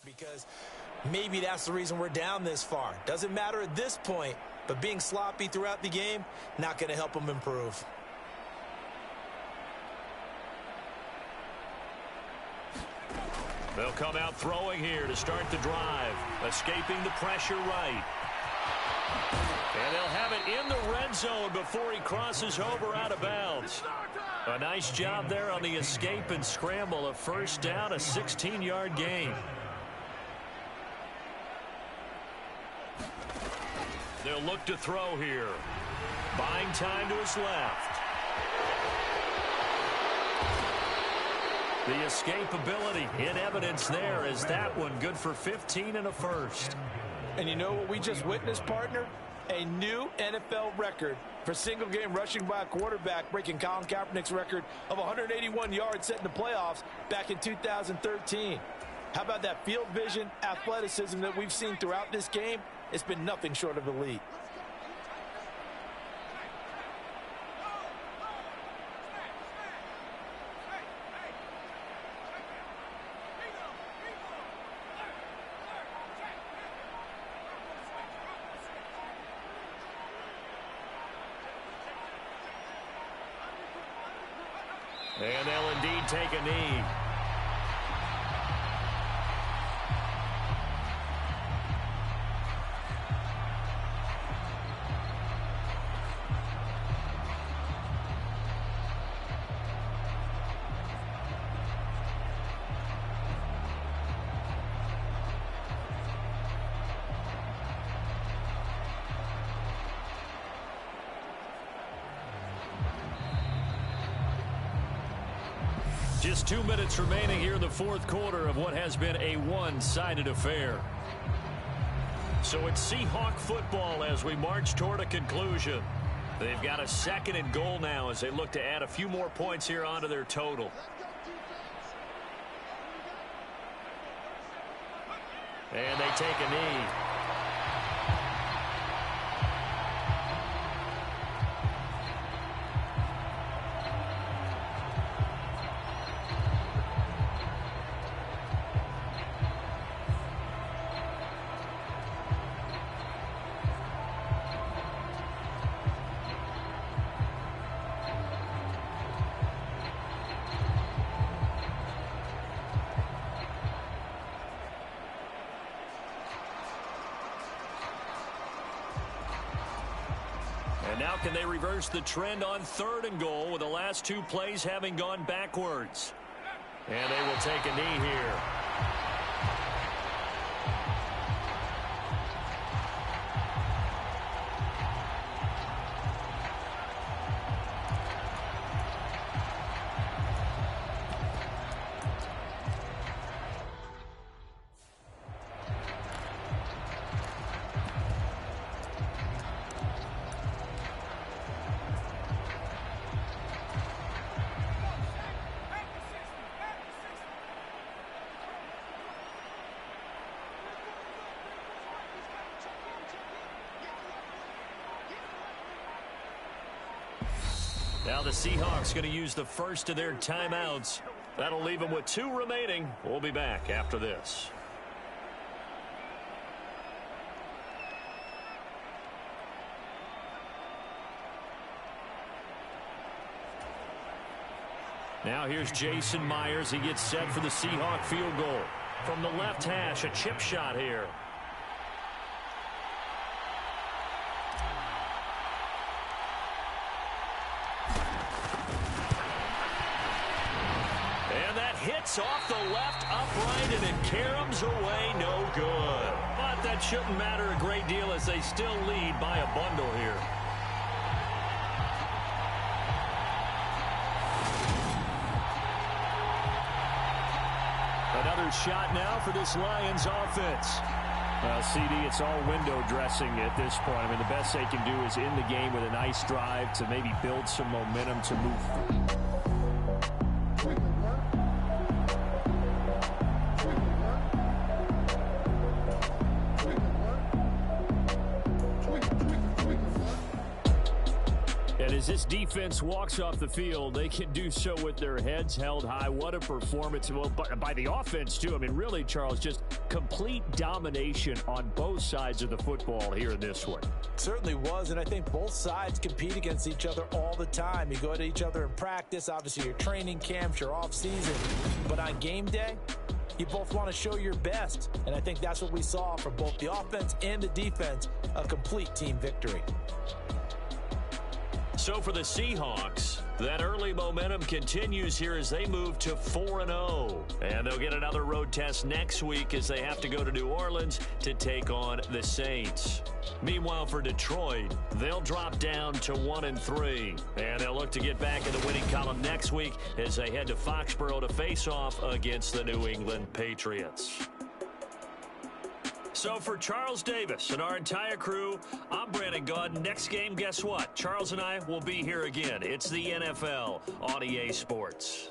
because maybe that's the reason we're down this far. Doesn't matter at this point, but being sloppy throughout the game, not going to help them improve. They'll come out throwing here to start the drive, escaping the pressure right. And they'll have it in the red zone before he crosses over out of bounds. A nice job there on the escape and scramble. A first down, a 16-yard gain. They'll look to throw here. Buying time to his left. The escapability in evidence there is that one good for 15 and a first. And you know what we just witnessed, partner? A new NFL record for single-game rushing by a quarterback, breaking Colin Kaepernick's record of 181 yards set in the playoffs back in 2013. How about that field vision, athleticism that we've seen throughout this game? It's been nothing short of elite. And they'll indeed take a knee. Just 2 minutes remaining here in the fourth quarter of what has been a one-sided affair. So it's Seahawk football as we march toward a conclusion. They've got a 2nd and goal now as they look to add a few more points here onto their total. And they take a knee. Now can they reverse the trend on 3rd and goal with the last 2 plays having gone backwards? And they will take a knee here. Now the Seahawks going to use the first of their timeouts. That'll leave them with 2 remaining. We'll be back after this. Now here's Jason Myers. He gets set for the Seahawk field goal. From the left hash, a chip shot here. Hits off the left upright, and it caroms away, no good. But that shouldn't matter a great deal as they still lead by a bundle here. Another shot now for this Lions offense. Well, CD, it's all window dressing at this point. I mean, the best they can do is in the game with a nice drive to maybe build some momentum to move forward. And as this defense walks off the field, they can do so with their heads held high. What a performance. Well, by the offense, too. I mean, really, Charles, just complete domination on both sides of the football here in this one. Certainly was, and I think both sides compete against each other all the time. You go to each other in practice, obviously your training camps, your off-season. But on game day, you both want to show your best, and I think that's what we saw from both the offense and the defense, a complete team victory. So for the Seahawks, that early momentum continues here as they move to 4-0. And they'll get another road test next week as they have to go to New Orleans to take on the Saints. Meanwhile, for Detroit, they'll drop down to 1-3. And they'll look to get back in the winning column next week as they head to Foxborough to face off against the New England Patriots. So for Charles Davis and our entire crew, I'm Brandon Gaudin. Next game, guess what? Charles and I will be here again. It's the NFL on EA Sports.